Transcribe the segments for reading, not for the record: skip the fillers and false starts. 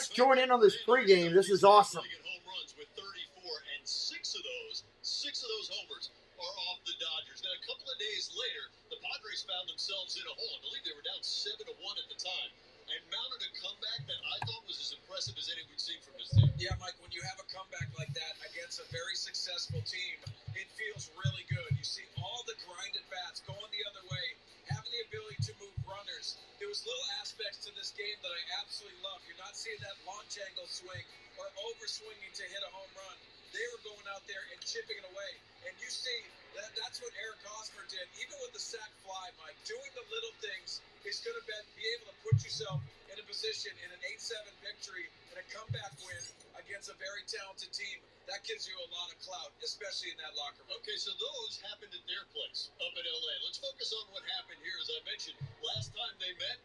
just joined in on this pregame, this is awesome. Home runs with 34, and six of those homers are off the Dodgers. Now, a couple of days later, the Padres found themselves in a hole. I believe they were down 7-1 at the time, and mounted a comeback that I thought was as impressive as any we've seen from this team. Yeah, Mike, when you have a comeback like that against a very successful team, it feels really good. You see all the grinded bats going the other way, having the ability to move runners. There was little aspects to this game that I absolutely love. You're not seeing that launch angle swing or over swinging to hit a home run. They were going out there and chipping it away. And you see, that's what Eric Hosmer did. Even with the sac fly, Mike, doing the little things is going to be able to put yourself in a position in an 8-7 victory and a comeback win against a very talented team. That gives you a lot of clout, especially in that locker room. Okay, so those happened at their place up in L.A. Let's focus on what happened here. As I mentioned, last time they met,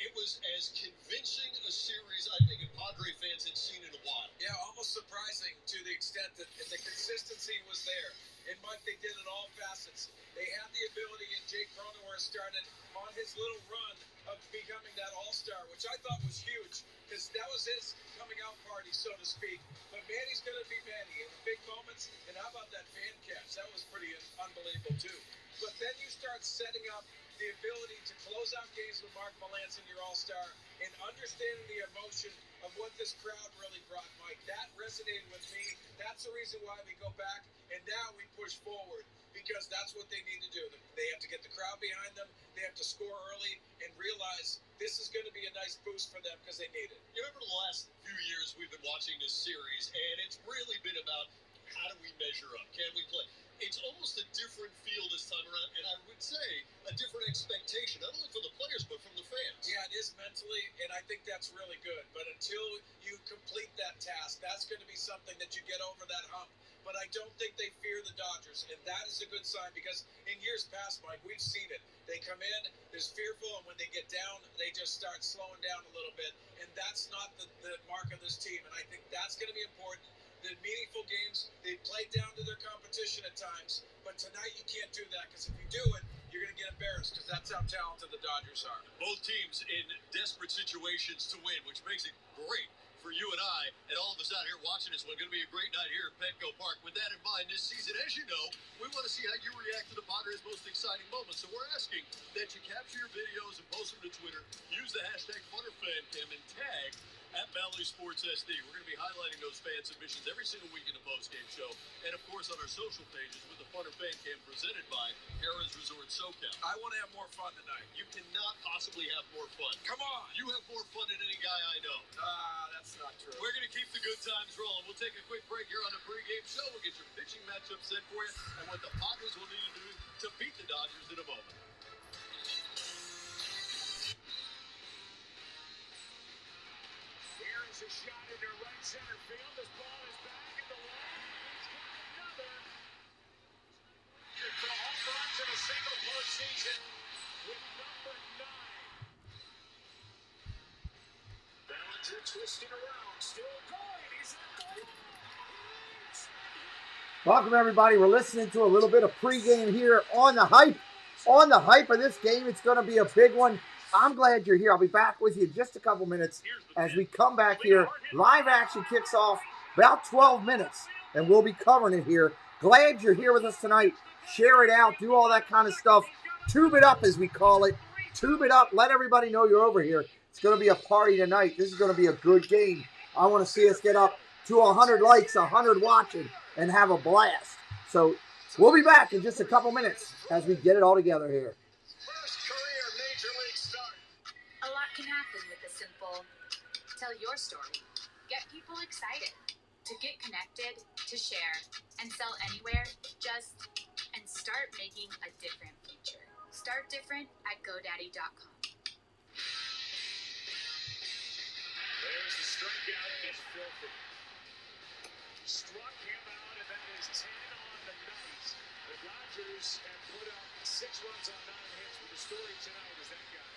it was as convincing a series I think Padre fans had seen in a while. Yeah, almost surprising to the extent that the consistency was there. And, Mike, they did it all facets. They had the ability, and Jake Cronenworth started on his little run of becoming that all-star, which I thought was huge, because that was his coming-out party, so to speak. But Manny's going to be Manny in the big moments. And how about that fan catch? That was pretty unbelievable, too. But then you start setting up the ability to close out games with Mark Melanson, your all-star, and understanding the emotion of what this crowd really brought, Mike. That resonated with me. That's the reason why we go back, and now we push forward, because that's what they need to do. They have to get the crowd behind them. They have to score early and realize this is going to be a nice boost for them because they need it. You remember the last few years we've been watching this series, and it's really been about how do we measure up? Can we play? It's almost a different feel this time around, and I would say a different expectation, not only from the players, but from the fans. Yeah, it is mentally, and I think that's really good. But until you complete that task, that's going to be something that you get over that hump. But I don't think they fear the Dodgers, and that is a good sign, because in years past, Mike, we've seen it. They come in, they're fearful, and when they get down, they just start slowing down a little bit, and that's not the mark of this team, and I think that's going to be important. The meaningful games, they play down to their competition at times, but tonight you can't do that, because if you do it, you're going to get embarrassed, because that's how talented the Dodgers are. Both teams in desperate situations to win, which makes it great for you and I and all of us out here watching this one. Going to be a great night here at Petco Park. With that in mind, this season, as you know, we want to see how you react to the Padres' most exciting moments. So we're asking that you capture your videos and post them to Twitter. Use the hashtag FunnerFanCam and tag at LAVsSD. We're going to be highlighting those fan submissions every single week in the postgame show, and of course on our social pages with the Funner Fan Cam presented by Harrah's Resort SoCal. I want to have more fun tonight. You cannot possibly have more fun. Come on! You have more fun than any guy I know. That's not true. We're going to keep the good times rolling. We'll take a quick break here on the pregame show. We'll get your pitching matchup set for you and what the Padres will need to do to beat the Dodgers in a moment. Here's a shot into right center field. This ball is back in the wall. He's got another. For home runs in a single postseason with number 9. Ballinger twisting around, still going. He's in the wall. Welcome, everybody. We're listening to a little bit of pregame here on the hype. On the hype of this game, it's going to be a big one. I'm glad you're here. I'll be back with you in just a couple minutes as we come back here. Live action kicks off about 12 minutes, and we'll be covering it here. Glad you're here with us tonight. Share it out. Do all that kind of stuff. Tube it up, as we call it. Tube it up. Let everybody know you're over here. It's going to be a party tonight. This is going to be a good game. I want to see us get up to 100 likes, 100 watching, and have a blast. So we'll be back in just a couple minutes as we get it all together here. A lot can happen with a simple tell your story. Get people excited to get connected, to share, and sell anywhere. Just and start making a different future. Start different at GoDaddy.com. There's the strikeout. It's filthy. Struck him out, and that is 10 on the night. The Dodgers have put up 6 runs on 9 hits, but the story tonight is that guy.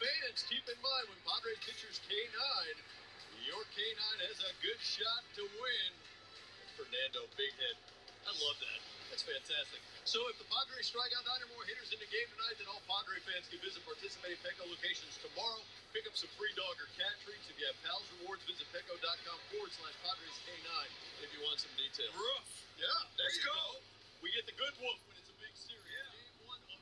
fans, keep in mind when Padres pitchers K9, your K9 has a good shot to win. Fernando, big hit. I love that. That's fantastic. So if the Padres strike out 9 or more hitters in the game tonight, then all Padre fans can visit participating Petco locations tomorrow. Pick up some free dog or cat treats. If you have Pals Rewards, visit Petco.com/Padres K9 if you want some details. Roof. Yeah, there you go. We get the good wolf when it's a big series.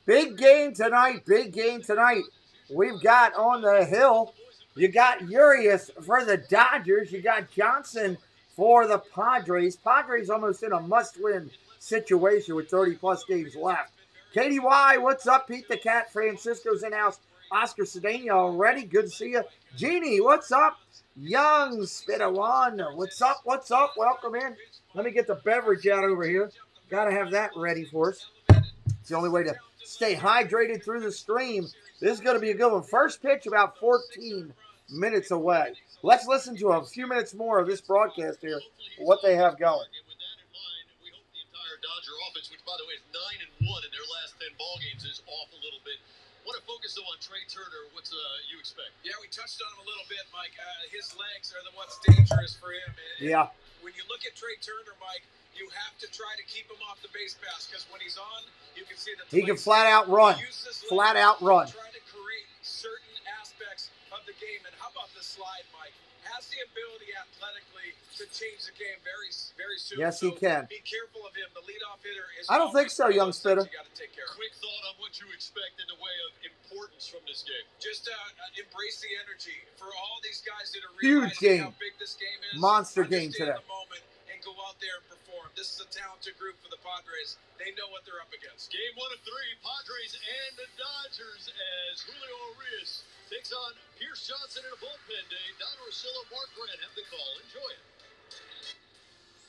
Big game tonight. Big game tonight. We've got on the hill, you got Urias for the Dodgers. You got Johnson for the Padres. Padres almost in a must-win situation with 30-plus games left. KDY, what's up? Pete the Cat, Francisco's in-house. Oscar Cedeno already. Good to see you. Jeannie, what's up? Young Spidawan, what's up? What's up? Welcome in. Let me get the beverage out over here. Got to have that ready for us. It's the only way to stay hydrated through the stream. This is going to be a good one. First pitch about 14 minutes away. Let's listen to a few minutes more of this broadcast here, what they have going. And with that in mind, we hope the entire Dodger offense, which by the way is 9-1 in their last 10 ball games, is off a little bit. Want to focus though on Trey Turner. What's you expect? Yeah, we touched on him a little bit, Mike. His legs are the what's dangerous for him. Yeah. When you look at Trey Turner, Mike, you have to try to keep him off the base pass because when he's on, you can see the He can flat out run. Flat out run. Try to create certain aspects of the game. And how about the slide, Mike? Has the ability athletically to change the game very, very soon. Yes, he can. Be careful of him. The leadoff hitter is. I don't think so, young Spitter. You got to take care of. Quick thought on what you expect in the way of importance from this game. Just embrace the energy for all these guys that are Huge realizing game. how big this game is. Monster game Understand today. the moment and go out there and perform. This is a talented group for the Padres. They know what they're up against. Game 1 of 3, Padres and the Dodgers as Julio Urias takes on Pierce Johnson in a bullpen day. Don Orsillo, Mark Grant have the call. Enjoy it.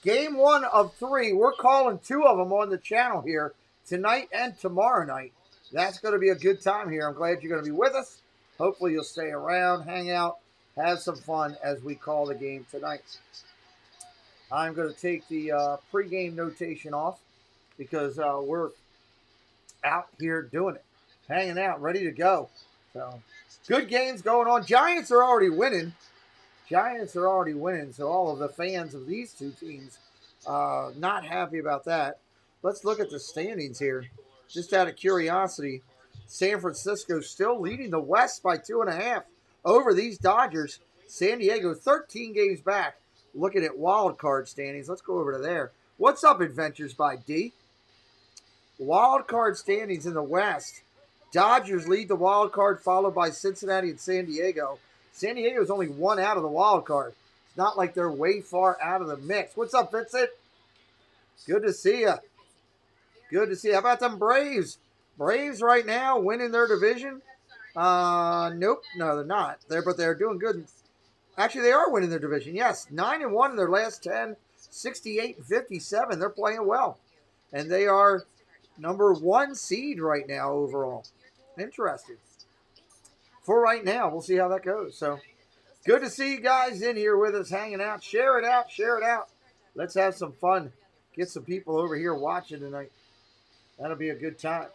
Game 1 of 3. We're calling 2 of them on the channel here tonight and tomorrow night. That's going to be a good time here. I'm glad you're going to be with us. Hopefully you'll stay around, hang out, have some fun as we call the game tonight. I'm going to take the pregame notation off because we're out here doing it, hanging out, ready to go. So, good games going on. Giants are already winning. So all of the fans of these two teams not happy about that. Let's look at the standings here. Just out of curiosity, San Francisco still leading the West by 2.5 over these Dodgers. San Diego 13 games back. Looking at wild card standings. Let's go over to there. What's up, Adventures by D? Wild card standings in the West. Dodgers lead the wild card, followed by Cincinnati and San Diego. San Diego's only 1 out of the wild card. It's not like they're way far out of the mix. What's up, Vincent? Good to see you. Good to see you. How about them Braves? Braves right now winning their division? Nope. No, they're not. But they're doing good. Actually, they are winning their division. Yes, 9-1 in their last 10, 68-57. They're playing well. And they are number 1 seed right now overall. Interesting. For right now, we'll see how that goes. So, good to see you guys in here with us, hanging out. Share it out. Share it out. Let's have some fun. Get some people over here watching tonight. That'll be a good time.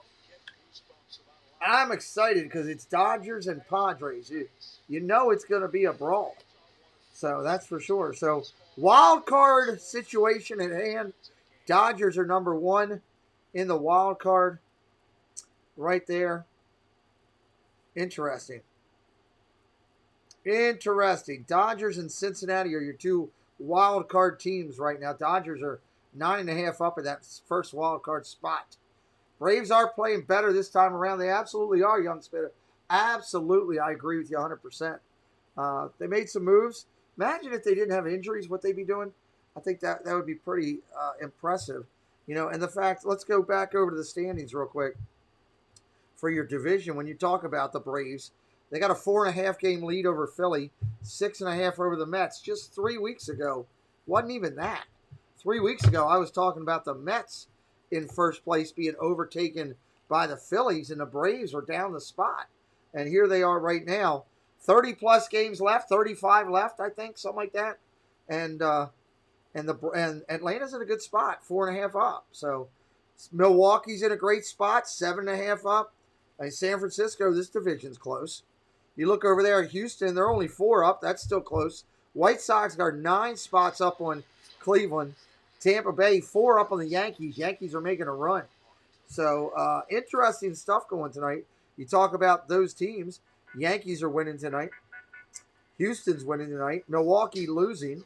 I'm excited because it's Dodgers and Padres. You know it's going to be a brawl. So, that's for sure. So, wild card situation at hand. Dodgers are number 1 in the wild card. Right there. Interesting. Dodgers and Cincinnati are your 2 wild card teams right now. Dodgers are 9.5 up in that first wild card spot. Braves are playing better this time around. They absolutely are, young Spitter. Absolutely, I agree with you 100%. They made some moves. Imagine if they didn't have injuries, what they'd be doing. I think that would be pretty impressive. You know, and the fact, let's go back over to the standings real quick. For your division, when you talk about the Braves, they got a 4.5 game lead over Philly, 6.5 over the Mets. Just 3 weeks ago, wasn't even that. 3 weeks ago, I was talking about the Mets in first place being overtaken by the Phillies, and the Braves were down the spot. And here they are right now, 30-plus games left, 35 left, I think, something like that. And Atlanta's in a good spot, 4.5 up. So Milwaukee's in a great spot, 7.5 up. And San Francisco, this division's close. You look over there at Houston, they're only 4 up. That's still close. White Sox are 9 spots up on Cleveland. Tampa Bay 4 up on the Yankees. Yankees are making a run. So interesting stuff going tonight. You talk about those teams. Yankees are winning tonight. Houston's winning tonight. Milwaukee losing.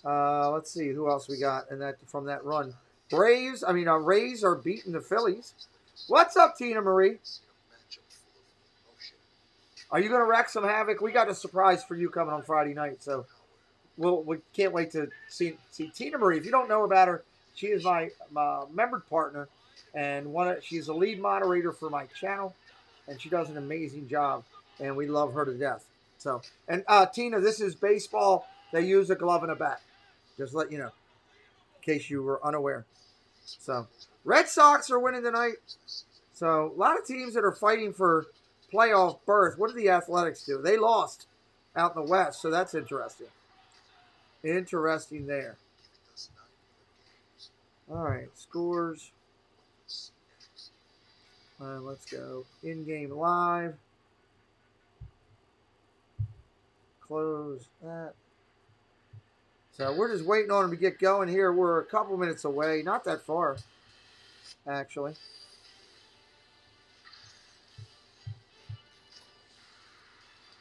Let's see who else we got in that from that run. Rays are beating the Phillies. What's up, Tina Marie? Are you going to wreak some havoc? We got a surprise for you coming on Friday night, so we can't wait to see Tina Marie. If you don't know about her, she is my member partner, and she's a lead moderator for my channel, and she does an amazing job, and we love her to death. So, and Tina, this is baseball. They use a glove and a bat. Just to let you know, in case you were unaware. So, Red Sox are winning tonight. So, a lot of teams that are fighting for playoff berth. What did the Athletics do? They lost out in the West, so that's interesting. Interesting there. All right, scores. Let's go in-game live. Close that. So we're just waiting on them to get going here. We're a couple minutes away. Not that far, actually.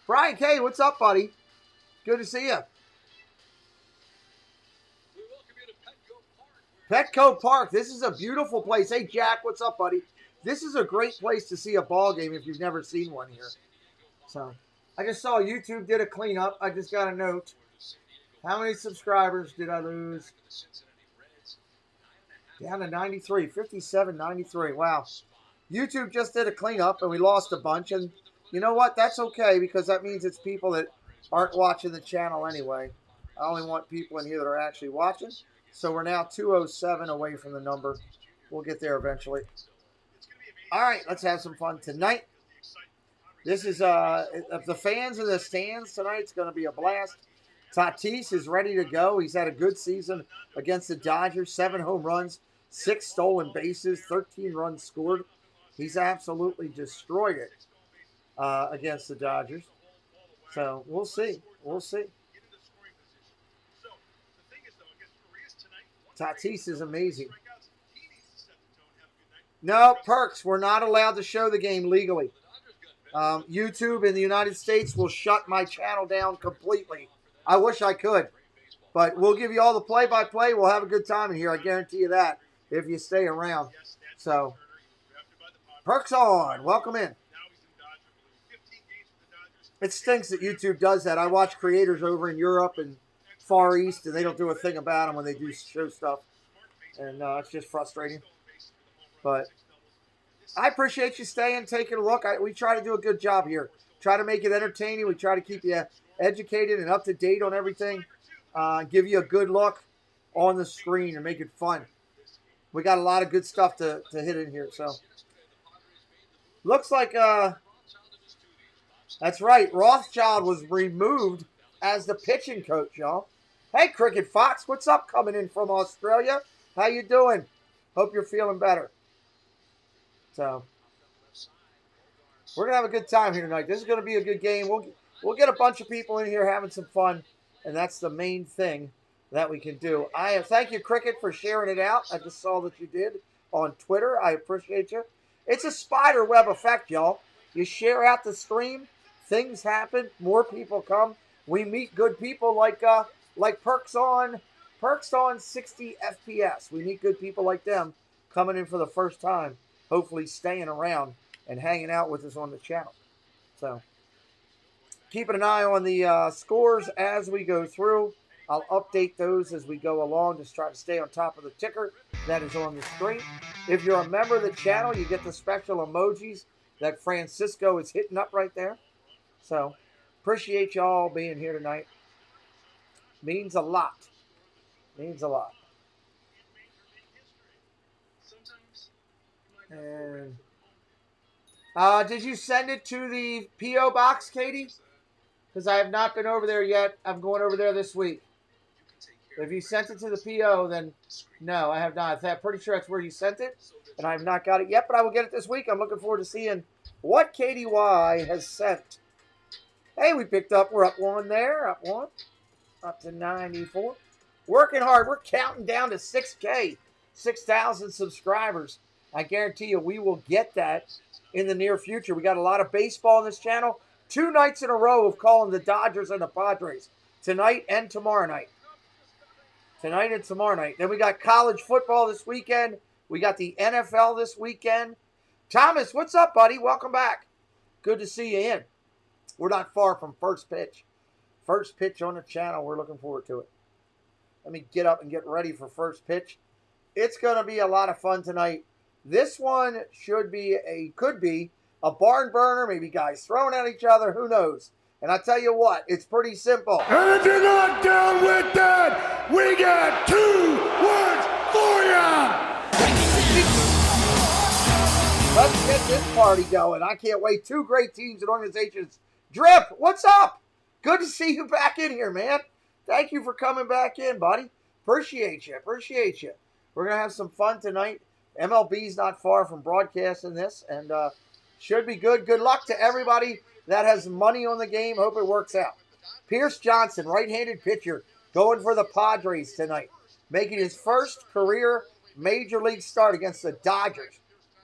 Brian K., what's up, buddy? Good to see you. We welcome you to Petco Park. Petco Park. This is a beautiful place. Hey, Jack, what's up, buddy? This is a great place to see a ball game if you've never seen one here. So, I just saw YouTube did a cleanup. I just got a note. How many subscribers did I lose? Down to 93. 57, 93. Wow. YouTube just did a cleanup, and we lost a bunch. And you know what? That's okay, because that means it's people that aren't watching the channel anyway. I only want people in here that are actually watching. So we're now 207 away from the number. We'll get there eventually. All right, let's have some fun tonight. This is the fans in the stands tonight. It's going to be a blast. Tatis is ready to go. He's had a good season against the Dodgers. 7 home runs, 6 stolen bases, 13 runs scored. He's absolutely destroyed it against the Dodgers. So we'll see. We'll see. Tatis is amazing. No, Perks, we're not allowed to show the game legally. YouTube in the United States will shut my channel down completely. I wish I could. But we'll give you all the play-by-play. We'll have a good time in here. I guarantee you that if you stay around. So, Perks on. Welcome in. It stinks that YouTube does that. I watch creators over in Europe and Far East, and they don't do a thing about them when they do show stuff. And it's just frustrating. But I appreciate you staying, taking a look. We try to do a good job here. Try to make it entertaining. We try to keep you educated and up to date on everything. Give you a good look on the screen and make it fun. We got a lot of good stuff to hit in here. So looks like that's right. Rothschild was removed as the pitching coach, y'all. Hey, Cricket Fox, what's up? Coming in from Australia. How you doing? Hope you're feeling better. So we're gonna have a good time here tonight. This is gonna be a good game. We'll get a bunch of people in here having some fun, and that's the main thing that we can do. I thank you, Cricket, for sharing it out. I just saw that you did on Twitter. I appreciate you. It's a spider web effect, y'all. You share out the stream, things happen, more people come. We meet good people like Perks on 60 FPS. We meet good people like them coming in for the first time, hopefully staying around and hanging out with us on the channel. So keeping an eye on the scores as we go through. I'll update those as we go along. Just try to stay on top of the ticker that is on the screen. If you're a member of the channel, you get the special emojis that Francisco is hitting up right there. So appreciate y'all being here tonight. Means a lot. Means a lot. And did you send it to the P.O. box, Katie? Because I have not been over there yet. I'm going over there this week. If you sent it to the P.O., then no, I have not. I'm pretty sure that's where you sent it, and I have not got it yet, but I will get it this week. I'm looking forward to seeing what Katie Y has sent Hey, we're up one there, up one, up to 94. Working hard. We're counting down to 6K, 6,000 subscribers. I guarantee you we will get that in the near future. We got a lot of baseball on this channel. 2 nights in a row of calling the Dodgers and the Padres. Tonight and tomorrow night. Tonight and tomorrow night. Then we got college football this weekend. We got the NFL this weekend. Thomas, what's up, buddy? Welcome back. Good to see you in. We're not far from first pitch. First pitch on the channel. We're looking forward to it. Let me get up and get ready for first pitch. It's going to be a lot of fun tonight. This one could be a barn burner. Maybe guys throwing at each other. Who knows? And I tell you what, it's pretty simple. And if you're not down with that, we got 2 words for ya! Let's get this party going. I can't wait. 2 great teams and organizations. Drip, what's up? Good to see you back in here, man. Thank you for coming back in, buddy. Appreciate you. Appreciate you. We're going to have some fun tonight. MLB's not far from broadcasting this, and should be good. Good luck to everybody that has money on the game. Hope it works out. Pierce Johnson, right-handed pitcher, going for the Padres tonight, making his first career major league start against the Dodgers.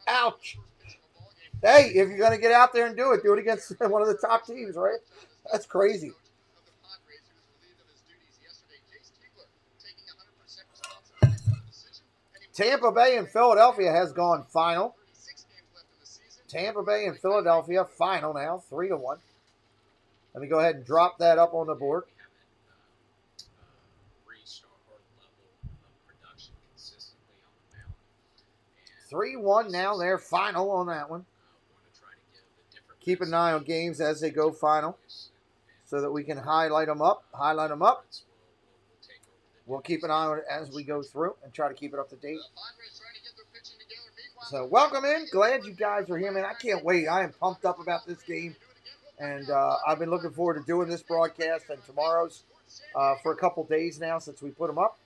Ouch. Hey, if you're going to get out there and do it against one of the top teams, right? That's crazy. Tampa Bay and Philadelphia has gone final. Tampa Bay and Philadelphia final now, 3-1. Let me go ahead and drop that up on the board. 3-1 now, they're final on that one. Keep an eye on games as they go final so that we can highlight them up. We'll keep an eye on it as we go through and try to keep it up to date. So welcome in. Glad you guys are here, man. I can't wait. I am pumped up about this game. And I've been looking forward to doing this broadcast and tomorrow's for a couple days now since we put them up.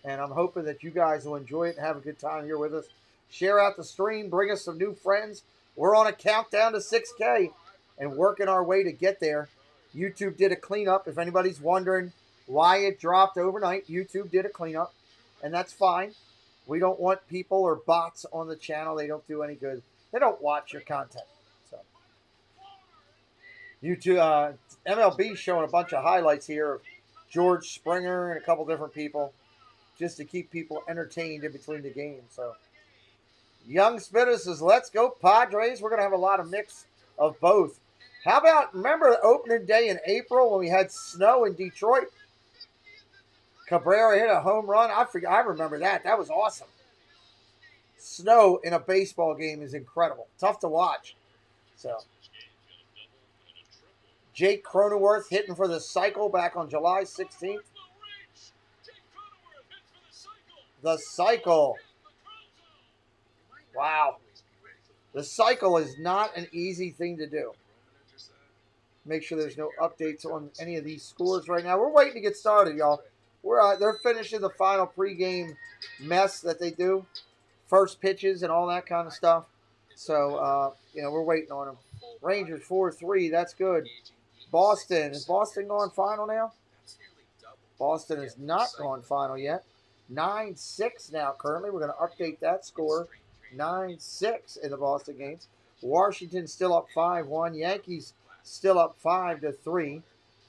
And I'm hoping that you guys will enjoy it and have a good time here with us. Share out the stream. Bring us some new friends. We're on a countdown to 6K and working our way to get there. YouTube did a cleanup. If anybody's wondering why it dropped overnight, YouTube did a cleanup. And that's fine. We don't want people or bots on the channel. They don't do any good. They don't watch your content. So YouTube, MLB showing a bunch of highlights here of George Springer and a couple different people just to keep people entertained in between the games. So Young Spitter says, let's go Padres. We're going to have a lot of mix of both. How about, remember opening day in April when we had snow in Detroit? Cabrera hit a home run. I remember that. That was awesome. Snow in a baseball game is incredible. Tough to watch. So, Jake Cronenworth hitting for the cycle back on July 16th. The cycle. Wow. The cycle is not an easy thing to do. Make sure there's no updates on any of these scores right now. We're waiting to get started, y'all. They're finishing the final pregame mess that they do. First pitches and all that kind of stuff. So, we're waiting on them. Rangers 4-3. That's good. Boston. Is Boston gone final now? Boston has not gone final yet. 9-6 now currently. We're going to update that score. 9-6 in the Boston game. Washington still up 5-1. Yankees still up 5-3.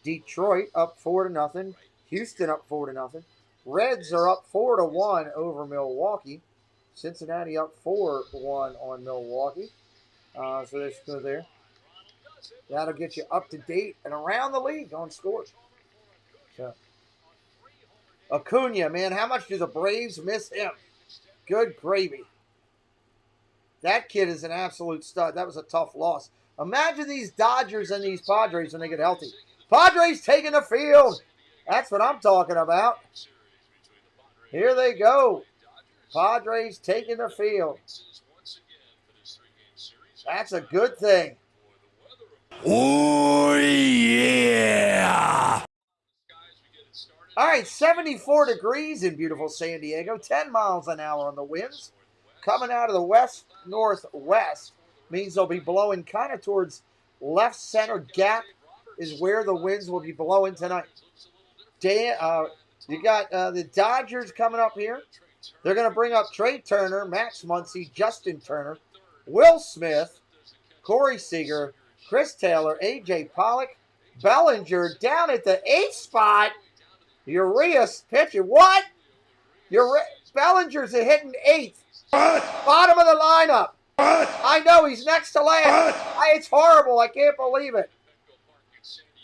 Detroit up 4-0. Houston up 4-0. Reds are up 4-1 over Milwaukee. Cincinnati up 4-1 on Milwaukee. So there's good there. That'll get you up to date and around the league on scores. So Acuna, man, how much do the Braves miss him? Good gravy. That kid is an absolute stud. That was a tough loss. Imagine these Dodgers and these Padres when they get healthy. Padres taking the field. That's what I'm talking about. Here they go. Padres taking the field. That's a good thing. Oh, yeah. All right, 74 degrees in beautiful San Diego. 10 miles an hour on the winds. Coming out of the west-northwest means they'll be blowing kind of towards left center gap is where the winds will be blowing tonight. You got the Dodgers coming up here. They're going to bring up Trey Turner, Max Muncy, Justin Turner, Will Smith, Corey Seager, Chris Taylor, A.J. Pollock, Bellinger down at the 8th spot. Urias pitching. What? Bellinger's hitting 8th. Bottom of the lineup. I know, he's next to last. It's horrible. I can't believe it.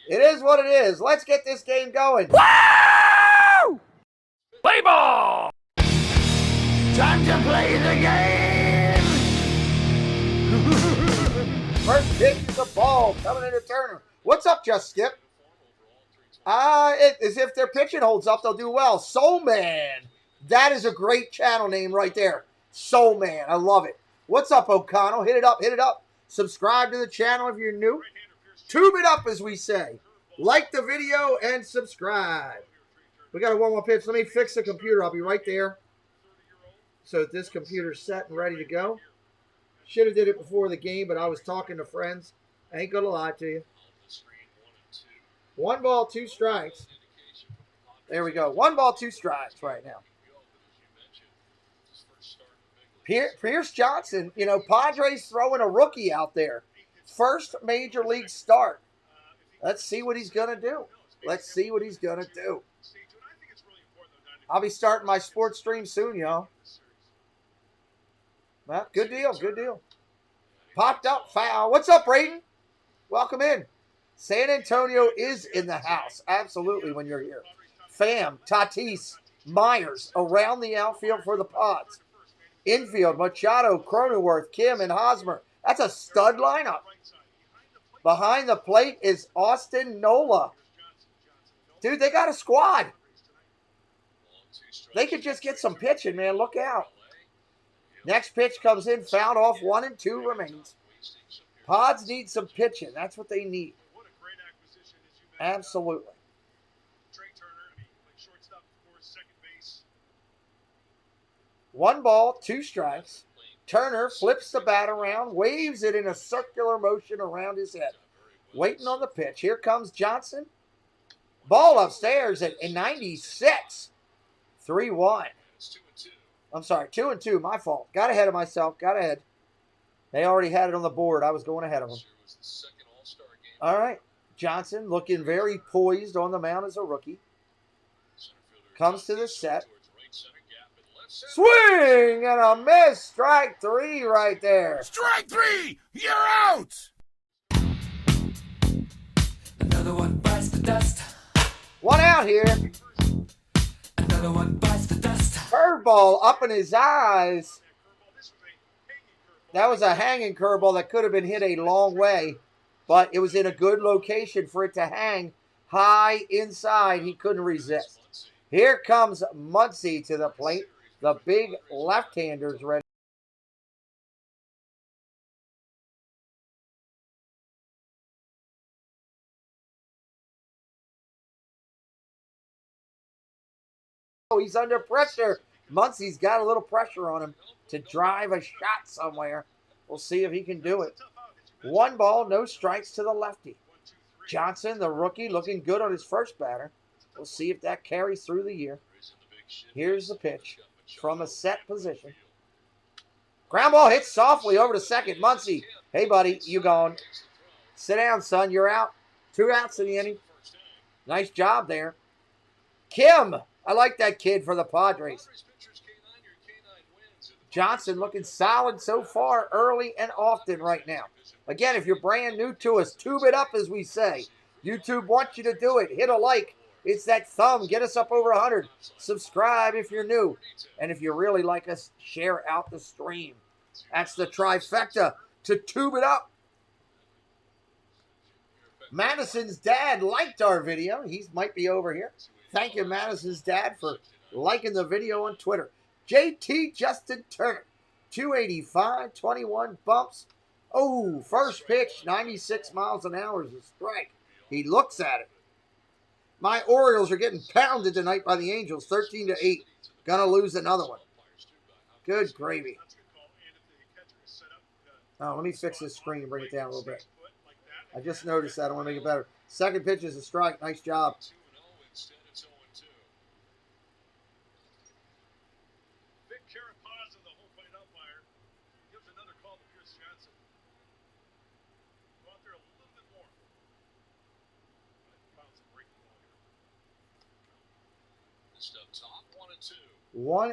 It is what it is. Let's get this game going. Woo! Play ball! Time to play the game! First pitch is a ball coming into Turner. What's up, Just Skip? As if their pitching holds up, they'll do well. Soul Man. That is a great channel name right there. Soul Man. I love it. What's up, O'Connell? Hit it up. Hit it up. Subscribe to the channel if you're new. Tube it up, as we say. Like the video and subscribe. We got a 1-1 pitch. Let me fix the computer. I'll be right there. So that this computer's set and ready to go. Should have did it before the game, but I was talking to friends. I ain't going to lie to you. 1 ball, 2 strikes. There we go. 1 ball, 2 strikes right now. Pierce Johnson, you know, Padres throwing a rookie out there. First major league start. Let's see what he's going to do. Let's see what he's going to do. I'll be starting my sports stream soon, y'all. Well, good deal, good deal. Popped up, foul. What's up, Brayden? Welcome in. San Antonio is in the house. Absolutely, when you're here. Pham, Tatis, Myers around the outfield for the Pods. Infield, Machado, Cronenworth, Kim, and Hosmer. That's a stud lineup. Behind the plate is Austin Nola. Dude, they got a squad. They could just get some pitching, man. Look out. Next pitch comes in, fouled off, 1 and 2 remains. Pods need some pitching. That's what they need. Absolutely. 1 ball, 2 strikes. Turner flips the bat around, waves it in a circular motion around his head. Waiting on the pitch. Here comes Johnson. Ball upstairs at 96. 3-1. I'm sorry, 2 and 2. My fault. Got ahead of myself. Got ahead. They already had it on the board. I was going ahead of them. All right. Johnson looking very poised on the mound as a rookie. Comes to the set. Swing and a miss. Strike 3 right there. Strike 3! You're out! Another one bites the dust. 1 out here. Another one bites the dust. Curveball up in his eyes. That was a hanging curveball that could have been hit a long way, but it was in a good location for it to hang high inside. He couldn't resist. Here comes Muncy to the plate. The big left-hander's ready. Oh, he's under pressure. Muncy's got a little pressure on him to drive a shot somewhere. We'll see if he can do it. 1 ball, no strikes to the lefty. Johnson, the rookie, looking good on his first batter. We'll see if that carries through the year. Here's the pitch from a set position. Ground ball hits softly over to second. Muncy, hey, buddy, you gone. Sit down, son. You're out. 2 outs in the inning. Nice job there. Kim, I like that kid for the Padres. Johnson looking solid so far, early and often right now. Again, if you're brand new to us, tube it up, as we say. YouTube wants you to do it. Hit a like. It's that thumb. Get us up over 100. Subscribe if you're new. And if you really like us, share out the stream. That's the trifecta to tube it up. Madison's dad liked our video. He might be over here. Thank you, Madison's dad, for liking the video on Twitter. JT Justin Turner, 285, 21 bumps. Oh, first pitch, 96 miles an hour is a strike. He looks at it. My Orioles are getting pounded tonight by the Angels, 13-8. Gonna lose another one. Good gravy. Oh, let me fix this screen and bring it down a little bit. I just noticed that. I want to make it better. Second pitch is a strike. Nice job. 2-0 instead, it's 0-2. Vic Carapazza, the home plate umpire, gives another call to Pierce Johnson. Go out there a little bit more. Found some breaking ball here. Just up top, 1-2. 1-2. Well,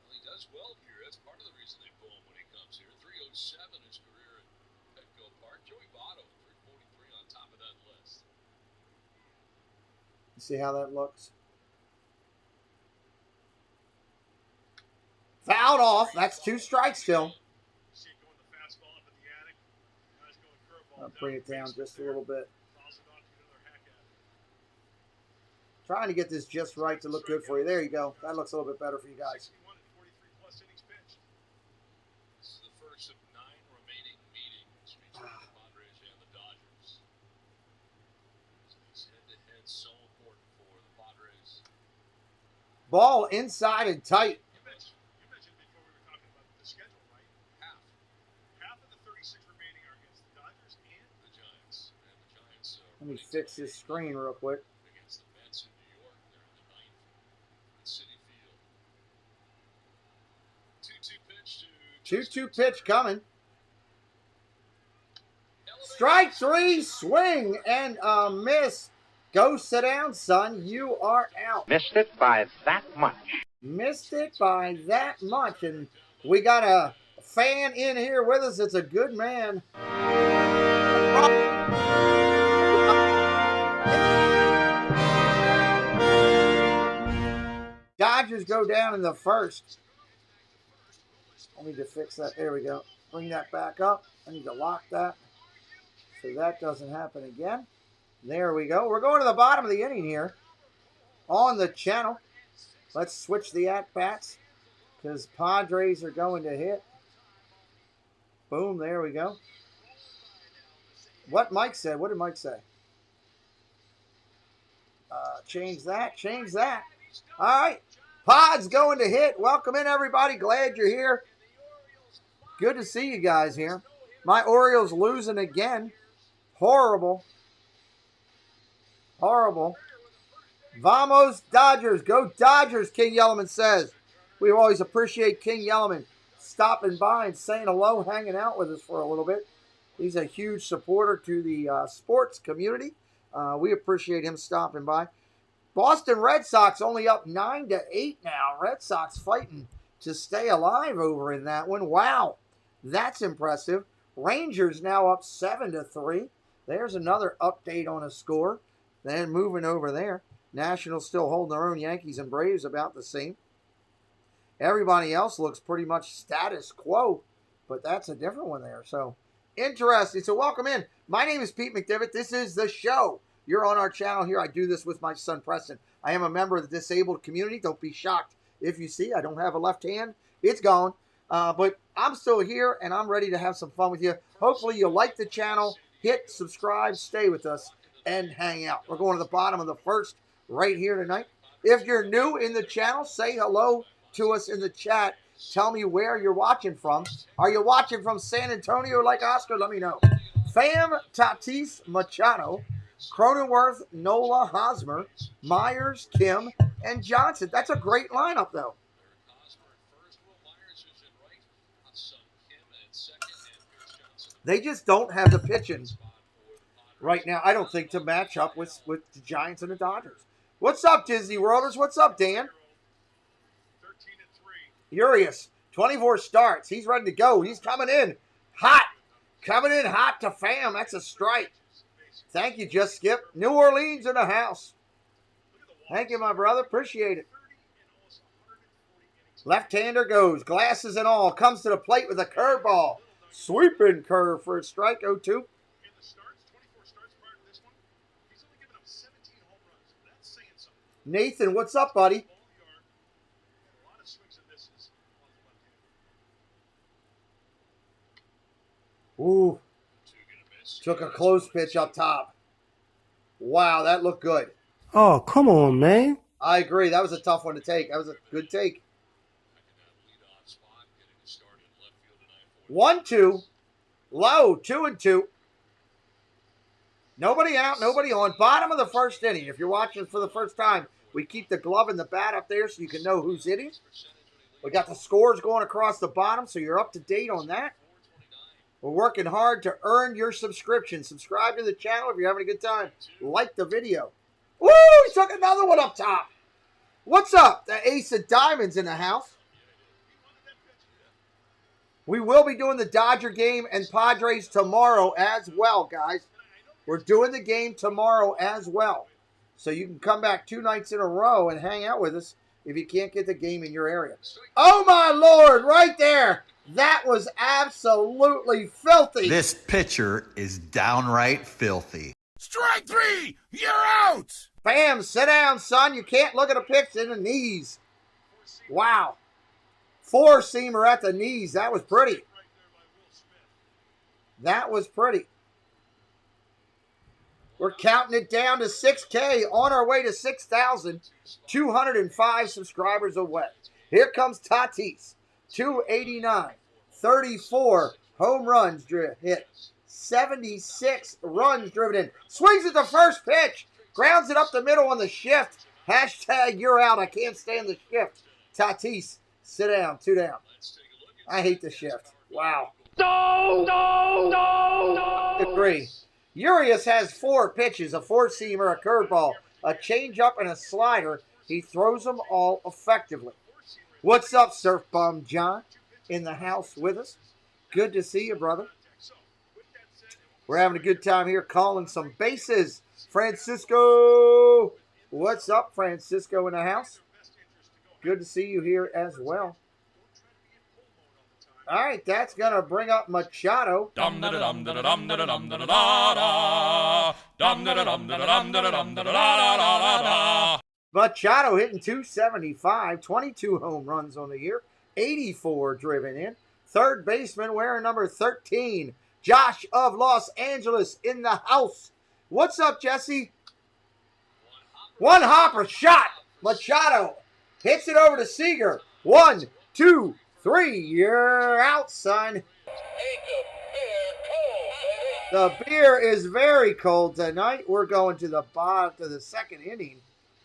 he does well here. That's part of the reason they pull him when he comes here. 307 his career at Petco Park. Joey Votto, 343 on top of that list. You see how that looks? Fouled off. That's 2 strikes still. See it going the fastball up in the attic. Guys going curveball. I'll bring it down just a little bit. Fouls it off to another hack at it. Trying to get this just right to look good for you. There you go. That looks a little bit better for you guys. 61 and 43 plus innings pitched. This is the first of 9 remaining meetings between the Padres and the Dodgers. These head-to-head so important for the Padres. Ball inside and tight. You mentioned before we were talking about the schedule, right? Half of the 36 remaining are against the Dodgers and The Giants. And the Giants Let me fix this screen real quick. against the Mets in New York. They're in the 9th at Citi Field. 2-2 pitch to 2-2 pitch coming. Strike 3, swing and a miss. Go sit down, son. You are out. Missed it by that much. Missed it by that much. And we got a fan in here with us. It's a good man. Dodgers go down in the first. I need to fix that. There we go. Bring that back up. I need to lock that so that doesn't happen again. There we go. We're going to the bottom of the inning here on the channel. Let's switch the at-bats because Padres are going to hit. Boom, there we go. What Mike said. What did Mike say? Change that. Change that. All right. Pod's going to hit. Welcome in, everybody. Glad you're here. Good to see you guys here. My Orioles losing again. Horrible. Horrible. Vamos, Dodgers. Go Dodgers, King Yellowman says. We always appreciate King Yellowman stopping by and saying hello, hanging out with us for a little bit. He's a huge supporter to the sports community. We appreciate him stopping by. Boston Red Sox only up 9-8 now. Red Sox fighting to stay alive over in that one. Wow, that's impressive. Rangers now up 7-3. There's another update on a score. Then moving over there. Nationals still holding their own. Yankees and Braves about the same. Everybody else looks pretty much status quo, but that's a different one there. So interesting. So welcome in. My name is Pete McDevitt. This is the show. You're on our channel here. I do this with my son Preston. I am a member of the disabled community. Don't be shocked if you see I don't have a left hand. It's gone. But I'm still here, and I'm ready to have some fun with you. Hopefully you like the channel. Hit subscribe. Stay with us and hang out. We're going to the bottom of the first right here tonight. If you're new in the channel, say hello to us in the chat. Tell me where you're watching from. Are you watching from San Antonio like Oscar? Let me know. Fam Tatis Machado, Cronenworth, Nola, Hosmer, Myers, Kim, and Johnson. That's a great lineup, though. They just don't have the pitching right now, I don't think, to match up with the Giants and the Dodgers. What's up, Disney Worlders? What's up, Dan? 13-3. Urias, 24 starts. He's ready to go. He's coming in hot. Coming in hot to Fam. That's a strike. Thank you, Just Skip. New Orleans in the house. Thank you, my brother. Appreciate it. Left-hander goes. Glasses and all. Comes to the plate with a curveball. Sweeping curve for a strike. 0-2. In the starts, 24 starts prior to this one, he's only given up 17 home runs. That's saying something. Nathan, what's up, buddy? Ball yard, and a lot of swings and misses on the left hand. Ooh. Took a close pitch up top. Wow, that looked good. Oh, come on, man. I agree. That was a tough one to take. That was a good take. 1-2. Low, 2-2. Nobody out, nobody on. Bottom of the first inning. If you're watching for the first time, we keep the glove and the bat up there so you can know who's hitting. We got the scores going across the bottom, so you're up to date on that. We're working hard to earn your subscription. Subscribe to the channel if you're having a good time. Like the video. Woo! He took another one up top. What's up? The Ace of Diamonds in the house. We will be doing the Dodger game and Padres tomorrow as well, guys. We're doing the game tomorrow as well. So you can come back 2 nights in a row and hang out with us if you can't get the game in your area. Oh, my Lord, right there. That was absolutely filthy. This pitcher is downright filthy. Strike 3! You're out! Bam, sit down, son. You can't look at a pitch in the knees. Wow. 4-seamer at the knees. That was pretty. That was pretty. We're counting it down to 6K, on our way to 6,205 subscribers away. Here comes Tatis. 289, 34 home runs hit, 76 runs driven in. Swings at the first pitch, grounds it up the middle on the shift. Hashtag you're out. I can't stand the shift. Tatis, sit down, 2 down. I hate the shift. Wow. No. 3. Urias has 4 pitches, a 4-seamer, a curveball, a changeup, and a slider. He throws them all effectively. What's up, Surf Bum John? In the house with us. Good to see you, brother. We're having a good time here calling some bases. Francisco. What's up, Francisco, in the house? Good to see you here as well. All right, that's going to bring up Machado. Machado hitting 275, 22 home runs on the year, 84 driven in. Third baseman wearing number 13, Josh of Los Angeles in the house. What's up, Jesse? One hopper shot. Machado hits it over to Seager. 1, 2, 3. You're out, son. The beer is very cold tonight. We're going to the bottom to the second inning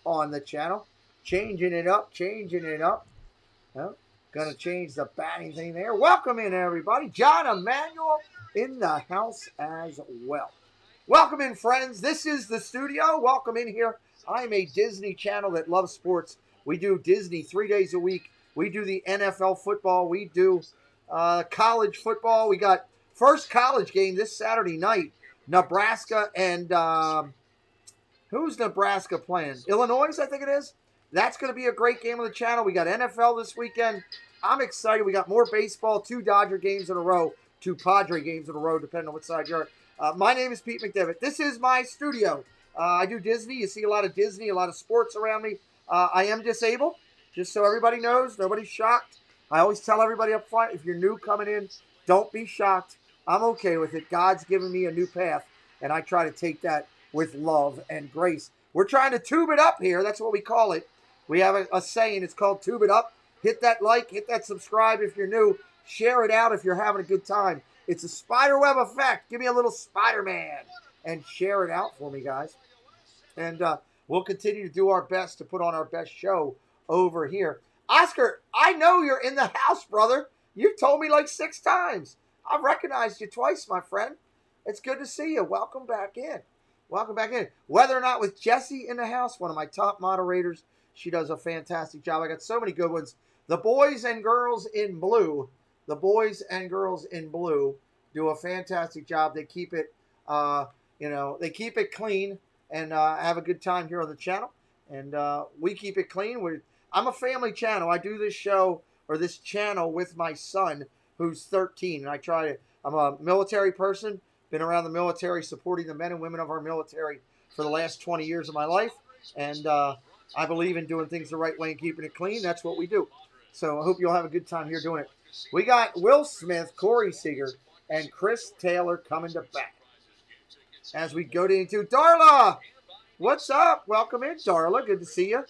on the channel. Changing it up. Oh, gonna change the batting thing there. Welcome in, everybody. John Emanuel in the house as well. Welcome in, friends. This is the studio. Welcome in here. I'm a Disney channel that loves sports. We do Disney 3 days a week. We do the NFL football. We do college football. We got first college game this Saturday night. Nebraska and who's Nebraska playing? Illinois, I think it is. That's going to be a great game on the channel. We got NFL this weekend. I'm excited. We got more baseball, 2 Dodger games in a row, 2 Padre games in a row, depending on what side you're at. My name is Pete McDevitt. This is my studio. I do Disney. You see a lot of Disney, a lot of sports around me. I am disabled, just so everybody knows. Nobody's shocked. I always tell everybody up front, if you're new coming in, don't be shocked. I'm okay with it. God's given me a new path, and I try to take that with love and grace. We're trying to tube it up here. That's what we call it. We have a saying. It's called tube it up. Hit that like. Hit that subscribe if you're new. Share it out if you're having a good time. It's a spiderweb effect. Give me a little Spider-Man and share it out for me, guys. And we'll continue to do our best to put on our best show over here. Oscar, I know you're in the house, brother. You've told me like 6 times. I've recognized you twice, my friend. It's good to see you. Welcome back in. Welcome back in. Whether or not with Jessie in the house, one of my top moderators, she does a fantastic job. I got so many good ones. The boys and girls in blue, do a fantastic job. They keep it, they keep it clean and have a good time here on the channel. And we keep it clean. I'm a family channel. I do this show or this channel with my son, who's 13. And I'm a military person, been around the military, supporting the men and women of our military for the last 20 years of my life. And I believe in doing things the right way and keeping it clean. That's what we do. So I hope you'll have a good time here doing it. We got Will Smith, Corey Seager, and Chris Taylor coming to bat. As we go into Darla. What's up? Welcome in, Darla. Good to see you.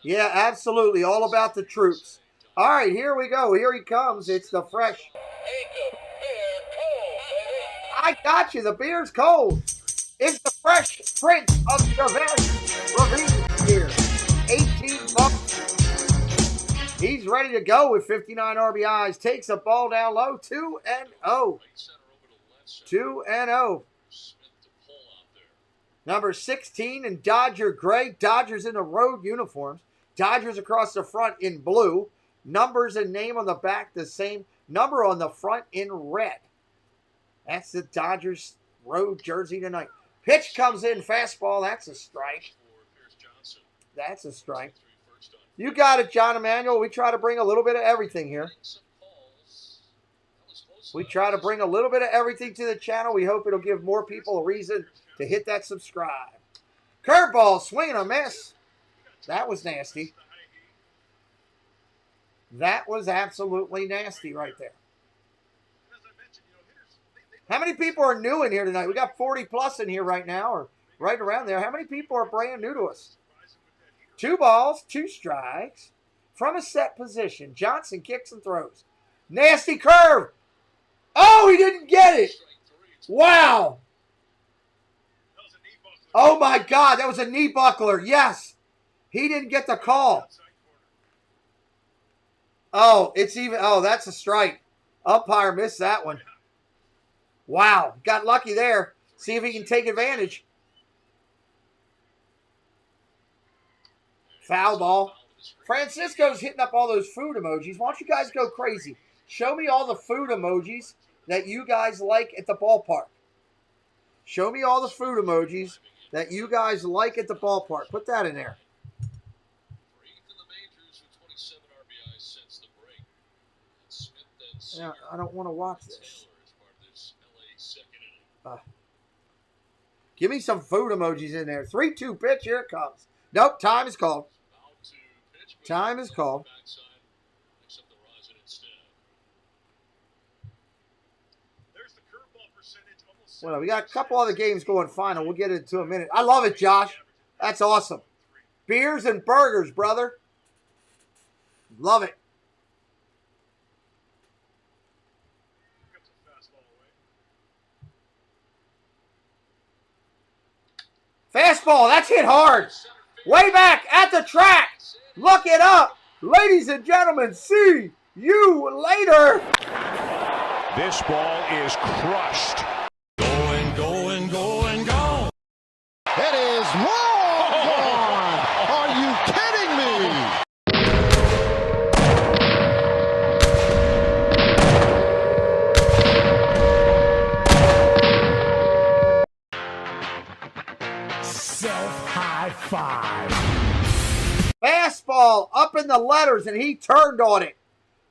Yeah, absolutely. All about the troops. All right, here we go. Here he comes. It's the fresh I got you. The beer's cold. It's the Fresh Prince of SDvsLAD here. 18 bucks. He's ready to go with 59 RBIs. Takes a ball down low. 2-0. 2-0. Number 16 in Dodger gray. Dodgers in the road uniforms. Dodgers across the front in blue. Numbers and name on the back the same. Number on the front in red. That's the Dodgers road jersey tonight. Pitch comes in. Fastball. That's a strike. That's a strike. You got it, John Emanuel. We try to bring a little bit of everything here. We try to bring a little bit of everything to the channel. We hope it'll give more people a reason to hit that subscribe. Curveball, swing and a miss. That was nasty. That was absolutely nasty right there. How many people are new in here tonight? We got 40 plus in here right now, or right around there. How many people are brand new to us? 2 balls, 2 strikes. From a set position, Johnson kicks and throws. Nasty curve. Oh, he didn't get it. Wow. Oh, my God. That was a knee buckler. Yes. He didn't get the call. Oh, that's a strike. Umpire missed that one. Wow. Got lucky there. See if he can take advantage. Foul ball. Francisco's hitting up all those food emojis. Why don't you guys go crazy? Show me all the food emojis that you guys like at the ballpark. Show me all the food emojis that you guys like at the ballpark. Put that in there. Yeah, I don't want to watch this. Give me some food emojis in there. 3-2 pitch. Here it comes. Nope, time is called. Time is called. Well, we got a couple other games going final. We'll get into in a minute. I love it, Josh. That's awesome. Beers and burgers, brother. Love it. Fastball. That's hit hard. Way back at the track. Look it up. Ladies and gentlemen, see you later. This ball is crushed. Going, go. It is long gone. Are you kidding me? Self-high five. Fastball up in the letters, and he turned on it.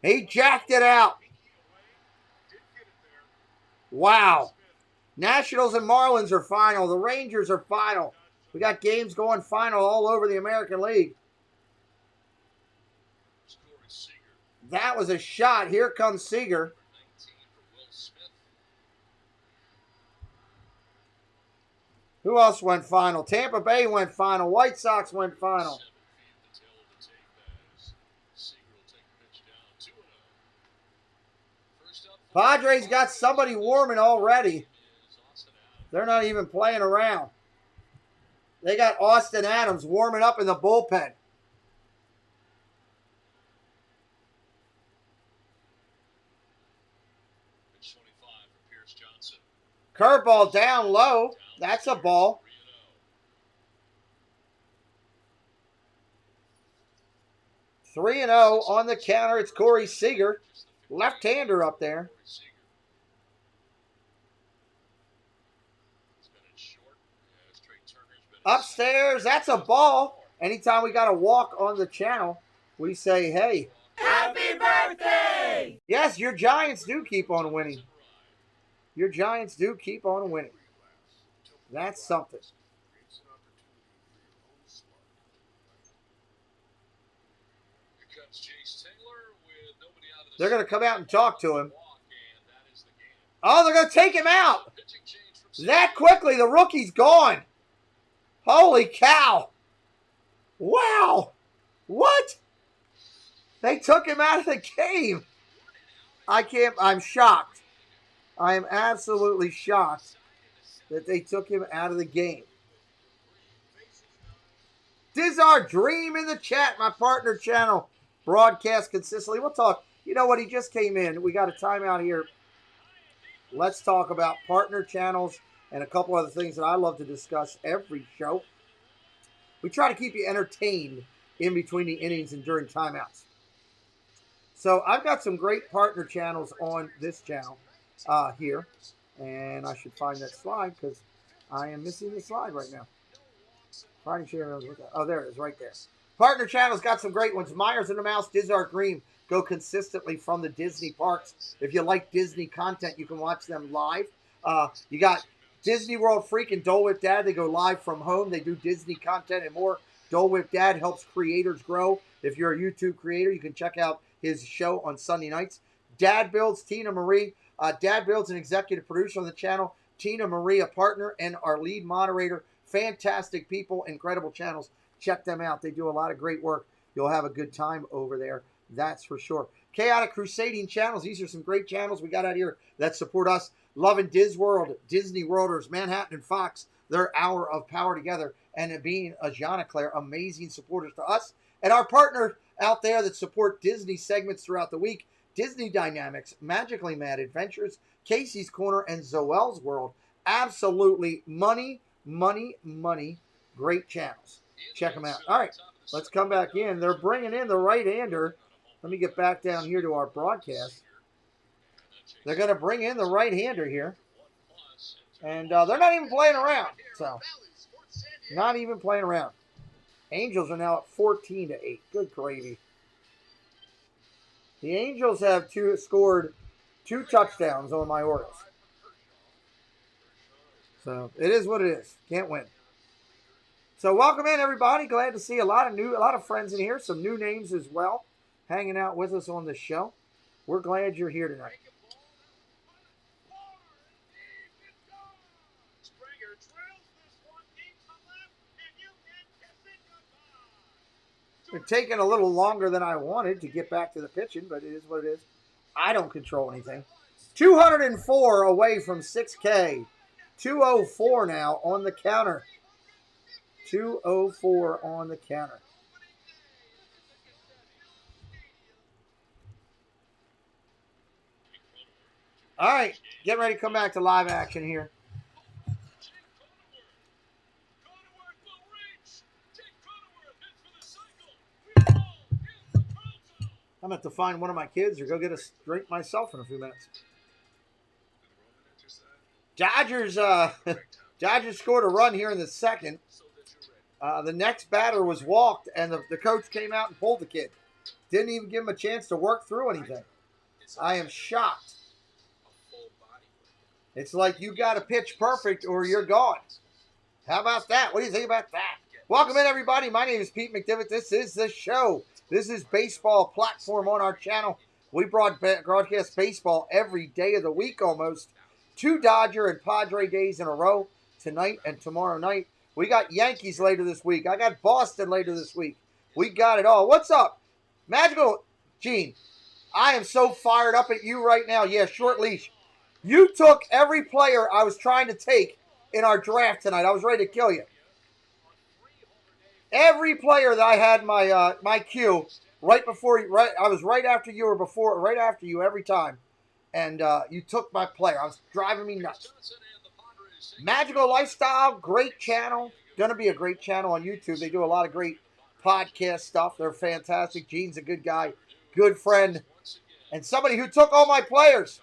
He jacked it out. Wow. Nationals and Marlins are final. The Rangers are final. We got games going final all over the American League. That was a shot. Here comes Seager. Who else went final? Tampa Bay went final. White Sox went final. Padres got somebody warming already. They're not even playing around. They got Austin Adams warming up in the bullpen. Curveball down low. That's a ball. Three and 0 on the counter. It's Corey Seager. Left-hander up there. Upstairs, that's a ball. Anytime we got a walk on the channel, we say, hey. Happy birthday! Yes, your Giants do keep on winning. Your Giants do keep on winning. That's something. They're going to come out and talk to him. Oh, they're going to take him out. That quickly, the rookie's gone. Holy cow. Wow. What? They took him out of the game. I'm shocked. I am absolutely shocked that they took him out of the game. Dizar Dream in the chat, my partner channel. Broadcast consistently. We'll talk. You know what? He just came in. We got a timeout here. Let's talk about partner channels and a couple other things that I love to discuss every show. We try to keep you entertained in between the innings and during timeouts. So I've got some great partner channels on this channel here. And I should find that slide because I am missing the slide right now. Oh, there it is, right there. Partner channels got some great ones. Myers and the Mouse, Dizar Green go consistently from the Disney parks. If you like Disney content, you can watch them live. You got Disney World Freak and Dole Whip Dad. They go live from home. They do Disney content and more. Dole Whip Dad helps creators grow. If you're a YouTube creator, you can check out his show on Sunday nights. Dad Builds, Tina Marie. Dad Builds, an executive producer on the channel. Tina Marie, a partner and our lead moderator. Fantastic people, incredible channels. Check them out. They do a lot of great work. You'll have a good time over there. That's for sure. Chaotic Crusading channels. These are some great channels we got out here that support us. Loving Diz World, Disney Worlders, Manhattan and Fox. Their hour of power together. And being a Jean-Claire, amazing supporters to us. And our partner out there that support Disney segments throughout the week. Disney Dynamics, Magically Mad Adventures, Casey's Corner, and Zoel's World. Absolutely money. Great channels. Check them out. All right, let's come back in. They're bringing in the right-hander. Let me get back down here to our broadcast. They're going to bring in the right-hander here. And they're not even playing around. So, not even playing around. Angels are now at 14-8. Good gravy. The Angels have scored 2 touchdowns on my Orioles. So it is what it is. Can't win. So welcome in, everybody. Glad to see a lot of friends in here. Some new names as well, hanging out with us on the show. We're glad you're here tonight. It's taking a little longer than I wanted to get back to the pitching, but it is what it is. I don't control anything. 204 away from 6K. 204 now on the counter. 204 on the counter. All right, get ready to come back to live action here. I'm going to have to find one of my kids or go get a drink myself in a few minutes. Dodgers scored a run here in the second. The next batter was walked, and the coach came out and pulled the kid. Didn't even give him a chance to work through anything. I am shocked. It's like you got to pitch perfect or you're gone. How about that? What do you think about that? Welcome in, everybody. My name is Pete McDevitt. This is the show. This is baseball platform on our channel. We broadcast baseball every day of the week almost. 2 Dodger and Padre days in a row, tonight and tomorrow night. We got Yankees later this week. I got Boston later this week. We got it all. What's up? Magical Gene, I am so fired up at you right now. Yeah, short leash. You took every player I was trying to take in our draft tonight. I was ready to kill you. Every player that I had my queue I was right after you or right after you every time. And you took my player. I was driving me nuts. Magical Lifestyle, great channel. Going to be a great channel on YouTube. They do a lot of great podcast stuff. They're fantastic. Gene's a good guy, good friend, and somebody who took all my players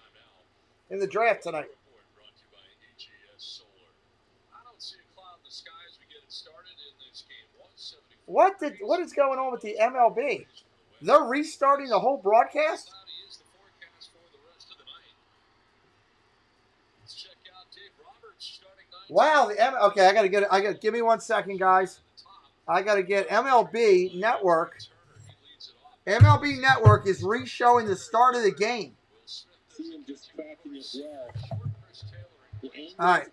in the draft tonight. What is going on with the MLB? They're restarting the whole broadcast? Wow, okay, I gotta give me 1 second, guys. I gotta get MLB Network. MLB Network is re-showing the start of the game. All right.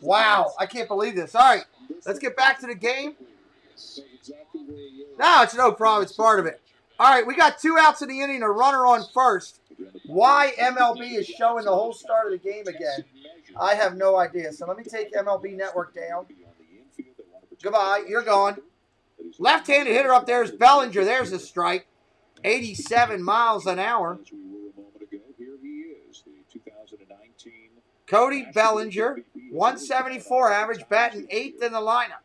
Wow, I can't believe this. All right, let's get back to the game. No, it's no problem. It's part of it. All right, we got 2 outs in the inning, a runner on first. Why MLB is showing the whole start of the game again, I have no idea. So let me take MLB Network down. Goodbye. You're gone. Left-handed hitter up there is Bellinger. There's a strike. 87 miles an hour. Cody Bellinger, 174 average, batting 8th in the lineup.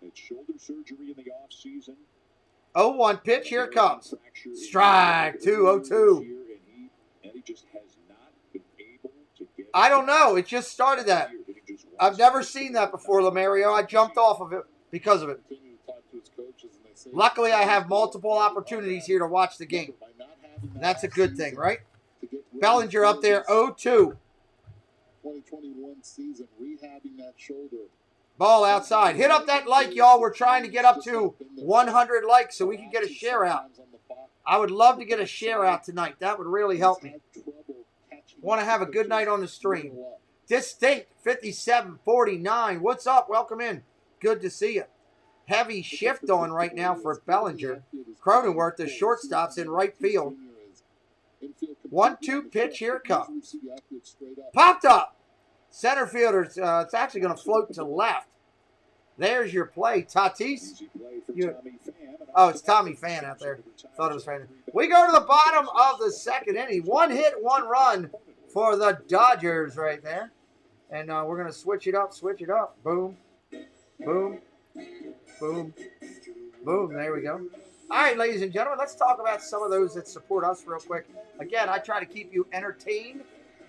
0-1 pitch. Here it comes. Strike. 2-0-2. I don't know. It just started that. I've never seen that before, Lamario. I jumped off of it because of it. Luckily, I have multiple opportunities here to watch the game. That's a good thing, right? Bellinger up there, 0-2. 2021 season, rehabbing that shoulder. Ball outside. Hit up that like, y'all. We're trying to get up to 100 likes so we can get a share out. I would love to get a share out tonight. That would really help me. Want to have a good night on the stream. Distinct 5749. What's up? Welcome in. Good to see you. Heavy shift on right now for Bellinger. Cronenworth, the shortstop's in right field. 1-2 pitch. Here it comes. Popped up. Center fielder. It's actually going to float to left. There's your play. Tatis. It's Tommy Fan out there. Thought it was Fan. We go to the bottom of the second inning. 1 hit, 1 run for the Dodgers right there. And we're going to switch it up. Boom. Boom. Boom. Boom. There we go. All right, ladies and gentlemen, let's talk about some of those that support us real quick. Again, I try to keep you entertained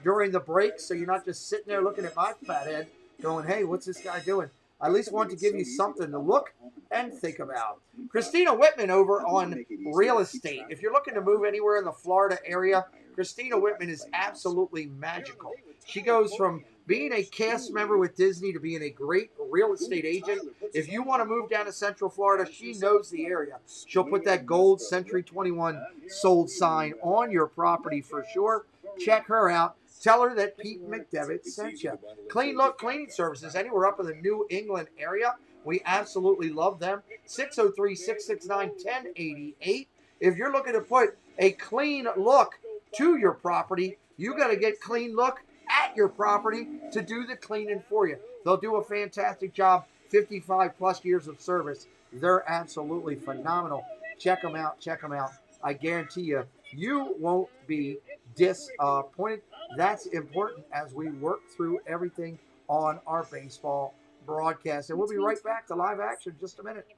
during the break so you're not just sitting there looking at my fat head going, hey, what's this guy doing? I at least want to give you something to look and think about. Cristina Wittmann over on real estate. If you're looking to move anywhere in the Florida area, Cristina Wittmann is absolutely magical. She goes from being a cast member with Disney to being a great real estate agent. If you want to move down to Central Florida, she knows the area. She'll put that gold Century 21 sold sign on your property for sure. Check her out. Tell her that Pete McDevitt sent you. Clean Look Cleaning Services, anywhere up in the New England area. We absolutely love them. 603-669-1088. If you're looking to put a clean look to your property, you got to get Clean Look at your property to do the cleaning for you. They'll do a fantastic job. 55 plus years of service. They're absolutely phenomenal. Check them out. I guarantee you, you won't be disappointed. That's important as we work through everything on our baseball broadcast. And we'll be right back to live action in just a minute.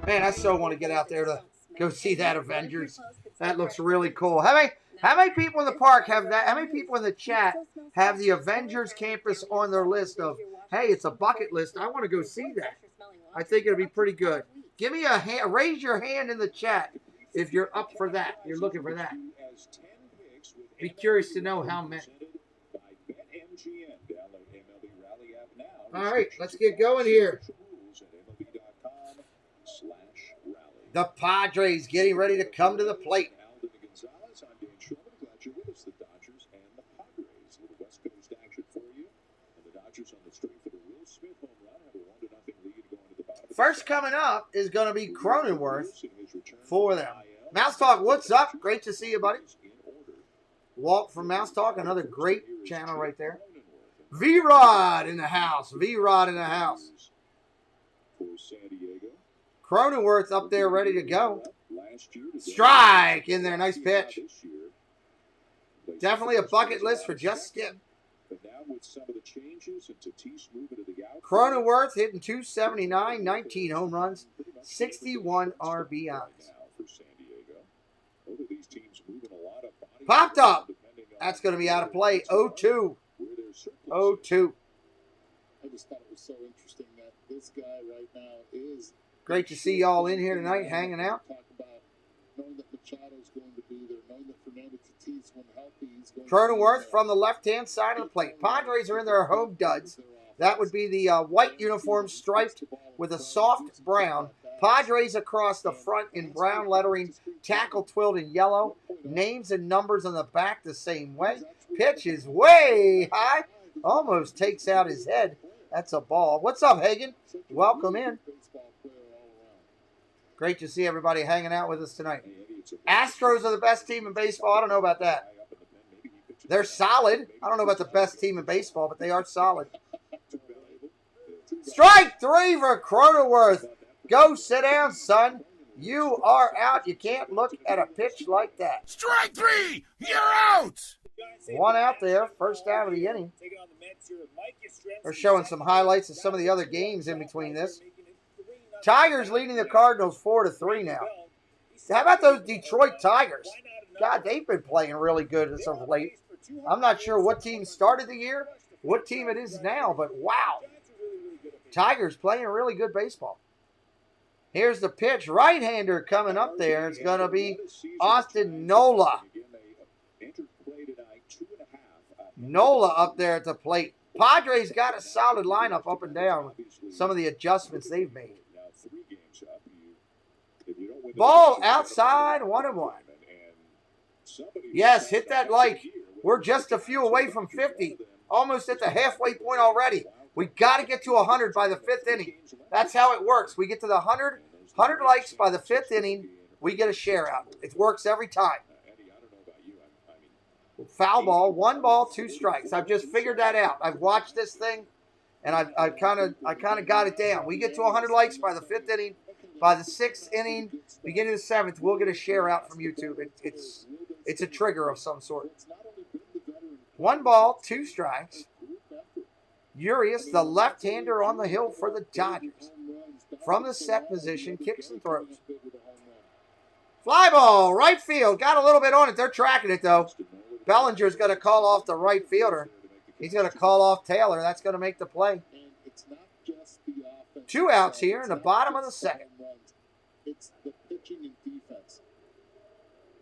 Man, I so want to get out there to go see that Avengers. That looks really cool. How many people in the park have that? How many people in the chat have the Avengers campus on their list of, hey, it's a bucket list. I want to go see that. I think it'll be pretty good. Give me a hand. Raise your hand in the chat if you're up for that. You're looking for that. Be curious to know how many. All right, let's get going here. The Padres getting ready to come to the plate. First coming up is going to be Cronenworth for them. Mouse Talk, what's up? Great to see you, buddy. Walt from Mouse Talk, another great channel right there. V-Rod in the house. V-Rod in the house. Cronenworth up there ready to go. Strike in there. Nice pitch. Definitely a bucket list for Just Skip. Cronenworth hitting 279, 19 home runs, 61 RBIs. Popped up. That's going to be out of play. 0-2. 0-2. I just thought it was so interesting that this guy right now is. Great to see y'all in here tonight, hanging out. Talk about knowing that Machado's going to be there, knowing that Fernando Tatis, when healthy, he's going Cronenworth from the left-hand side of the plate. Padres are in their home duds. That would be the white uniform striped with a soft brown. Padres across the front in brown lettering, tackle twilled in yellow. Names and numbers on the back the same way. Pitch is way high. Almost takes out his head. That's a ball. What's up, Hagen? Welcome in. Great to see everybody hanging out with us tonight. Astros are the best team in baseball. I don't know about that. They're solid. I don't know about the best team in baseball, but they are solid. Strike 3 for Cronenworth. Go sit down, son. You are out. You can't look at a pitch like that. Strike 3! You're out! 1 out there. First out of the inning. They're showing some highlights of some of the other games in between this. Tigers leading the Cardinals 4-3 now. How about those Detroit Tigers? God, they've been playing really good as of late. I'm not sure what team started the year, what team it is now, but wow. Tigers playing really good baseball. Here's the pitch. Right-hander coming up there. It's going to be Austin Nola. Nola up there at the plate. Padres got a solid lineup up and down. Some of the adjustments they've made. Ball outside, 1-1. Yes, hit that like. We're just a few away from 50. Almost at the halfway point already. We got to get to 100 by the 5th inning. That's how it works. We get to the 100 likes by the 5th inning. We get a share out. It works every time. Foul ball, 1 ball, 2 strikes. I've just figured that out. I've watched this thing, and I kind of got it down. We get to 100 likes by the 5th inning. By the 6th inning, beginning of the 7th, we'll get a share out from YouTube. It's a trigger of some sort. 1 ball, 2 strikes. Urias, the left-hander on the hill for the Dodgers. From the set position, kicks and throws. Fly ball, right field. Got a little bit on it. They're tracking it, though. Bellinger's going to call off the right fielder. He's going to call off Taylor. That's going to make the play. 2 outs here in the bottom of the 2nd. It's the pitching and defense.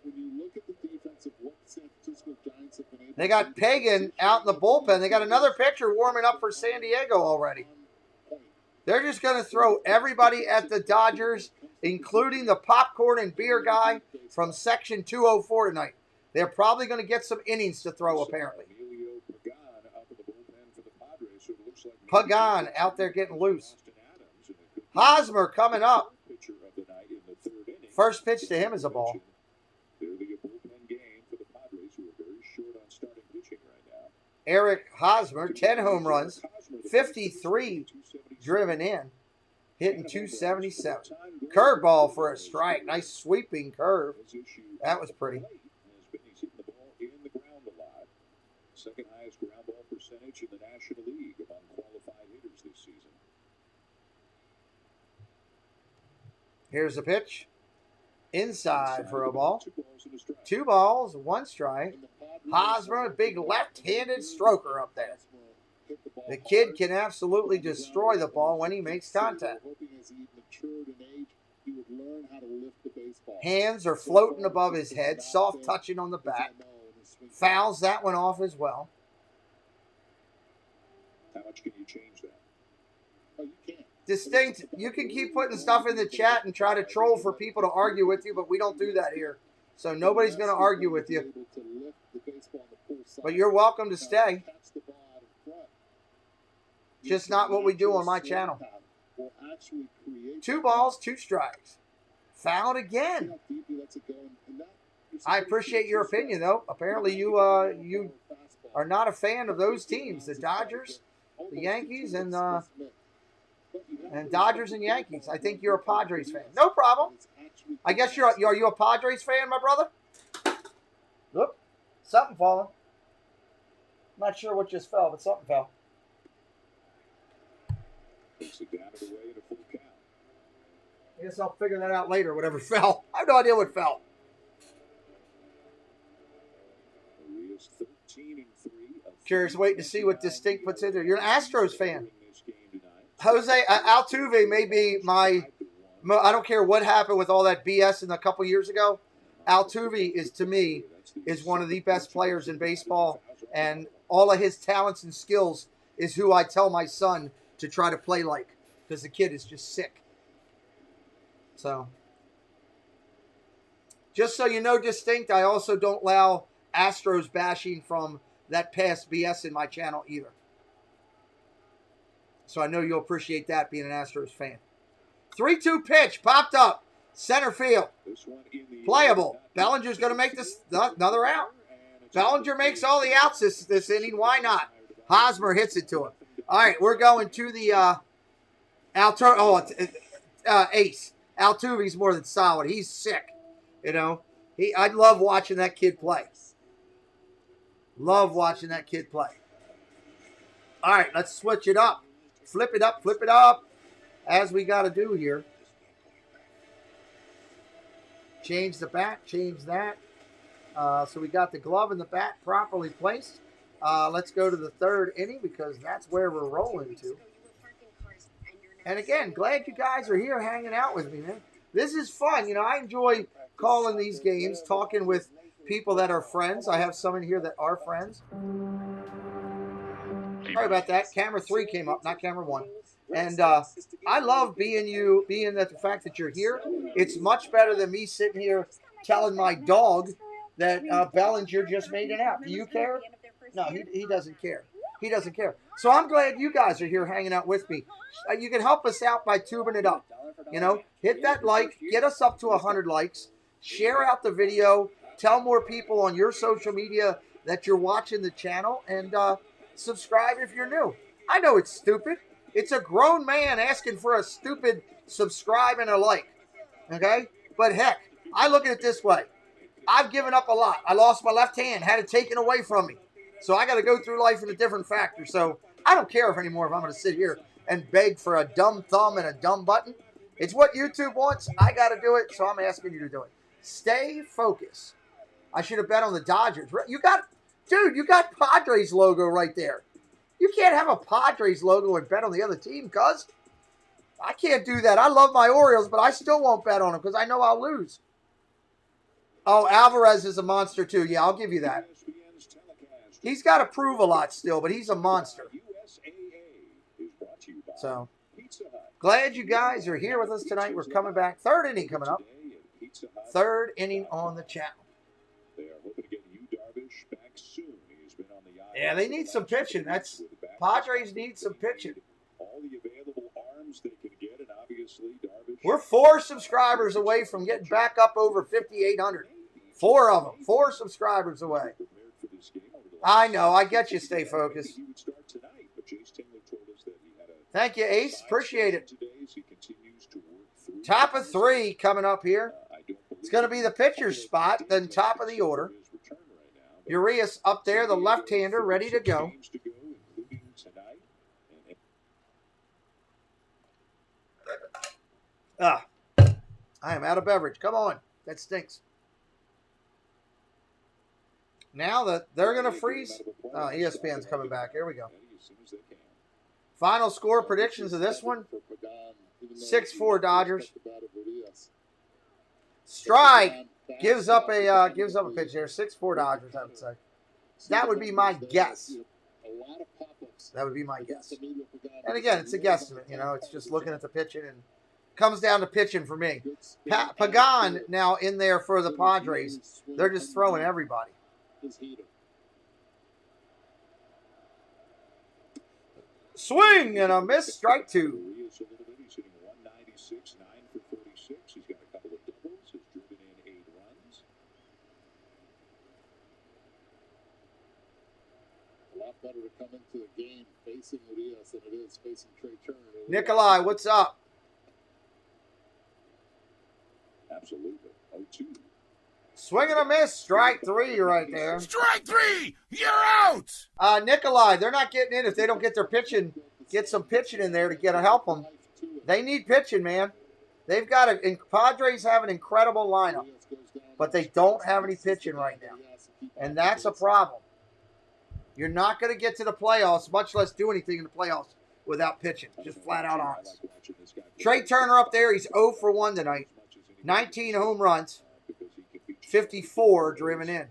When you look at the defense of what San Francisco Giants have been able They got Pagan out in the bullpen. They got another pitcher warming up for San Diego already. They're just going to throw everybody at the Dodgers, including the popcorn and beer guy from Section 204 tonight. They're probably going to get some innings to throw, apparently. Pagan out there getting loose. Hosmer coming up. First pitch to him is a ball. Eric Hosmer, 10 home runs, 53 driven in, hitting 277. Curveball for a strike. Nice sweeping curve. That was pretty. Second highest ground ball percentage in the National League among qualified hitters this season. Here's the pitch. Inside for a ball. 2 balls, 1 strike. Hosmer, a big left-handed stroker up there. The kid can absolutely destroy the ball when he makes contact. Hands are floating above his head, soft touching on the bat. Fouls that one off as well. How much can you change that? Oh, you can't. Distinct, you can keep putting stuff in the chat and try to troll for people to argue with you, but we don't do that here. So nobody's going to argue with you. But you're welcome to stay. Just not what we do on my channel. 2 balls, 2 strikes. Fouled again. I appreciate your opinion, though. Apparently you are not a fan of those teams, the Dodgers, the Yankees, and Dodgers and Yankees. I think you're a Padres fan. No problem. I guess are you a Padres fan, my brother? Whoop. Something falling. Not sure what just fell, but something fell. I guess I'll figure that out later, whatever fell. I have no idea what fell. Curious waiting to see what Distinct puts in there. You're an Astros fan. Jose Altuve may be my... I don't care what happened with all that BS in a couple years ago. Altuve is, to me, is one of the best players in baseball, and all of his talents and skills is who I tell my son to try to play like, because the kid is just sick. So, just so you know, Distinct, I also don't allow Astros bashing from that past BS in my channel either. So I know you'll appreciate that being an Astros fan. 3-2 pitch popped up. Center field. Playable. Bellinger's going to make this another out. Bellinger makes all the outs this inning. Why not? Hosmer hits it to him. All right, we're going to the ace. Altuve's more than solid. He's sick. You know, I love watching that kid play. Love watching that kid play. All right, let's switch it up. Flip it up, as we got to do here. Change the bat, change that. So we got the glove and the bat properly placed. Let's go to the third inning because that's where we're rolling to. And again, glad you guys are here hanging out with me, man. This is fun. You know, I enjoy calling these games, talking with people that are friends. I have some in here that are friends. Sorry about that. Camera 3 came up, not camera 1. And I love being the fact that you're here. It's much better than me sitting here telling my dog that Bellinger just made it out. Do you care? No, he doesn't care. He doesn't care. So I'm glad you guys are here hanging out with me. You can help us out by tubing it up. You know, hit that like, get us up to 100 likes, share out the video, tell more people on your social media that you're watching the channel, and subscribe if you're new. I know it's stupid. It's a grown man asking for a stupid subscribe and a like. Okay? But heck, I look at it this way. I've given up a lot. I lost my left hand, had it taken away from me. So I got to go through life in a different factor. So I don't care anymore if I'm going to sit here and beg for a dumb thumb and a dumb button. It's what YouTube wants. I got to do it, so I'm asking you to do it. Stay focused. I should have bet on the Dodgers. You got Padres logo right there. You can't have a Padres logo and bet on the other team, cuz. I can't do that. I love my Orioles, but I still won't bet on them because I know I'll lose. Oh, Alvarez is a monster too. Yeah, I'll give you that. He's got to prove a lot still, but he's a monster. So, glad you guys are here with us tonight. We're coming back. Third inning coming up. Third inning on the channel. Yeah, they need some pitching. Padres need some pitching. We're 4 subscribers away from getting back up over 5,800. 4 of them. 4 subscribers away. I know. I get you. Stay focused. Thank you, Ace. Appreciate it. Top of 3 coming up here. It's going to be the pitcher's spot, then top of the order. Urias up there, the left-hander, ready to go. I am out of beverage. Come on. That stinks. Now that they're going to freeze. Oh, ESPN's coming back. Here we go. Final score predictions of this one. 6-4 Dodgers. Strike gives up a pitch there. 6-4 Dodgers, I would say. That would be my guess. That would be my guess. And again, it's a guesstimate. You know, it's just looking at the pitching and comes down to pitching for me. Pagan now in there for the Padres. They're just throwing everybody. Swing and a miss. Strike 2. Better to come into the game facing Urias than it is facing Trey Turner. Nikolai, what's up? Absolutely. 0-2. Swing and a miss. Strike 3 right there. Strike 3! You're out! Nikolai, they're not getting in if they don't get their pitching. Get some pitching in there to help them. They need pitching, man. They've got Padres have an incredible lineup, but they don't have any pitching right now, and that's a problem. You're not going to get to the playoffs, much less do anything in the playoffs without pitching. Just flat out honest. Trey Turner up there, he's 0 for 1 tonight. 19 home runs. 54 driven in.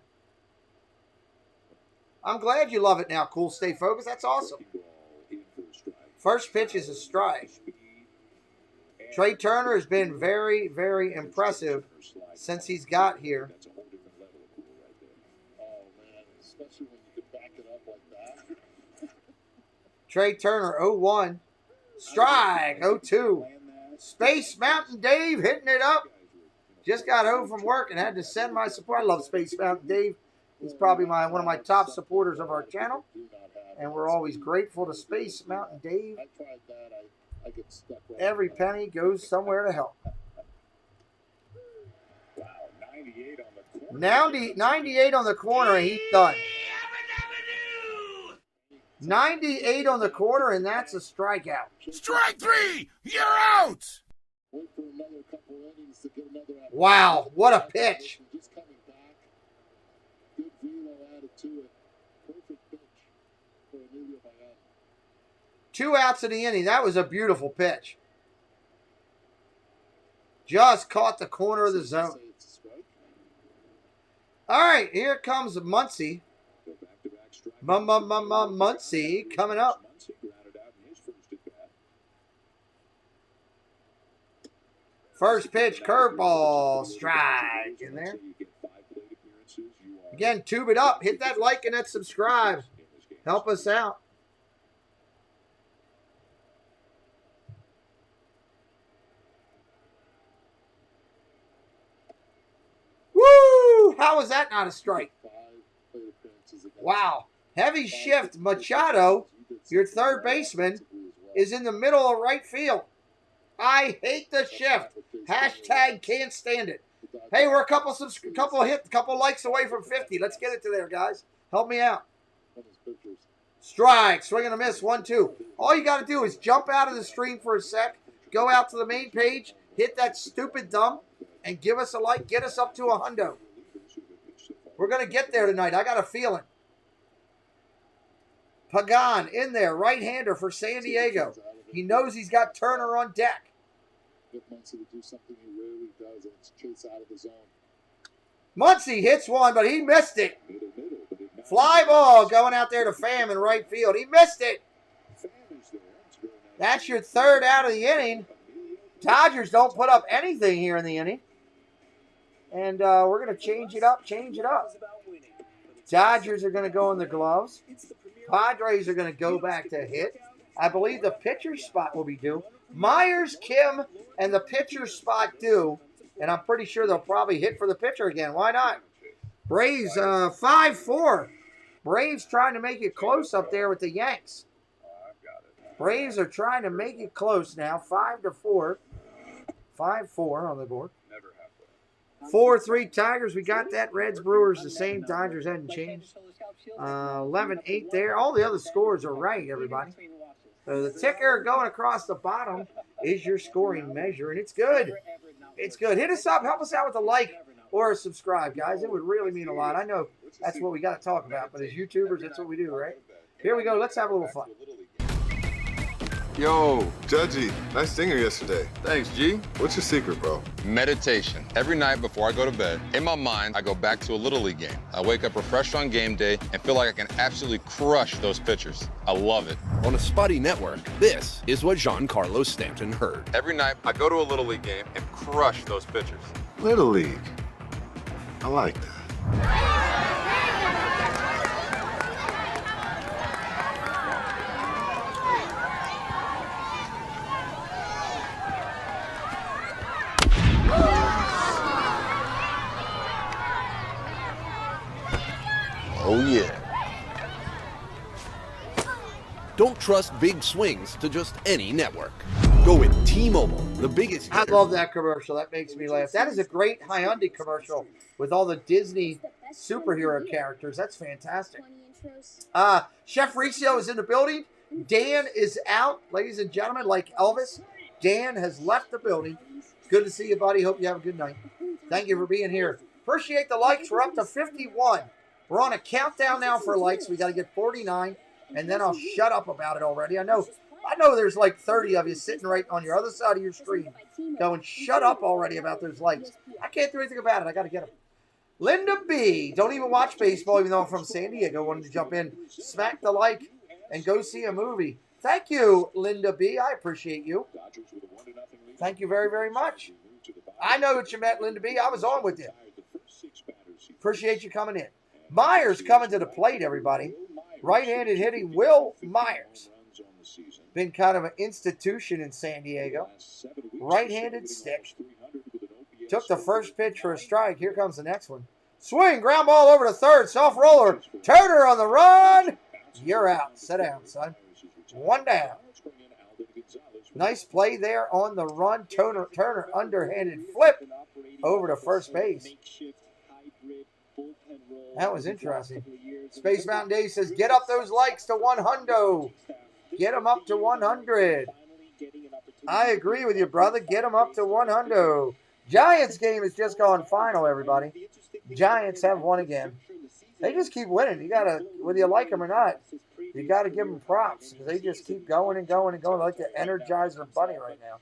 I'm glad you love it now, Cool. Stay focused. That's awesome. First pitch is a strike. Trey Turner has been very, very impressive since he's got here. Trey Turner, 0-1. Strike, 0-2. Space Mountain Dave hitting it up. Just got home from work and had to send my support. I love Space Mountain Dave. He's probably one of my top supporters of our channel. And we're always grateful to Space Mountain Dave. Every penny goes somewhere to help. 98 on the corner, and he's done. 98 on the corner, and that's a strikeout. Strike 3! You're out! Wow, what a pitch. 2 outs in the inning. That was a beautiful pitch. Just caught the corner of the zone. All right, here comes Muncy. Muncy coming up. First pitch, curveball, strike in there. Again, tube it up. Hit that like and that subscribe. Help us out. Woo! How is that not a strike? Wow. Heavy shift. Machado, your third baseman, is in the middle of right field. I hate the shift. Hashtag can't stand it. Hey, we're a couple likes away from 50. Let's get it to there, guys. Help me out. Strike. Swing and a miss. 1-2. All you got to do is jump out of the stream for a sec. Go out to the main page. Hit that stupid thumb. And give us a like. Get us up to a hundo. We're going to get there tonight. I got a feeling. Pagan in there. Right-hander for San Diego. He knows he's got Turner on deck. Muncy hits one, but he missed it. Fly ball going out there to Pham in right field. He missed it. That's your third out of the inning. Dodgers don't put up anything here in the inning. And we're going to change it up. Dodgers are going to go in the gloves. Padres are going to go back to hit. I believe the pitcher spot will be due. Myers, Kim, and the pitcher spot due. And I'm pretty sure they'll probably hit for the pitcher again. Why not? Braves 5-4. Braves trying to make it close up there with the Yanks. Braves are trying to make it close now. 5-4. 5-4 on the board. 4-3 Tigers. We got that. Reds, Brewers the same. Dodgers hadn't changed. 11-8 there. All the other scores are right, everybody. So the ticker going across the bottom is your scoring measure, and it's good. It's good. Hit us up. Help us out with a like or a subscribe, guys. It would really mean a lot. I know that's what we got to talk about, but as YouTubers, that's what we do, right? Here we go. Let's have a little fun. Yo, Judgy, nice singer yesterday. Thanks, G. What's your secret, bro? Meditation. Every night before I go to bed, in my mind, I go back to a Little League game. I wake up refreshed on game day and feel like I can absolutely crush those pitchers. I love it. On a spotty network, this is what Giancarlo Stanton heard. Every night, I go to a Little League game and crush those pitchers. Little League. I like that. Oh, yeah. Don't trust big swings to just any network. Go with T-Mobile, the biggest. I love that commercial. That makes me laugh. That is a great Hyundai commercial with all the Disney superhero characters. That's fantastic. Chef Ricio is in the building. Dan is out, ladies and gentlemen, like Elvis. Dan has left the building. Good to see you, buddy. Hope you have a good night. Thank you for being here. Appreciate the likes. We're up to 51. We're on a countdown now for likes. We got to get 49, and then I'll shut up about it already. I know there's like 30 of you sitting right on your other side of your screen going, shut up already about those likes. I can't do anything about it. I got to get them. Linda B. Don't even watch baseball, even though I'm from San Diego. Wanted to jump in, smack the like, and go see a movie. Thank you, Linda B. I appreciate you. Thank you very, very much. I know what you meant, Linda B. I was on with you. Appreciate you coming in. Myers coming to the plate, everybody. Right-handed hitting Will Myers. Been kind of an institution in San Diego. Right-handed stick. Took the first pitch for a strike. Here comes the next one. Swing, ground ball over to third. Soft roller. Turner on the run. You're out. Sit down, son. One down. Nice play there on the run. Turner underhanded flip over to first base. That was interesting. Space Mountain Dave says, get up those likes to 100. Get them up to 100. I agree with you, brother. Get them up to 100. Giants game has just gone final, everybody. Giants have won again. They just keep winning. You gotta, whether you like them or not, you got to give them props. They just keep going and going and going. They're like the Energizer Bunny right now.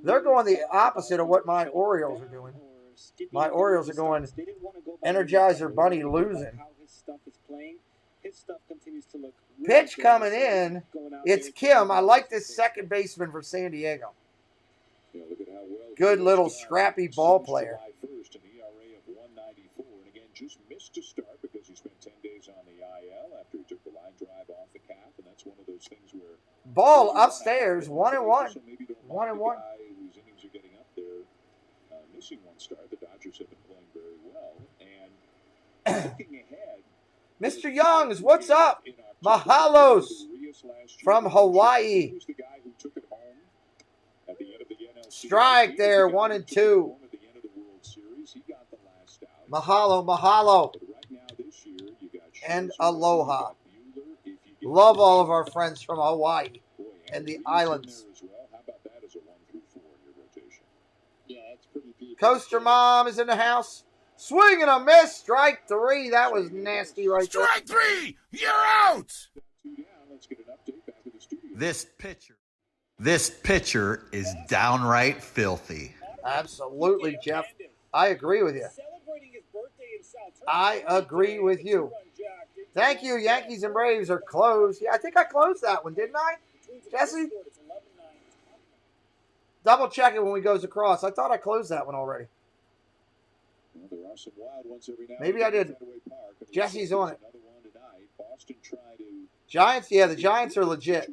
They're going the opposite of what my Orioles are doing. My Orioles are going Energizer Bunny losing. Pitch coming in. It's Kim. I like this second baseman for San Diego. Good little scrappy ball player. Just missed a start because he spent 10 days on the IL after he took the line drive off the calf, and that's one of those things where ball upstairs, 1-1. 1-1. Whose innings are getting up there, missing one start. The Dodgers have been playing very well, and looking ahead, Mr. Youngs, what's up? Mahalos from Hawaii. Strike there, 1-2. Mahalo, mahalo, and aloha. Love all of our friends from Hawaii and the islands. Coaster Mom is in the house. Swing and a miss. Strike 3. That was nasty right there. Strike 3. You're out. This pitcher is downright filthy. Absolutely, Jeff. I agree with you. I agree with you. Thank you. Yankees and Braves are closed. Yeah, I think I closed that one, didn't I? Jesse? Double check it when we goes across. I thought I closed that one already. Maybe I didn't. Jesse's on it. Giants? Yeah, the Giants are legit.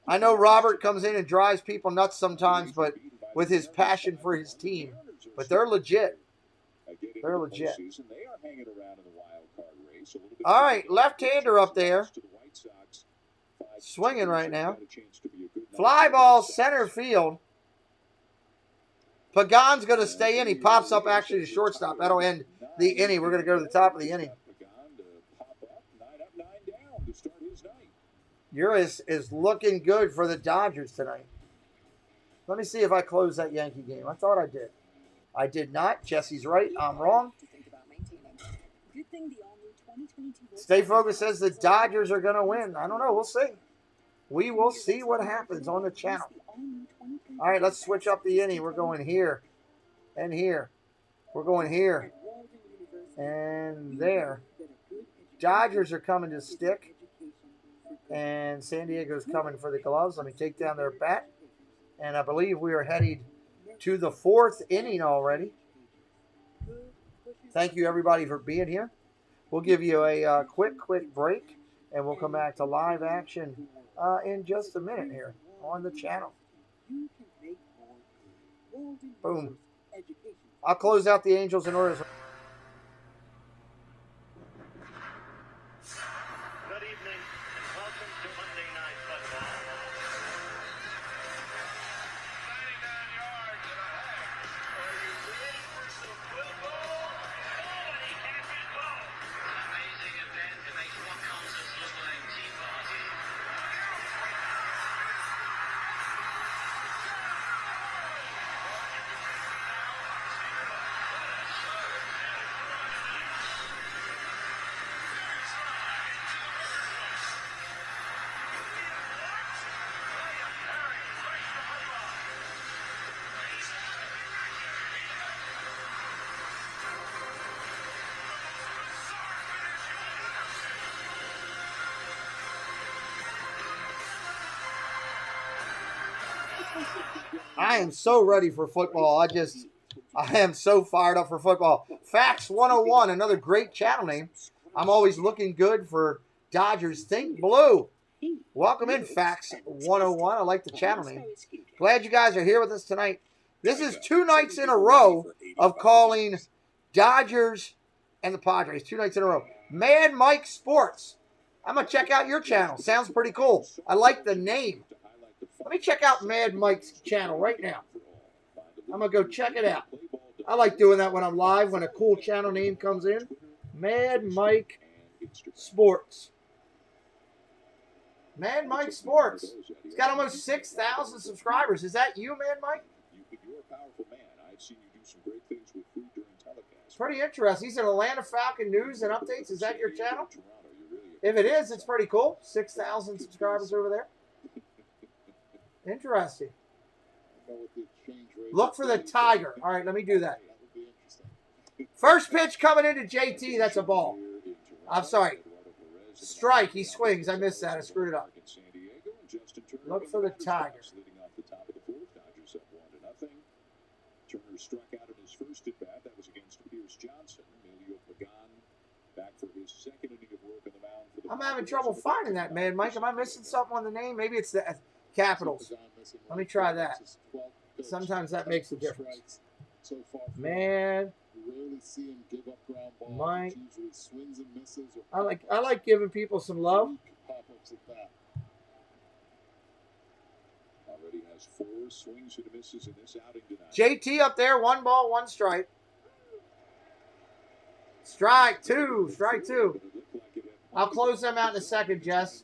I know Robert comes in and drives people nuts sometimes, but with his passion for his team. But they're legit. They're legit. All right, left-hander up there. Swinging right now. Fly ball center field. Pagan's going to stay in. He pops up actually to shortstop. That'll end the inning. We're going to go to the top of the inning. Uris is looking good for the Dodgers tonight. Let me see if I closed that Yankee game. I thought I did. I did not. Jesse's right. I'm wrong. Stay Focused says the Dodgers are going to win. I don't know. We'll see. We will see what happens on the channel. All right, let's switch up the inning. We're going here and here. We're going here and there. Dodgers are coming to stick. And San Diego's coming for the gloves. Let me take down their bat. And I believe we are headed to the 4th inning already. Thank you, everybody, for being here. We'll give you a quick break, and we'll come back to live action in just a minute here on the channel. Boom. I'll close out the Angels and Orioles. Good evening, and welcome to Monday Night Football. 99 yards and a half. Are you ready for some football? Nobody can get ball. Amazing event. It makes one concerts look like tea party. I am so ready for football. I am so fired up for football. Facts 101, another great channel name. I'm always looking good for Dodgers. Think blue. Welcome in, Facts 101. I like the channel name. Glad you guys are here with us tonight. This is 2 nights in a row of calling Dodgers and the Padres. 2 nights in a row. Mad Mike Sports. I'm going to check out your channel. Sounds pretty cool. I like the name. Let me check out Mad Mike's channel right now. I'm going to go check it out. I like doing that when I'm live, when a cool channel name comes in. Mad Mike Sports. Mad Mike Sports. He's got almost 6,000 subscribers. Is that you, Mad Mike? You're a powerful man. I've seen you do some great things with food during telecast. Pretty interesting. He's in Atlanta Falcon News and Updates. Is that your channel? If it is, it's pretty cool. 6,000 subscribers over there. Interesting. Look for the Tiger. All right, let me do that. First pitch coming into JT. That's a ball. I'm sorry. Strike. He swings. I missed that. I screwed it up. Look for the Tiger. Turner struck out in his first at bat. That was against Pierce Johnson. Emilio Pagan back for his second inning of work on the mound for the I'm having trouble finding that, man. Mike, am I missing something on the name? Maybe it's the Capitals. Let me try that. Sometimes that makes a difference. Man, Mike. I like giving people some love. Already has 4 swings and misses in this outing tonight. JT up there, 1 ball, 1 strike. Strike 2, strike 2. I'll close them out in a second, Jess.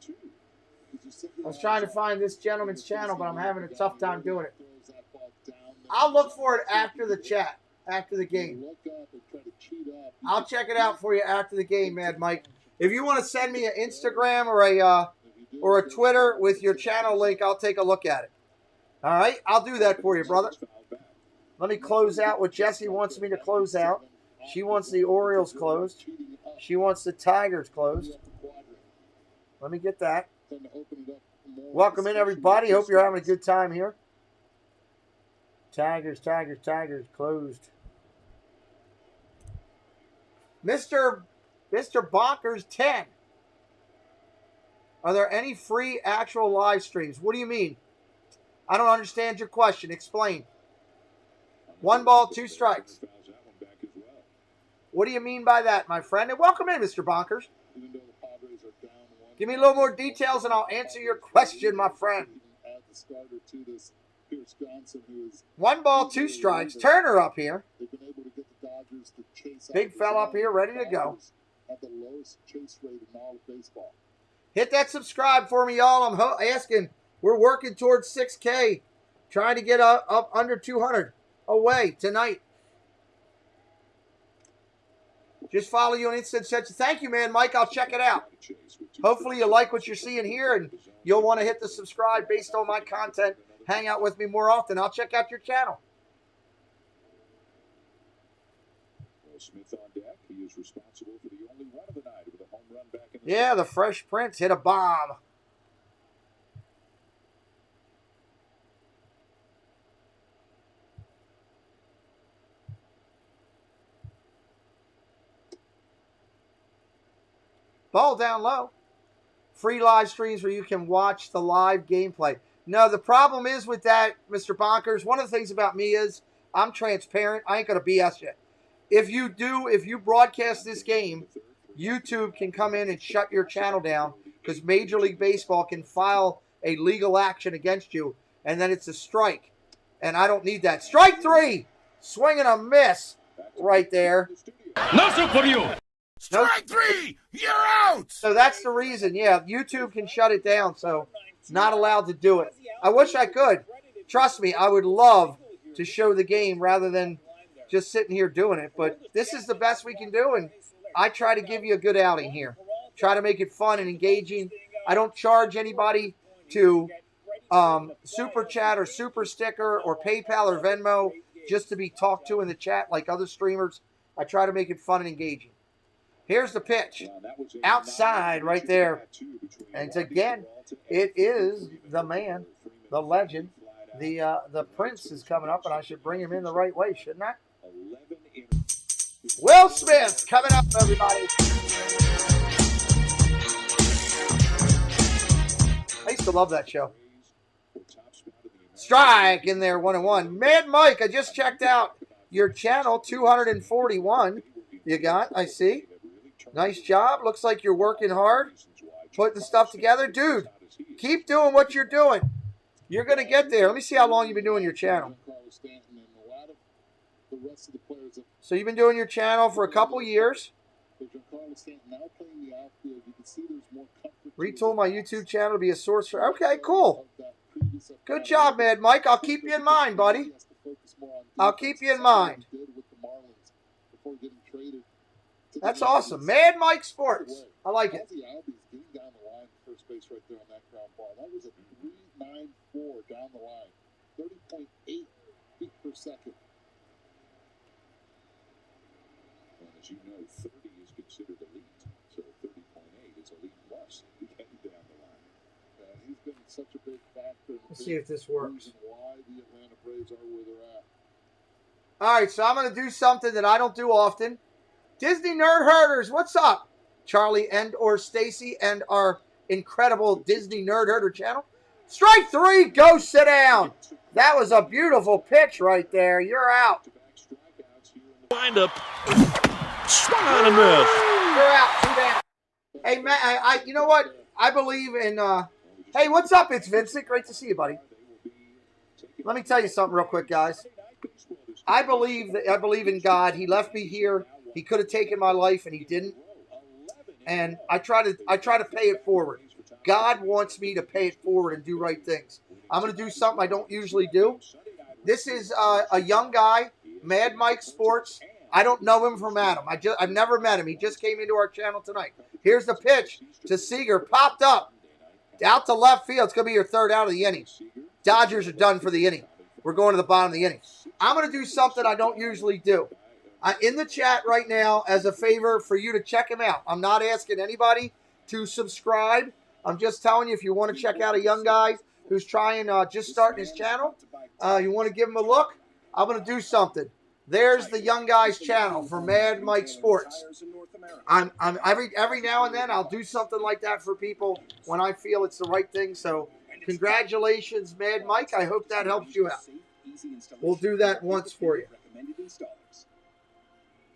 I was trying to find this gentleman's channel, but I'm having a tough time doing it. I'll look for it after the chat, after the game. I'll check it out for you after the game, Mad Mike. If you want to send me an Instagram or a Twitter with your channel link, I'll take a look at it. All right? I'll do that for you, brother. Let me close out what Jessie wants me to close out. She wants the Orioles closed. She wants the Tigers closed. Let me get that. Welcome in, everybody. Hope you're having a good time here. Tigers, Tigers, Tigers closed. Mr. Bonkers 10. Are there any free actual live streams? What do you mean? I don't understand your question. Explain. 1 ball, 2 strikes. What do you mean by that, my friend? And welcome in, Mr. Bonkers. Give me a little more details and I'll answer your question, my friend. 1 ball, 2 strikes. Turner up here. Big fella up here, ready to go. Hit that subscribe for me, y'all. I'm asking. We're working towards 6K. Trying to get up under 200 away tonight. Just follow you on Insta. Thank you, man, Mike. I'll check it out. Hopefully you like what you're seeing here, and you'll want to hit the subscribe based on my content. Hang out with me more often. I'll check out your channel. Smith on deck. He is responsible for the only run of the night with a home run back in the Yeah, the Fresh Prince hit a bomb. Ball down low. Free live streams where you can watch the live gameplay. No, the problem is with that, Mr. Bonkers, one of the things about me is I'm transparent. I ain't going to BS you. If you broadcast this game, YouTube can come in and shut your channel down because Major League Baseball can file a legal action against you, and then it's a strike. And I don't need that. Strike 3! Swing and a miss right there. Nothing for you! Strike 3! You're out! So that's the reason, yeah. YouTube can shut it down, so not allowed to do it. I wish I could. Trust me, I would love to show the game rather than just sitting here doing it. But this is the best we can do, and I try to give you a good outing here. Try to make it fun and engaging. I don't charge anybody to super chat or super sticker or PayPal or Venmo just to be talked to in the chat like other streamers. I try to make it fun and engaging. Here's the pitch. Outside right there. And again, it is the man, the legend, The Prince is coming up, and I should bring him in the right way, shouldn't I? Will Smith coming up, everybody. I used to love that show. Strike in there, 1-1. Mad Mike, I just checked out your channel, 241 you got, I see. Nice job. Looks like you're working hard, putting stuff together. Dude, keep doing what you're doing. You're going to get there. Let me see how long you've been doing your channel. So you've been doing your channel for a couple years. Retool my YouTube channel to be a source for... Okay, cool. Good job, Mad Mike. I'll keep you in mind, buddy. I'll keep you in mind. That's awesome. Mad Mike Sports. I like it. That was a 3.94 down the line. 30.8 feet per second. And as you know, 30 is considered elite. So 30.8 is elite plus. Getting down the line. He's been such a big factor. Let's see if this works. Why the Atlanta Braves are where they're at. All right, so I'm going to do something that I don't do often. Disney Nerd Herders, what's up? Charlie and or Stacy and our incredible Disney Nerd Herder channel. Strike 3, go sit down. That was a beautiful pitch right there. You're out. Wind up. Swung on and miss. You're out, 2 down. Hey, Matt, you know what? I believe in, hey, what's up? It's Vincent. Great to see you, buddy. Let me tell you something real quick, guys. I believe in God. He left me here. He could have taken my life, and he didn't. And I try to pay it forward. God wants me to pay it forward and do right things. I'm going to do something I don't usually do. This is a young guy, Mad Mike Sports. I don't know him from Adam. I've never met him. He just came into our channel tonight. Here's the pitch to Seager. Popped up. Out to left field. It's going to be your third out of the inning. Dodgers are done for the inning. We're going to the bottom of the inning. I'm going to do something I don't usually do. In the chat right now, as a favor for you to check him out. I'm not asking anybody to subscribe. I'm just telling you, if you want to check out a young guy who's trying, just starting his channel, you want to give him a look, I'm going to do something. There's the young guy's channel for Mad Mike Sports. I'm every now and then I'll do something like that for people when I feel it's the right thing. So congratulations, Mad Mike. I hope that helps you out. We'll do that once for you.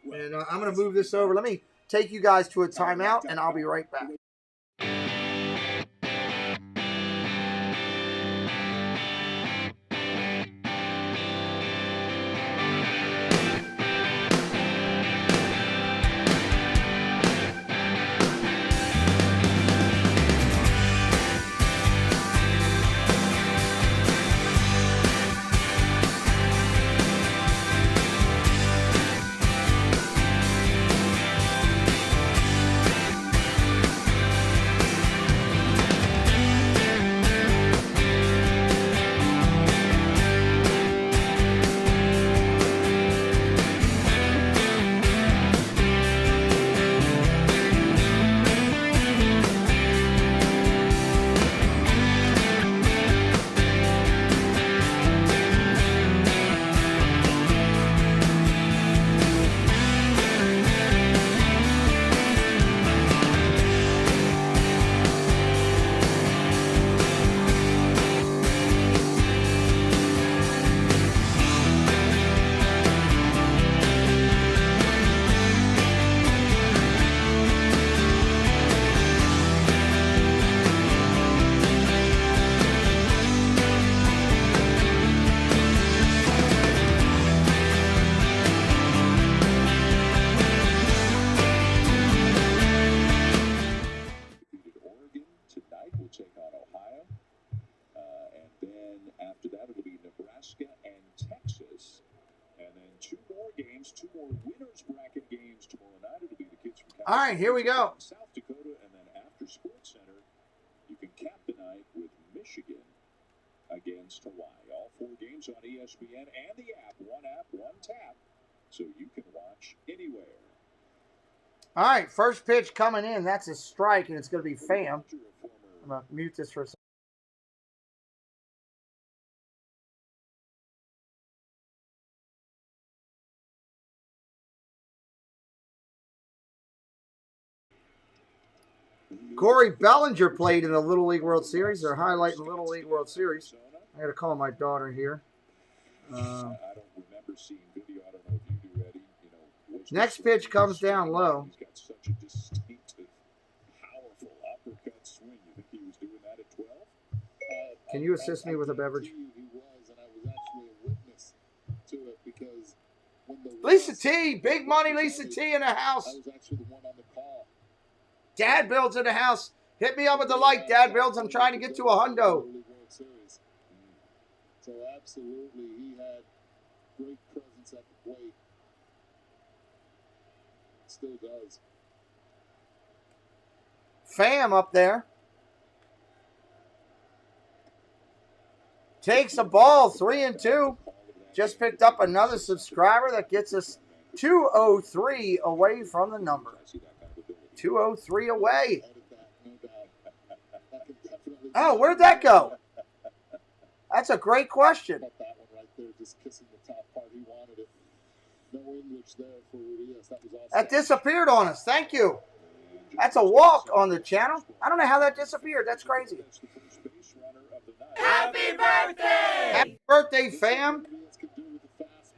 And I'm going to move this over. Let me take you guys to a timeout, and I'll be right back. All right, here we go. South Dakota, and then after Sports Center, you can cap the night with Michigan against Hawaii. All 4 games on ESPN and the app. One tap, so you can watch anywhere. All right, first pitch coming in. That's a strike, and it's going to be Pham. I'm going to mute this for a second. Corey Bellinger played in the Little League World Series. They're highlighting the Little League World Series. I got to call my daughter here. I don't remember seeing video. I don't know if you do, Eddie. You know, Next pitch comes down low. He's got such a distinctive, powerful uppercut swing. You think he was doing that at 12? Can you assist me with a beverage? He was, and I was actually a witness to it because when the Lisa T, big money Lisa T in the house. I was actually the one on the call. Dad Builds in the house. Hit me up with the like, Dad Builds. I'm trying to get to a hundo. So absolutely, he had great presence at the plate. Still does. Fam up there. Takes a ball, 3-2. Just picked up another subscriber that gets us 203 away from the number. 203 away. Oh, where'd that go? That's a great question. That one right there, just kissing the top part. He wanted it. No English there for Urias. That was awesome. That disappeared on us. Thank you. That's a walk on the channel. I don't know how that disappeared. That's crazy. Happy birthday! Happy birthday, fam.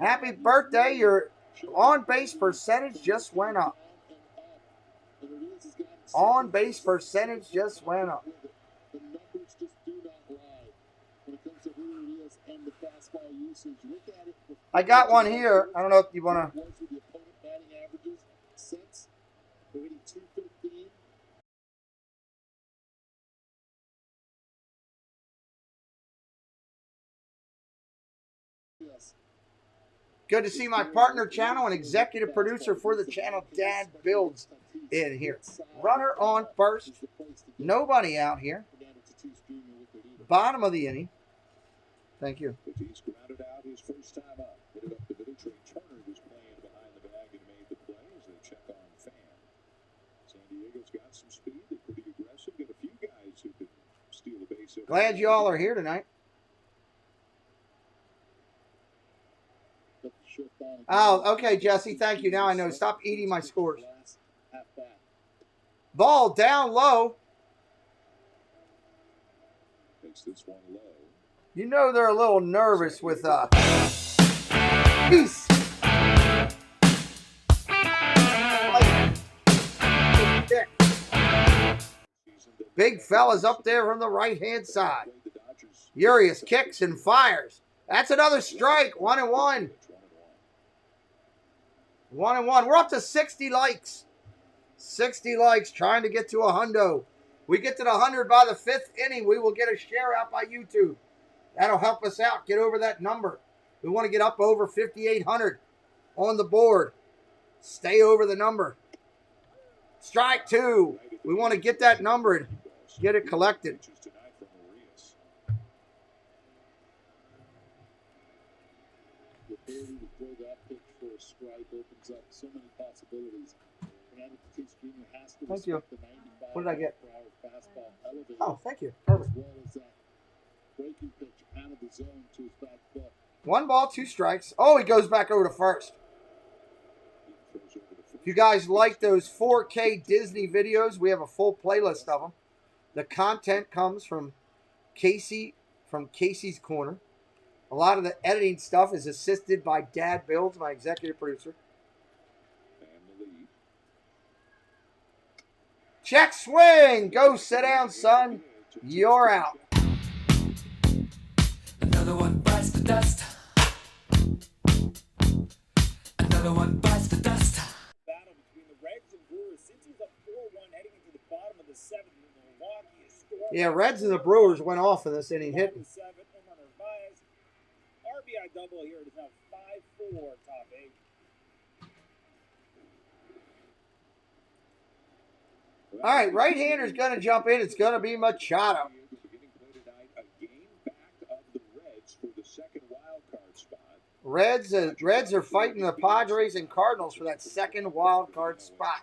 Happy birthday. Your on-base percentage just went up. On-base percentage just went up. The numbers just do not lie when it comes to Urias and the fastball usage. Look at it. I got one here. I don't know if you want to. Was with the opponent batting averages since we're hitting 215. Yes. Good to see my partner channel and executive producer for the channel, Dad Builds, in here. Runner on first. Nobody out here. Bottom of the inning. Thank you. He's grounded out his first time up. Hit it up the middle. Trey Turner was playing behind the bag and made the play as they check on Fan. San Diego's got some speed. They're pretty aggressive. Got a few guys who could steal the base. Glad you all are here tonight. Oh, okay, Jesse. Thank you. Now I know. Stop eating my scores. Ball down low. Takes this one low. You know they're a little nervous with peace. Big fella's up there from the right-hand side. Urias kicks and fires. That's another strike. 1-1. 1-1. We're up to 60 likes. 60 likes, trying to get to a hundo. We get to the 100 by the 5th inning, we will get a share out by YouTube. That'll help us out. Get over that number. We want to get up over 5,800 on the board. Stay over the number. Strike 2. We want to get that number and get it collected. The ability to throw that pitch for a strike opens up so many possibilities. Thank you. What did I get? Fastball elevated, oh, thank you. Perfect. As well as that breaking pitch out of the zone to his back foot. 1 ball, 2 strikes. Oh, he goes back over to first. If you guys like those 4K Disney videos, we have a full playlist of them. The content comes from Casey, from Casey's Corner. A lot of the editing stuff is assisted by Dad Builds, my executive producer. Check swing. Go sit down, son. You're out. Another one bites the dust. Another one bites the dust. Battle between the Reds and Brewers. Cincy's up 4-1 heading into the bottom of the 7th. Milwaukee is scoring. Yeah, Reds and the Brewers went off in this inning, hitting. RBI double here. It is now 5-4 top 8. All right, right-hander's going to jump in. It's going to be Machado. Reds are fighting the Padres and Cardinals for that second wild card spot.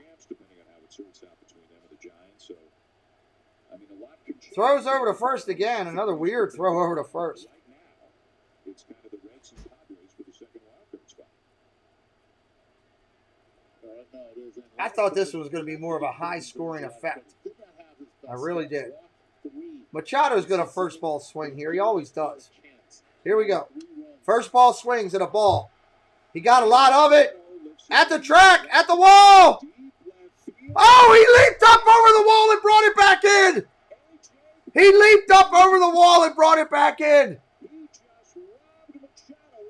Throws over to first again. Another weird throw over to first. I thought this was going to be more of a high-scoring effect. Did not have his I really did. Machado's going to first ball swing here. He always does. Here we go. First ball swings at a ball. He got a lot of it. At the track, at the wall. Oh, he leaped up over the wall and brought it back in. He leaped up over the wall and brought it back in.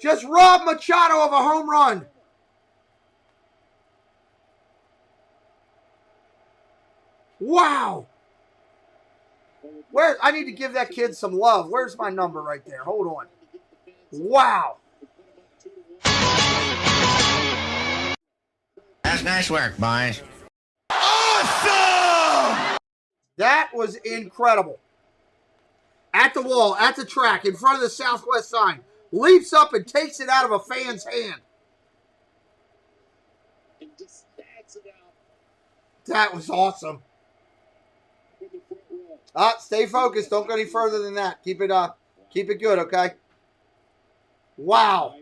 Just robbed Machado of a home run. Wow. I need to give that kid some love. Where's my number right there? Hold on. Wow. That's nice work, boys. Awesome! That was incredible. At the wall, at the track, in front of the Southwest sign. Leaps up and takes it out of a fan's hand. That was awesome. Stay focused. Don't go any further than that. Keep it good, okay? Wow.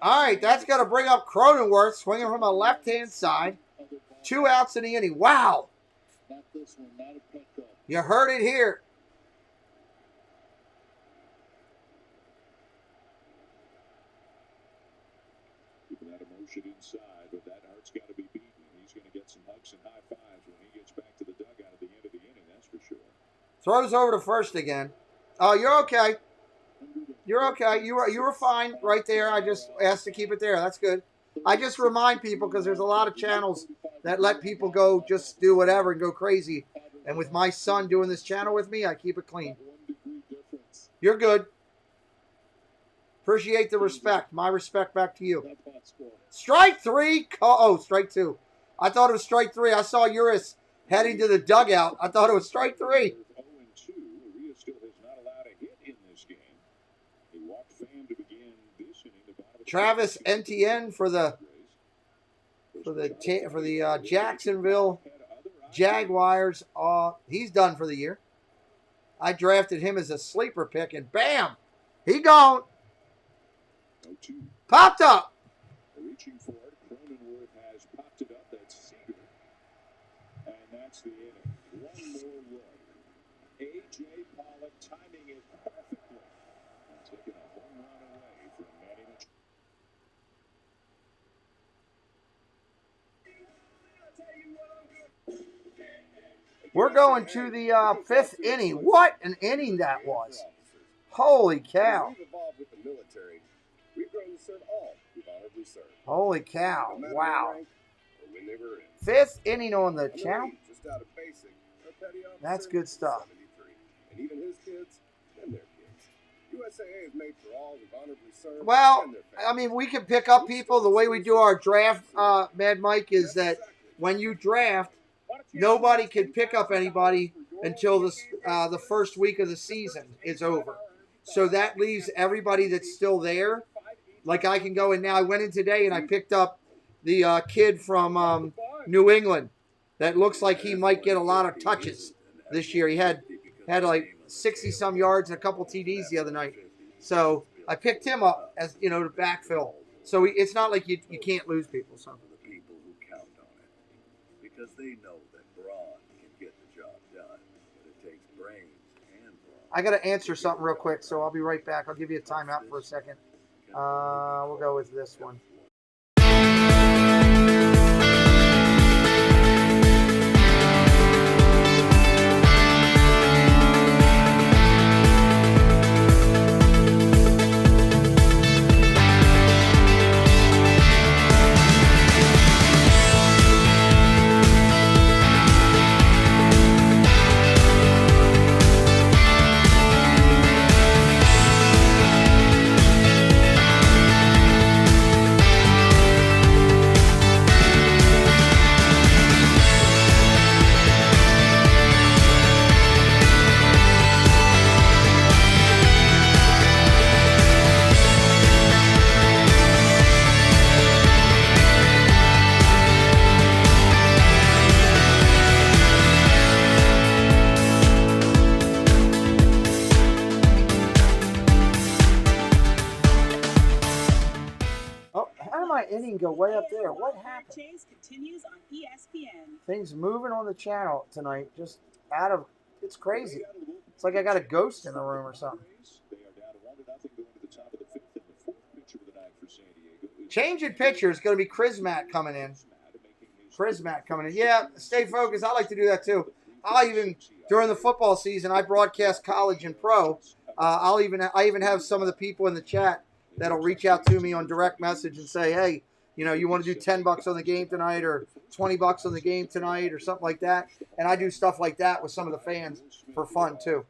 All right, that's going to bring up Cronenworth, swinging from a left-hand side. 2 outs in the inning. Wow. You heard it here. Keeping that emotion inside, but that heart's got to be beaten. He's going to get some hugs and high fives when he gets back to the dugout at the end of the inning, that's for sure. Throws over to first again. Oh, you're okay. You're okay. You were fine right there. I just asked to keep it there. That's good. I just remind people because there's a lot of channels that let people go just do whatever and go crazy. And with my son doing this channel with me, I keep it clean. You're good. Appreciate the respect. My respect back to you. Strike 3. Oh, strike 2. I thought it was strike 3. I saw Uris heading to the dugout. I thought it was strike 3. Travis Etienne for the Jacksonville Jaguars. He's done for the year. I drafted him as a sleeper pick, and bam, he gone. Popped up. Reaching for it, Cronenworth has popped it up. That's Seager, and that's the inning. One more look. A.J. Pollock timing it perfectly, taking a home run away from Manny Machado. We're going to the 5th inning. What an inning that was. Holy cow. Holy cow. Wow. 5th inning on the channel. That's good stuff. Well, I mean, we can pick up people. The way we do our draft, Mad Mike, is that when you draft, nobody can pick up anybody until the first week of the season is over. So that leaves everybody that's still there. Like I can go in now. I went in today and I picked up the kid from New England that looks like he might get a lot of touches this year. He had like 60-some yards and a couple TDs the other night. So I picked him up as, to backfill. So it's not like you can't lose people. So. Because they know that brawn can get the job done, but it takes brains and brawn. I got to answer something real quick, so I'll be right back. I'll give you a timeout for a second. We'll go with this one. go way up there. What happened? Chase continues on ESPN. Things moving on the channel tonight. Just out of, it's crazy. It's like I got a ghost in the room or something. Changing pitcher is going to be Chrismat coming in. Chrismat coming in. Yeah, stay focused. I like to do that too. I'll even, during the football season, I broadcast college and pro. I even have some of the people in the chat that'll reach out to me on direct message and say, hey, you know, you want to do $10 on the game tonight or $20 on the game tonight or something like that. And I do stuff like that with some of the fans for fun too.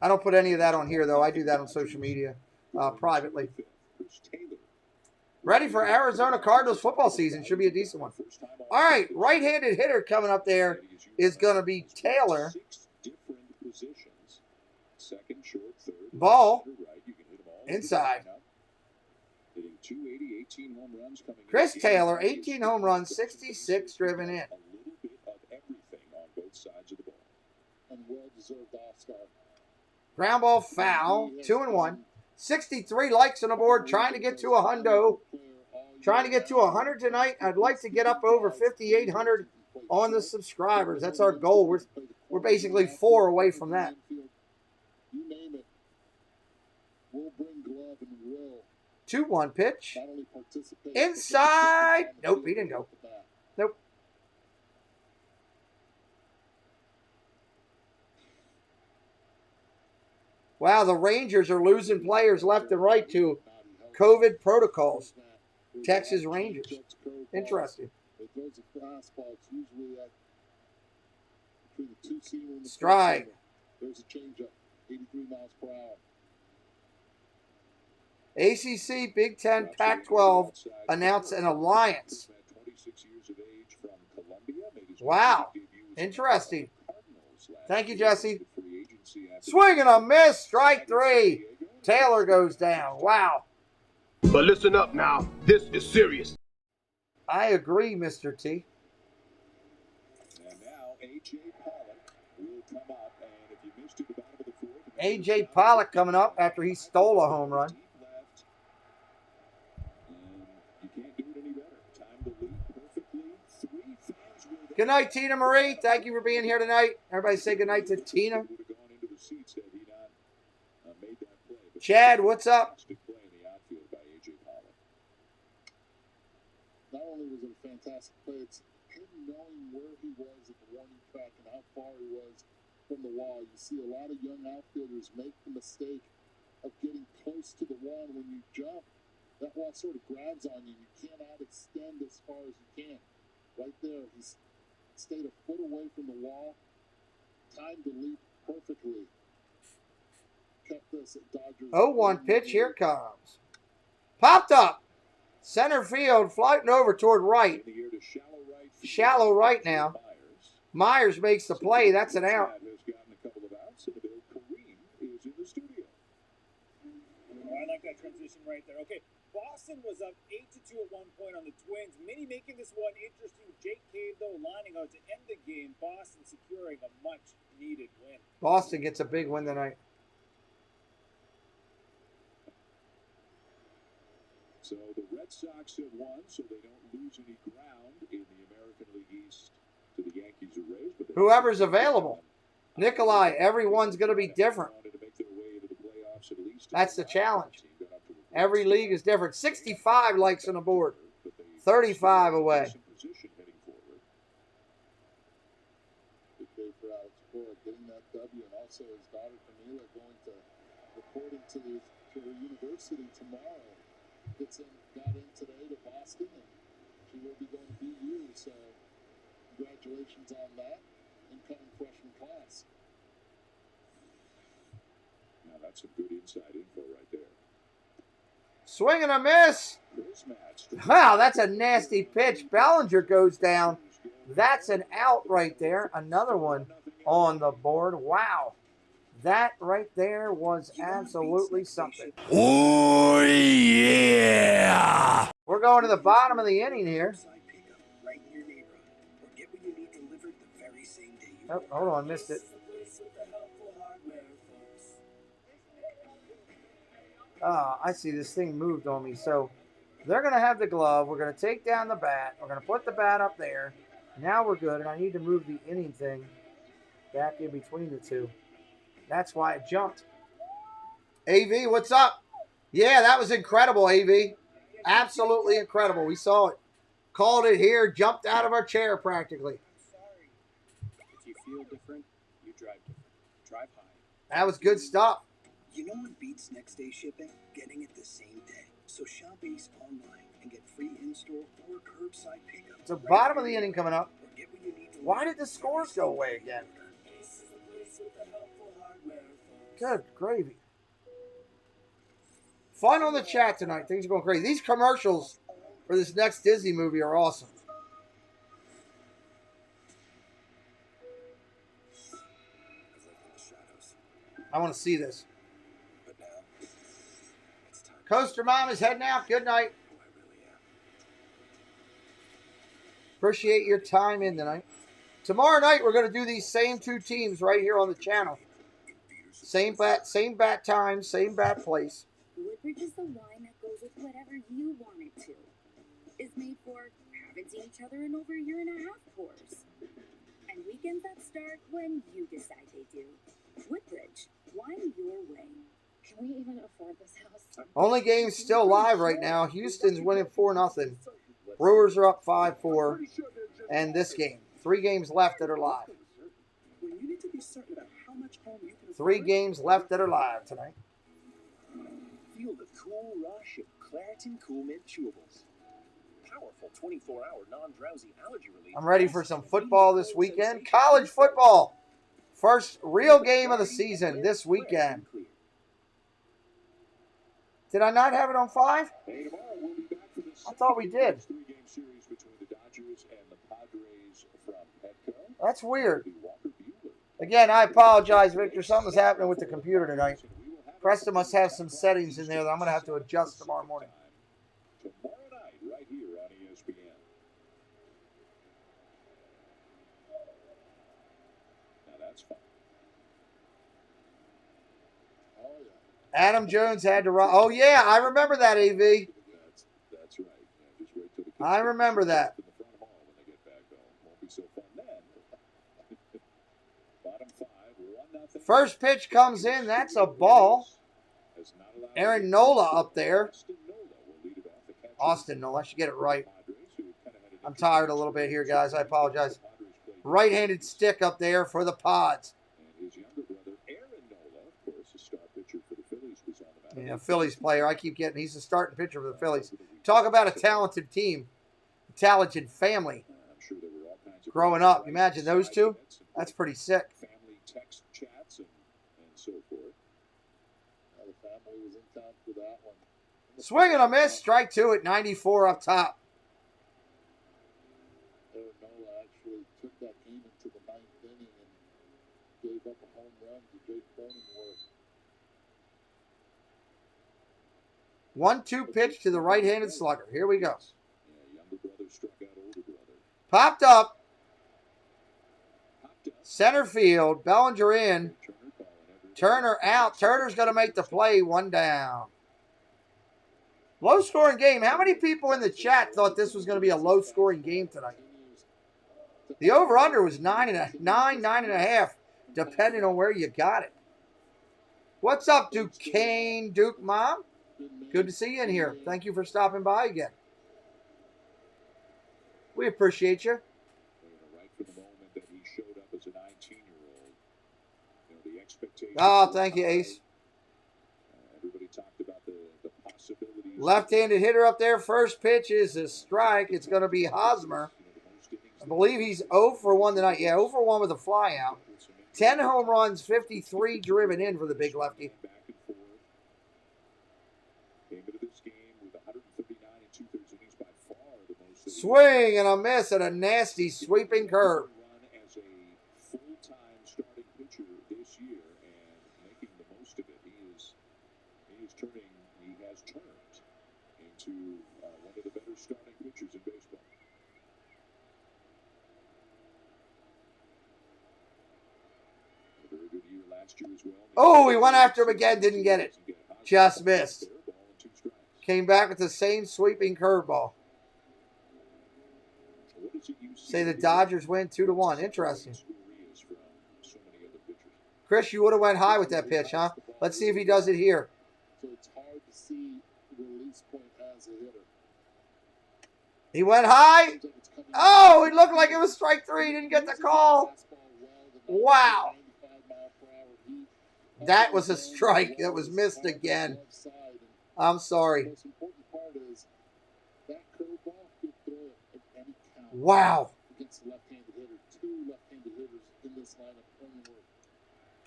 I don't put any of that on here though. I do that on social media privately. Ready for Arizona Cardinals football season. Should be a decent one. All right, right-handed hitter coming up there is going to be Taylor. Ball inside. Chris Taylor, 18 home runs, 66 driven in. Ground ball foul, 2-1. 63 likes on the board, trying to get to a hundo. Trying to get to 100 tonight. I'd like to get up over 5,800 on the subscribers. That's our goal. We're basically 4 away from that. You name it. We'll bring glove and will. 2-1 pitch. Inside. Nope, he didn't go. Nope. Wow, the Rangers are losing players left and right to COVID protocols. Texas Rangers. Interesting. Strike. There's a changeup. 83 miles per hour. ACC, Big Ten, Pac-12 announced an alliance. Wow. Interesting. Thank you, Jesse. Swing and a miss. Strike 3. Taylor goes down. Wow. But listen up now. This is serious. I agree, Mr. T. And now A.J. Pollock will come up. And if you missed it at the bottom of the fourth, A.J. Pollock coming up after he stole a home run. Good night, Tina Marie. Thank you for being here tonight. Everybody say good night to Tina. Chad, what's up? Not only was it a fantastic play, it's him knowing where he was at the warning track and how far he was from the wall. You see a lot of young outfielders make the mistake of getting close to the wall, and when you jump, that wall sort of grabs on you. You cannot extend as far as you can. Right there, he's stayed a foot away from the wall, timed the leap perfectly. Kept this at Dodgers. 0-1 pitch, here it comes. Popped up. Center field, floating over toward right. Shallow right now. Myers makes the play. That's an out. I like that transition right there. Okay, Boston was up 8-2 at one point on the Twins. Many making this one interesting. Jake Cave, though, lining out to end the game. Boston securing a much-needed win. Boston gets a big win tonight. So the Red Sox have won, so they don't lose any ground in the American League East to the Yankees or Rays. But whoever's available. Nikolai, everyone's going to be different. That's the challenge. Every league is different. 65 likes on the board. 35 away. Big day for Alex Cora getting that W, and also his daughter Camila going to reporting to her university tomorrow. Got in today to Boston, and she will be going to BU. So congratulations on that. Incoming freshman class. Now that's some good inside info right there. Swing and a miss. Wow, that's a nasty pitch. Bellinger goes down. That's an out right there. Another one on the board. Wow. That right there was absolutely something. Oh, yeah. We're going to the bottom of the inning here. Oh, hold on, missed it. I see this thing moved on me. So They're going to have the glove. We're going to take down the bat. We're going to put the bat up there. Now we're good, and I need to move the inning thing back in between the two. That's why it jumped. AV, what's up? Yeah, that was incredible, AV. Absolutely incredible. We saw it. Called it here, jumped out of our chair practically. If you feel different, you drive different. Drive high. That was good stuff. You know what beats next day shipping? Getting it the same day. So shop Ace online and get free in-store or curbside pickup. It's the bottom of the inning coming up. Why did the scores go away again? Good gravy. Fun on the chat tonight. Things are going crazy. These commercials for this next Disney movie are awesome. I want to see this. Coaster Mom is heading out. Good night. Appreciate your time in tonight. Tomorrow night, we're going to do these same two teams right here on the channel. Same bat time, same bat place. Woodbridge is the wine that goes with whatever you want it to. Is made for haven't seen each other in over a year and a half pours. And weekends that start when you decide they do. Woodbridge, wine your way. Can we even afford this house? Only game's still live right now. Houston's winning 4-0. Brewers are up 5-4. And this game. 3 games left that are live. 3 games left that are live tonight. Feel the cool rush of Claritin Cool Mint Chewables. Powerful 24-hour non-drowsy allergy relief. I'm ready for some football this weekend. College football. First real game of the season this weekend. Did I not have it on 5? I thought we did. That's weird. Again, I apologize, Victor. Something's happening with the computer tonight. Preston must have some settings in there that I'm going to have to adjust tomorrow morning. Tomorrow night, right here on ESPN. Now that's fun. Oh, yeah. Adam Jones had to run. Oh, yeah, I remember that, AV. That's right. Yeah, just wait till the kids I remember that. in the front hall when they get back home. Won't be so fun then. Bottom 5, 1-0. First pitch comes in. That's a ball. Aaron Nola up there. Austin Nola. I should get it right. I'm tired a little bit here, guys. I apologize. Right-handed stick up there for the Pods. And his younger brother, Aaron Nola, of course, a star pitcher for the Phillies, was on the mound. Yeah, Phillies player. I keep getting. He's the starting pitcher for the Phillies. Talk about a talented team. A talented family. I'm sure there were all kinds of growing up. Imagine those two. That's pretty sick. Family text chats and so forth. The family was in town for that one. Swing and a miss. Strike 2 at 94 up top. Aaron Nola actually took that game into the 9th inning and gave up a home run to Jake Cronenworth. 1-2 pitch to the right-handed slugger. Here we go. Yeah, younger brother struck out older brother. Popped up. Center field. Bellinger in. Turner out. Turner's going to make the play. 1 down. Low-scoring game. How many people in the chat thought this was going to be a low-scoring game tonight? The over-under was 9.5, depending on where you got it. What's up, Duquesne, Duke Mom? Good to see you in here. Thank you for stopping by again. We appreciate you. Right from the moment that he showed up as a 19-year-old, the expectations. Oh, thank you, Ace. Everybody talked about the possibilities. Left-handed hitter up there. First pitch is a strike. It's going to be Hosmer. I believe he's 0 for 1 tonight. Yeah, 0 for 1 with a fly out. 10 home runs, 53 driven in for the big lefty. Back and forth. Came into this game with 139 2/3 innings, by far the most. Swing and a miss and a nasty sweeping curve. Run as a full-time starting pitcher this year and making the most of it. He has turned into one of the better starting pitchers in baseball. A very good year last year as well. Oh, he went after him again, didn't get it. Just missed. Came back with the same sweeping curveball. Say the Dodgers win 2-1. Interesting. Chris, you would have went high with that pitch, huh? Let's see if he does it here. So it's hard to see release point as a hitter. He went high. Oh, it looked like it was strike 3. He didn't get the call. Wow. That was a strike. That was missed again. I'm sorry. Wow.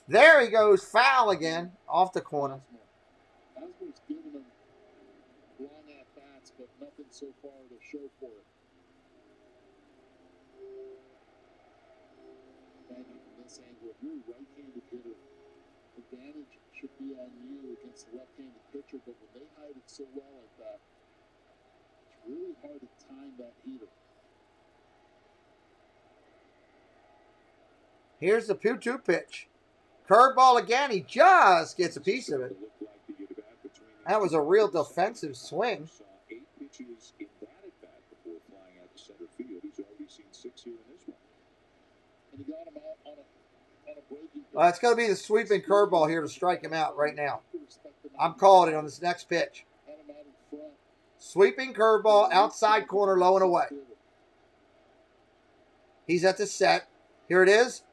There he goes. Foul again. Off the corner. Hosmer's given him long at-bats, but nothing so far to show for it. Maybe from this angle, if you're a right-handed hitter, advantage should be on you against a left-handed pitcher, but when they hide it so well like that, it's really hard to time that heater. Here's the 2-2 pitch. Curveball again. He just gets a piece of it. That was a real defensive swing. It's going to be the sweeping curveball here to strike him out right now. I'm calling it on this next pitch. Sweeping curveball, outside corner, low and away. He's at the set. Here it is.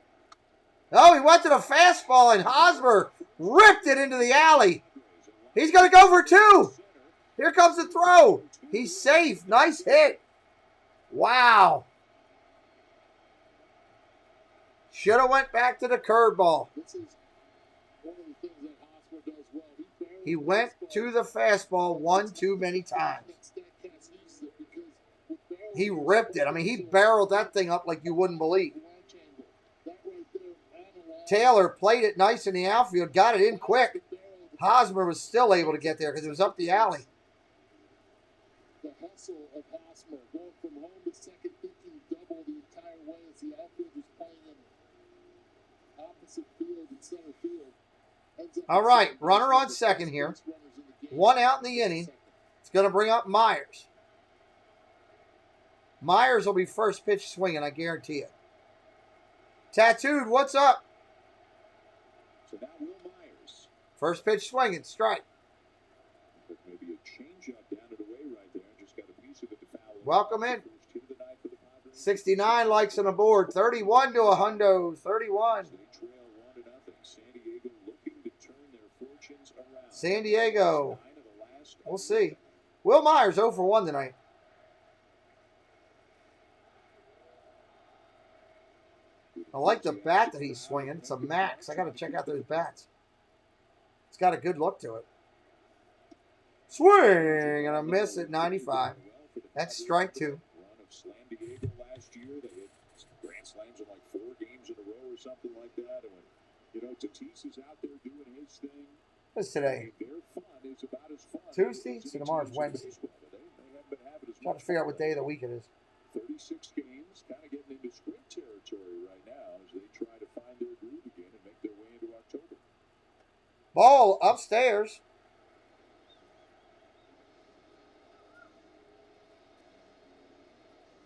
Oh, he went to the fastball, and Hosmer ripped it into the alley. He's going to go for 2. Here comes the throw. He's safe. Nice hit. Wow. Should have went back to the curveball. He went to the fastball one too many times. He ripped it. I mean, he barreled that thing up like you wouldn't believe. Taylor played it nice in the outfield, got it in quick. Hosmer was still able to get there because it was up the alley. The hustle of Hosmer going from home to second, thinking double the entire way as the outfield was playing in opposite field and center field. All right, runner on second here. 1 out in the inning. It's going to bring up Myers. Myers will be first pitch swinging, I guarantee it. Tattooed, what's up? So now Will Myers. First pitch swinging, strike. Maybe a change-up down and away right there. Just got a piece of it to foul. Welcome in. 69 likes on the board. 31 to a hundo. 31. San Diego. We'll see. Will Myers 0 for 1 tonight. I like the bat that he's swinging. It's a Max. I got to check out those bats. It's got a good look to it. Swing and a miss at 95. That's strike 2. Last year, they hit grand slams in like 4 games in a row or something like that. And when, you know, Tatis is out there doing his thing. What's today? Their fun is about as fun. Tuesday? So tomorrow's Wednesday. Trying to figure out what day of the week it is. 36 games, kind of getting into sprint territory right now as they try to find their groove again and make their way into October. Ball upstairs.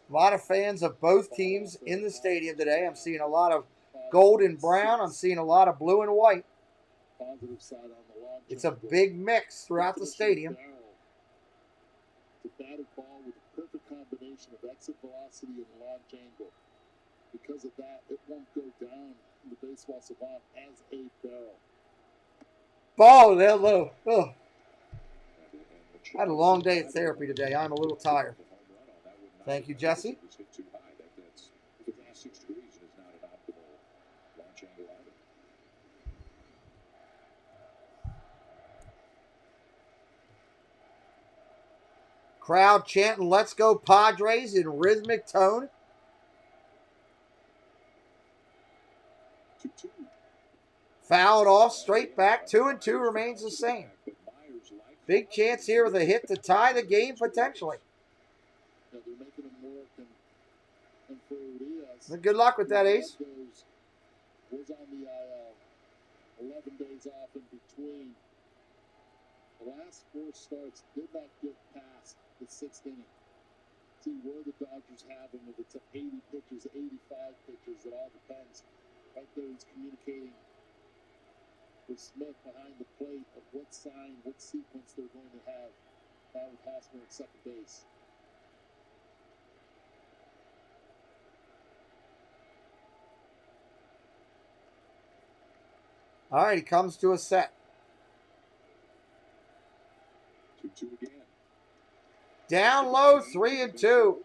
A lot of fans of both teams in the stadium today. I'm seeing a lot of gold and brown. I'm seeing a lot of blue and white. It's a big mix throughout the stadium. It's a batted ball with a perfect combination of exit velocity and launch angle. Because of that, it won't go down in the baseball savant as a barrel. Ball down low. Oh. I had a long day at therapy today. I'm a little tired. Thank you, Jesse. Crowd chanting, "Let's go Padres" in rhythmic tone. Fouled off, straight back. 2-2 remains the same. Big chance here with a hit to tie the game potentially. Good luck with that, Ace. Was on the IL. 11 days off in between. The last 4 starts did not get past the 6th inning. See where the Dodgers have him, if it's 80 pitches, 85 pitches, it all depends. Right there he's communicating with Smith behind the plate of what sign, what sequence they're going to have now with Hosmer at second base. All right, he comes to a set. 2-2 again. Down low, 3-2.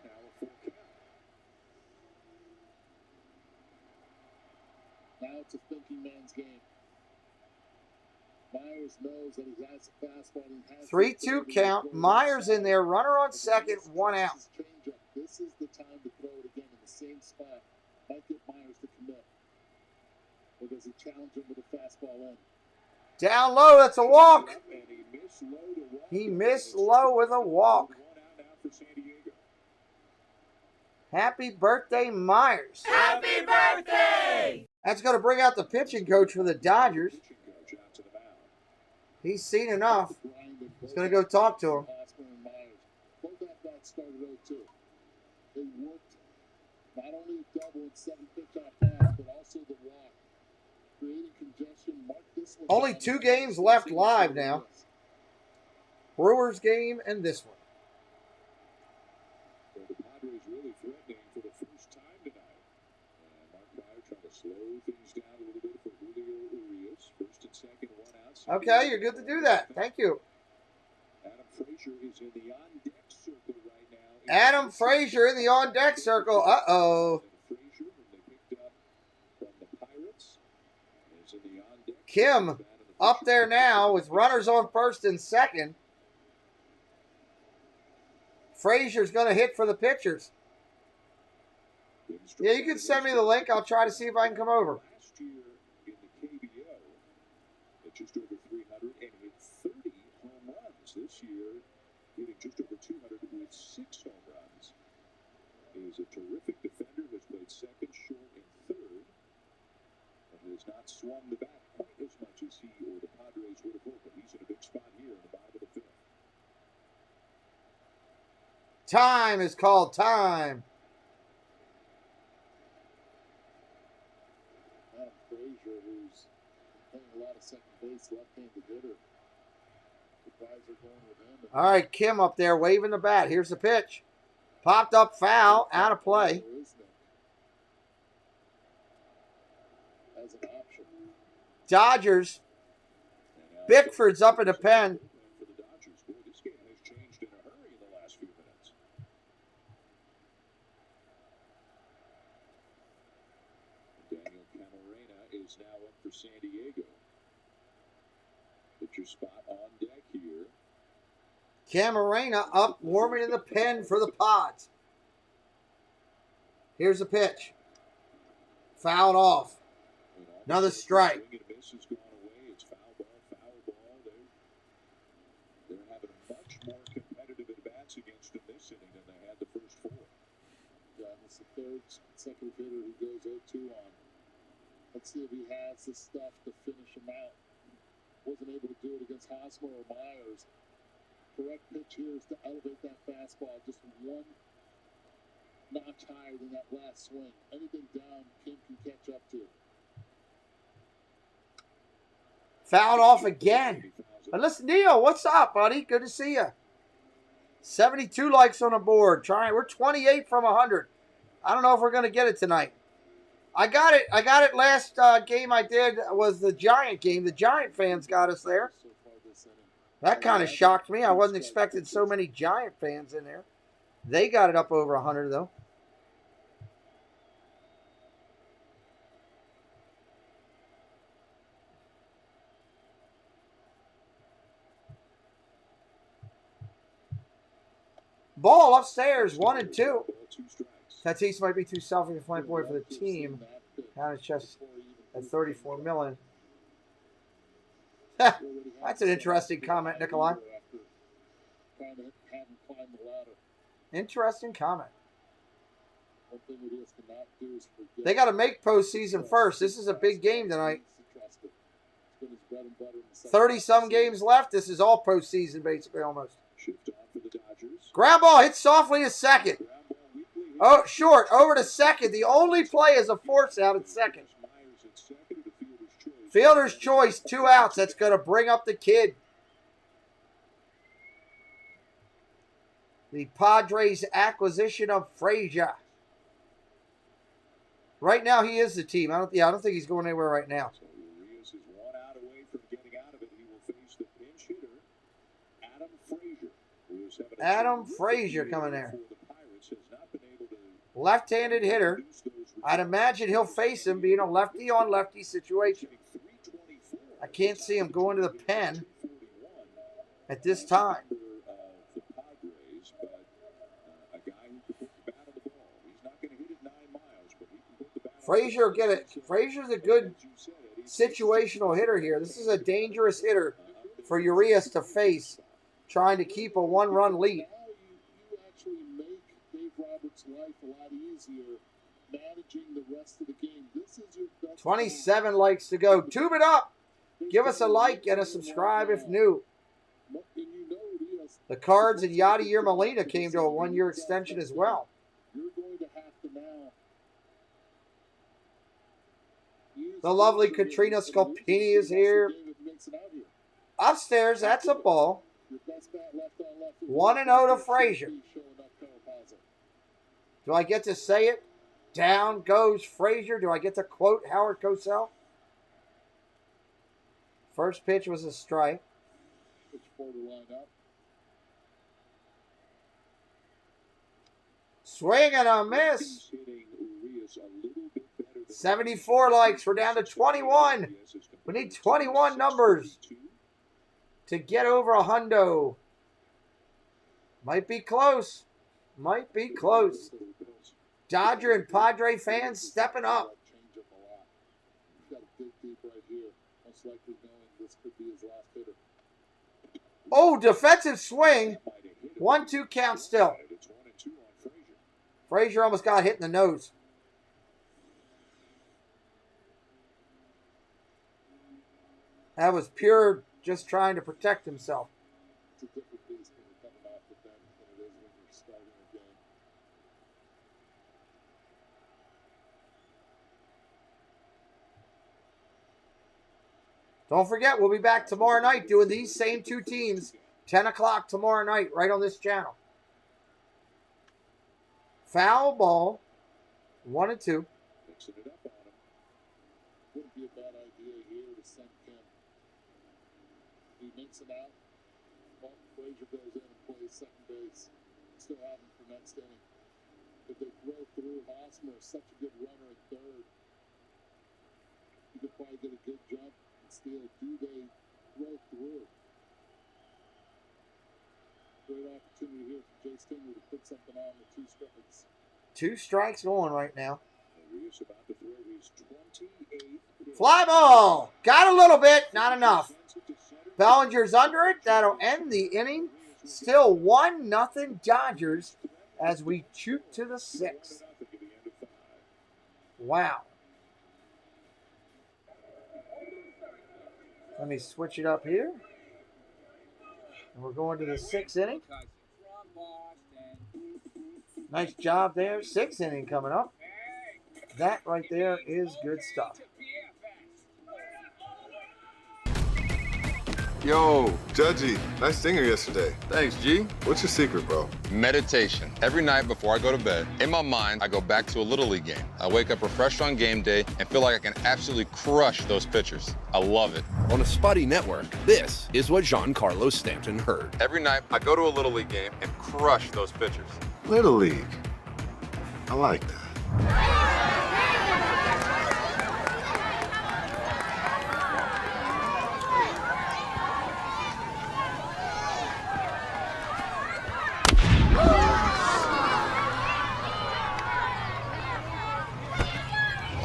Now it's a thinking man's game. Myers knows that he has a fastball. 3-2 count. Myers in there. Runner on second. 1 out. This is the time to throw it again in the same spot. Might get Myers to commit. Or does he challenge him with a fastball in? Down low. That's a walk. He missed low with a walk. Happy birthday, Myers. Happy birthday! That's going to bring out the pitching coach for the Dodgers. He's seen enough. He's going to go talk to him. Both at-bats started 0-2. They worked not only a double and 7 pitch off pass, but also the walk. Creating congestion. Only 2 games left live now. Brewers game and this one. So the Padres really threatening for the first time tonight. Mark Pryor trying to slow things down a little bit for Julio Urias. First and second, 1 out. Okay, you're good to do that. Thank you. Adam Frazier is in the on-deck circle right now. Adam Frazier in the on-deck circle. Uh-oh. Frazier, whom they picked up from the Pirates, is in the on-deck. Kim up there now with runners on first and second. Frazier's going to hit for the pitchers. Yeah, you can send me the link. I'll try to see if I can come over. Last year in the KBO, at just over 300 and hit 30 home runs. This year, hitting just over 200 with 6 home runs. He is a terrific defender, has played second, short, and third, and has not swung the bat quite as much as he or the Padres would have hoped. But he's in a big spot here in the bottom of the 5th. Time is called time. Frazier, who's playing a lot of second base, left-handed hitter. The guys are going with him. All right, Kim up there waving the bat. Here's the pitch. Popped up foul, out of play. As an option. Dodgers. Bickford's up in the pen. For the Dodgers, boy, this game has changed in a hurry in the last few minutes. Daniel Camarena is now up for San Diego. Pitcher spot on deck here. Camarena up, warming in the pen for the Pods. Here's the pitch. Fouled off. Another strike. Swing and a miss has gone away. It's foul ball, foul ball. They're having much more competitive at-bats against him this inning than they had the first 4. Yeah, it's the 3rd consecutive hitter he goes 0-2 on. Let's see if he has the stuff to finish him out. Wasn't able to do it against Hosmer or Myers. Correct pitch here is to elevate that fastball just 1 notch higher than that last swing. Anything down, Kim can catch up to. Fouled off again. But listen, Neil, what's up, buddy? Good to see you. 72 likes on the board. We're 28 from 100. I don't know if we're going to get it tonight. I got it last game I did was the Giant game. The Giant fans got us there. That kind of shocked me. I wasn't expecting so many Giant fans in there. They got it up over 100, though. Ball upstairs, 1-2. Tatis might be too self-explanatory for the team. Kind of just at $34 million. That's an interesting comment, Nikolai. Interesting comment. They got to make postseason first. This is a big game tonight. bread and butter in the 30-some games left. This is all postseason, basically, almost. Shift on for the Dodgers. Ground ball hit softly to second. Oh, short. Over to second. The only play is a force out at second. Fielder's choice. 2 outs. That's going to bring up the kid. The Padres acquisition of Frazier. Right now, he is the team. I don't think he's going anywhere right now. So Urias is 1 out away from getting out of it. He will face the pinch hitter, Adam Frazier. Adam Frazier coming there. Left-handed hitter. I'd imagine he'll face him being a lefty-on-lefty situation. I can't see him going to the pen at this time. Frazier will get it. Frazier's a good situational hitter here. This is a dangerous hitter for Urias to face, trying to keep a 1-run lead. You actually make Dave Roberts' life a lot easier managing the rest of the game. This is your best 27 likes to go. Tube it up. Give us a like and a subscribe if new. The Cards and Yadier Molina came to a 1-year extension as well. You're going to have to now. The lovely Cristina Wittmann is here. Upstairs, that's a ball. 1-0 to Frazier. Do I get to say it? Down goes Frazier. Do I get to quote Howard Cosell? First pitch was a strike. Swing and a miss. 74 likes. We're down to 21. We need 21 numbers to get over a hundo. Might be close. Might be close. Dodger and Padre fans stepping up. Oh, defensive swing. 1-2 count still. Frazier almost got hit in the nose. That was pure just trying to protect himself. It's a different beast when you're coming off the bench than it is when you're starting a game. Don't forget, we'll be back tomorrow night doing these same 2 teams. 10 o'clock tomorrow night, right on this channel. Foul ball. 1-2. Mixing it up on him. Wouldn't be a bad idea here to send Kim. He makes it out. Well, Frazier goes in and plays second base. Still have him for next inning. If they throw through, Hosmer is such a good runner at third. He could probably get a good jump and steal. Do they throw through? Great opportunity here for Jay Stinger to put something on with 2 strikes. 2 strikes going right now. Urias about to throw his 28th. Fly ball. Got a little bit, not enough. Bellinger's under it. That'll end the inning. Still 1-0 Dodgers as we shoot to the 6th. Wow. Let me switch it up here. And we're going to the 6th inning. Nice job there. 6th inning coming up. That right there is good stuff. Yo, Judgy, nice stinger yesterday. Thanks, G. What's your secret, bro? Meditation. Every night before I go to bed, in my mind, I go back to a Little League game. I wake up refreshed on game day and feel like I can absolutely crush those pitchers. I love it. On a spotty network, this is what Giancarlo Stanton heard. Every night, I go to a Little League game and crush those pitchers. Little League. I like that.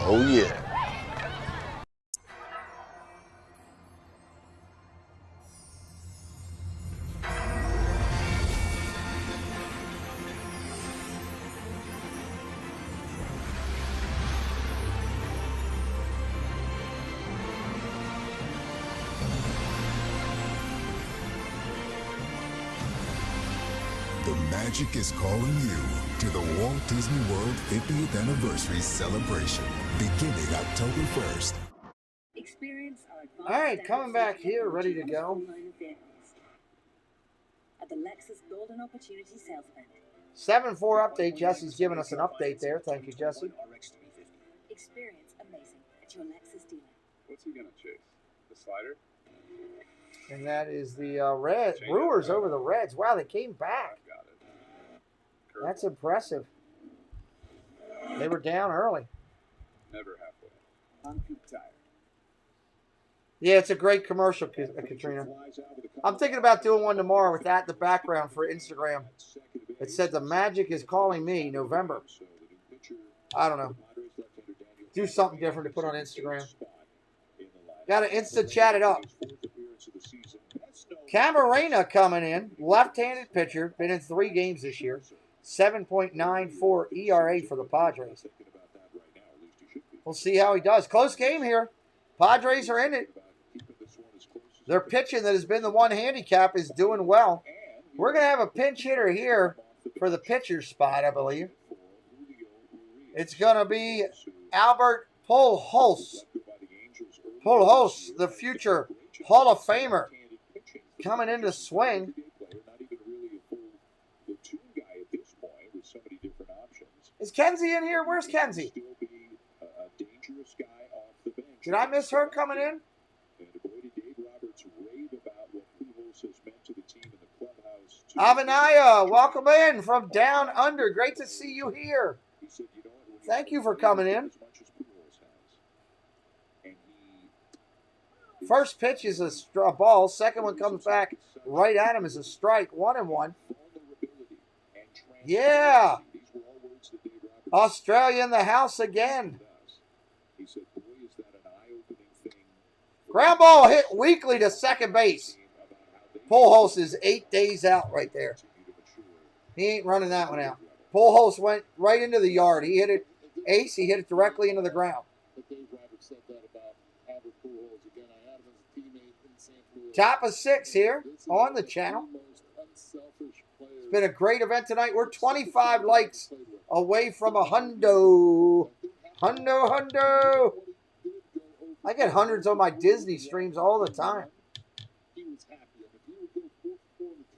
Oh, yeah. Magic is calling you to the Walt Disney World 50th Anniversary celebration beginning October 1st. Experience our All right, coming back here, ready to go. At the Lexus Golden Opportunity Sales Event. 7-4 update. Jesse's giving us an update there. Thank you, Jesse. Experience amazing at your Lexus dealer. What's he going to chase? The slider? And that is the Red Brewers over the Reds. Wow, they came back. That's impressive. They were down early. Never halfway. I'm too tired. Yeah, it's a great commercial, Katrina. I'm thinking about doing one tomorrow with that in the background for Instagram. It said the Magic is calling me November. I don't know. Do something different to put on Instagram. Got to Insta chat it up. Camarena coming in. Left-handed pitcher. Been in 3 games this year. 7.94 ERA for the Padres. We'll see how he does. Close game here. Padres are in it. Their pitching that has been the one handicap is doing well. We're going to have a pinch hitter here for the pitcher spot, I believe. It's going to be Albert Pujols. Pujols, the future Hall of Famer, coming into swing. Is Kenzie in here? Where's Kenzie? Did I miss her coming in? Avanaya, welcome in from down under. Great to see you here. Thank you for coming in. First pitch is a ball. Second one comes back right at him is a strike. 1-1. Yeah. Australia in the house again. Ground ball hit weakly to second base. Pujols is 8 days out right there. He ain't running that one out. Pujols went right into the yard. He hit it ace. He hit it directly into the ground. Top of 6 here on the channel. It's been a great event tonight. We're 25 likes away from a hundo. Hundo. I get hundreds on my Disney streams all the time.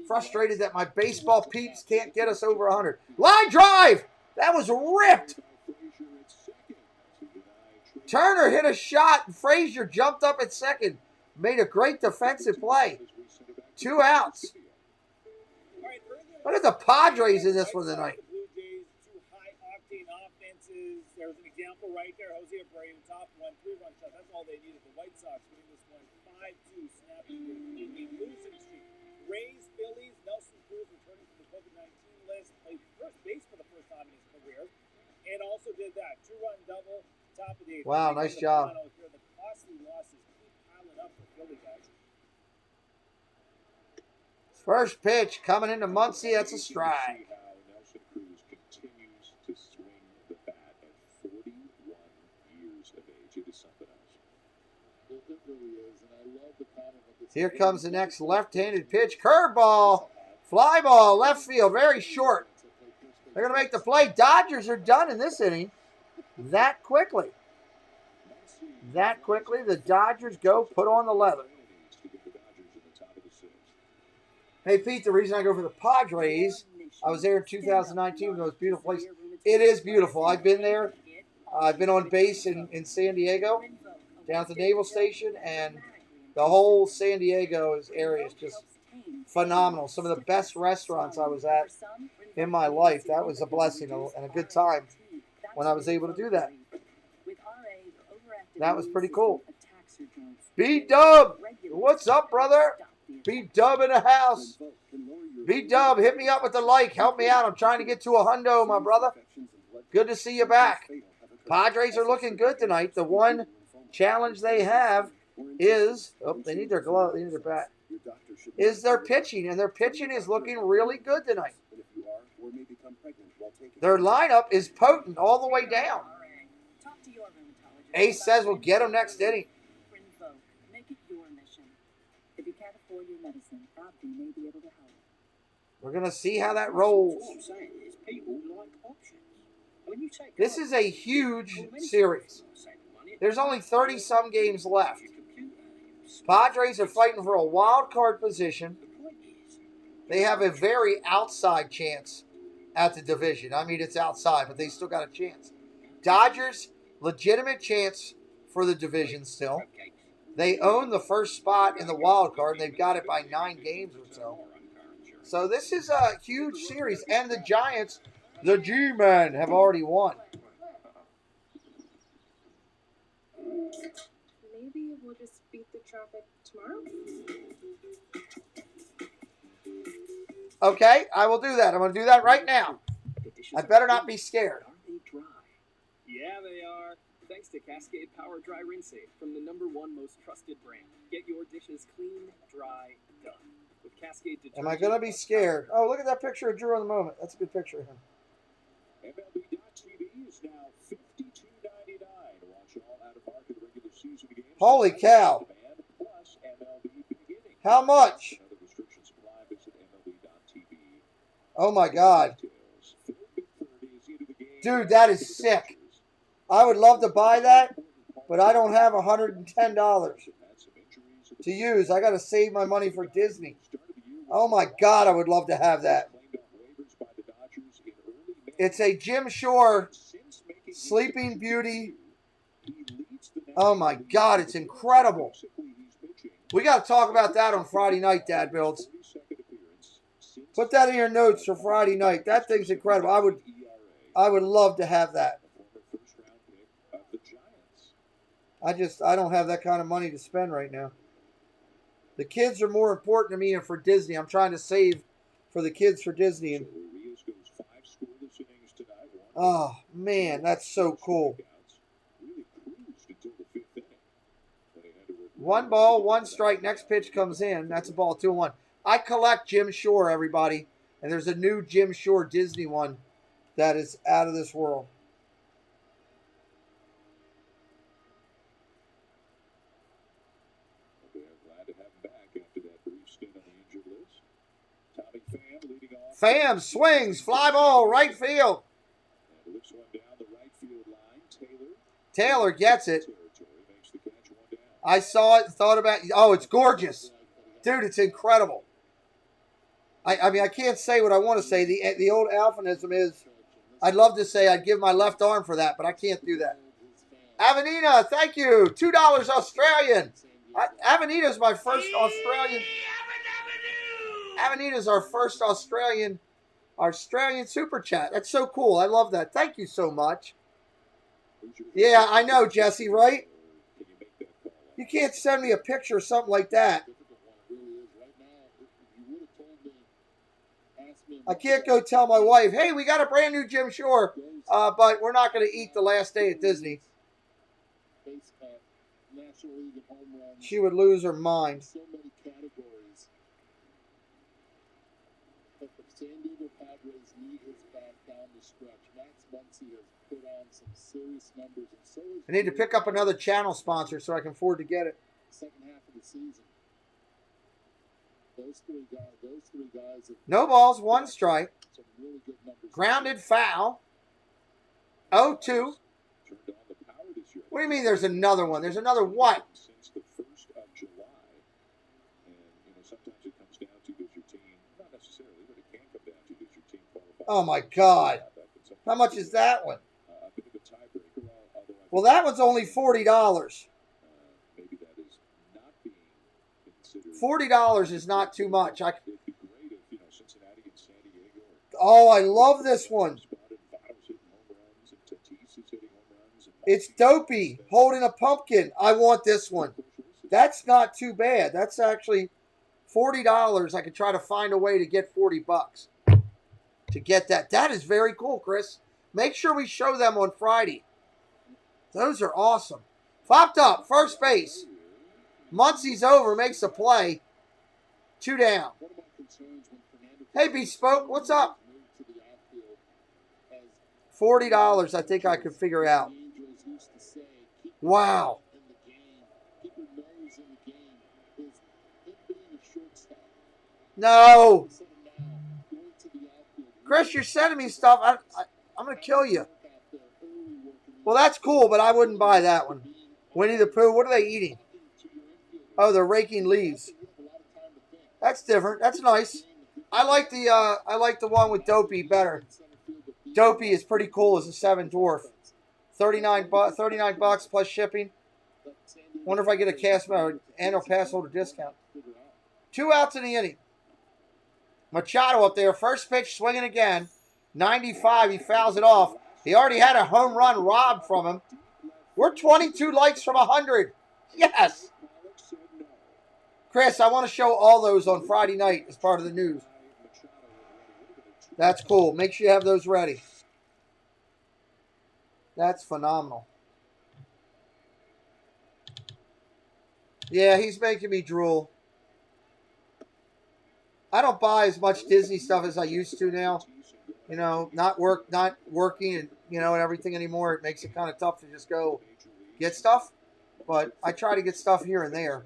Frustrated that my baseball peeps can't get us over 100. Line drive! That was ripped! Turner hit a shot, and Frazier jumped up at second. Made a great defensive play. 2 outs. Look at the Padres in this one tonight. There was an example right there. Jose Abreu, top 1, 3-run shot. That's all they needed. The White Sox winning this one 5-2, snapping a losing streak. Rays, Phillies, Nelson Cruz returning from the COVID-19 list, played first base for the first time in his career, and also did that 2-run double, top of the 8th. Wow, nice job. Here, the costly losses keep piling up for Philly guys. First pitch coming into Muncie. That's a strike. Nelson Cruz continues to swing the bat at 41 years of age. It is something else. It really is, and I love the comment of this. Here comes the next left-handed pitch. Curveball. Fly ball. Left field. Very short. They're going to make the play. Dodgers are done in this inning. That quickly. That quickly. The Dodgers go put on the leather. Hey, Pete, the reason I go for the Padres, I was there in 2019 when it was a beautiful place. It is beautiful. I've been there. I've been on base in San Diego, down at the Naval Station, and the whole San Diego area is just phenomenal. Some of the best restaurants I was at in my life. That was a blessing and a good time when I was able to do that. That was pretty cool. B-Dub, what's up, brother? B-Dub in the house. B-Dub, hit me up with the like. Help me out. I'm trying to get to a hundo, my brother. Good to see you back. Padres are looking good tonight. The one challenge they have is, they need their glove, they need their bat, is their pitching. And their pitching is looking really good tonight. Their lineup is potent all the way down. Ace says we'll get him next inning. Make it your mission. If you can't afford your medicine, AbbVie may be able to help. We're going to see how that rolls. All I'm saying is people like options. When you take This is a huge series. There's only 30-some games left. Padres are fighting for a wild card position. They have a very outside chance at the division. I mean, it's outside, but they still got a chance. Dodgers, legitimate chance for the division still. They own the first spot in the wild card, and they've got it by 9 games or so. So this is a huge series, and the Giants, the G-Men, have already won. Maybe we'll just beat the traffic tomorrow? Okay, I will do that. I'm going to do that right now. I better not be scared. Yeah, they are. Thanks to Cascade Power Dry Rinse Safe from the #1 most trusted brand. Get your dishes clean, dry, done. With Cascade detergent. Am I going to be scared? Oh, look at that picture of Drew in the moment. That's a good picture of him. MLB.TV is now $52.99 to watch all out-of-market regular season games. Holy cow. Plus MLB beginning. How much? Another restrictions apply. Visit MLB.TV. Oh, my God. Dude, that is sick. I would love to buy that, but I don't have $110 to use. I got to save my money for Disney. Oh, my God, I would love to have that. It's a Jim Shore Sleeping Beauty. Oh, my God, it's incredible. We got to talk about that on Friday night, Dad Builds. Put that in your notes for Friday night. That thing's incredible. I would love to have that. I don't have that kind of money to spend right now. The kids are more important to me than for Disney. I'm trying to save for the kids for Disney. And, oh, man, that's so cool. 1 ball, 1 strike. Next pitch comes in. That's a ball, 2-1. I collect Jim Shore, everybody. And there's a new Jim Shore Disney one that is out of this world. Pham swings, fly ball, right field. Taylor gets it. I saw it and thought about it. Oh, it's gorgeous. Dude, it's incredible. I mean, I can't say what I want to say. The old alphanism is, I'd love to say I'd give my left arm for that, but I can't do that. Avenida, thank you. $2 Australian. Avenita's my first Australian. Avenita's our first Australian super chat. That's so cool. I love that. Thank you so much. Yeah, I know, Jesse, right? You can't send me a picture or something like that. I can't go tell my wife, hey, we got a brand new Jim Shore, but we're not going to eat the last day at Disney. She would lose her mind. So many categories. But the San Diego Padres need his back down the stretch. Max Muncy has put on some serious numbers, and so is I need to pick up another channel sponsor so I can afford to get it. second half of the season. Those three guys have No balls, 1 strike. some really good numbers. Grounded foul. 0-2. What do you mean there's another one? There's another what? Since the 1st of July. And, sometimes it comes down to does your team, not necessarily, but it can come down to does your team qualify. Oh, my God. How much is that one? A bit of a tiebreaker, Well, that one's only $40. maybe that is not being considered. $40 is not too much. It'd be great if, Cincinnati and San Diego Oh, I love this one. It's Dopey holding a pumpkin. I want this one. That's not too bad. That's actually $40. I could try to find a way to get $40 to get that. That is very cool, Chris. Make sure we show them on Friday. Those are awesome. Flopped up, first base. Muncy's over, makes a play. 2 down. Hey, Bespoke, what's up? $40 I think I could figure out. Wow. No. Chris, you're sending me stuff. I'm going to kill you. Well, that's cool, but I wouldn't buy that one. Winnie the Pooh, what are they eating? Oh, they're raking leaves. That's different. That's nice. I like the one with Dopey better. Dopey is pretty cool as a 7 dwarf. 39 bucks plus shipping. Wonder if I get a annual pass holder discount. 2 outs in the inning. Machado up there, first pitch swinging again. 95, he fouls it off. He already had a home run robbed from him. We're 22 likes from 100. Yes. Chris, I want to show all those on Friday night as part of the news. That's cool. Make sure you have those ready. That's phenomenal. Yeah, he's making me drool. I don't buy as much Disney stuff as I used to now. You know, not working and, you know, and everything anymore. It makes it kind of tough to just go get stuff. But I try to get stuff here and there.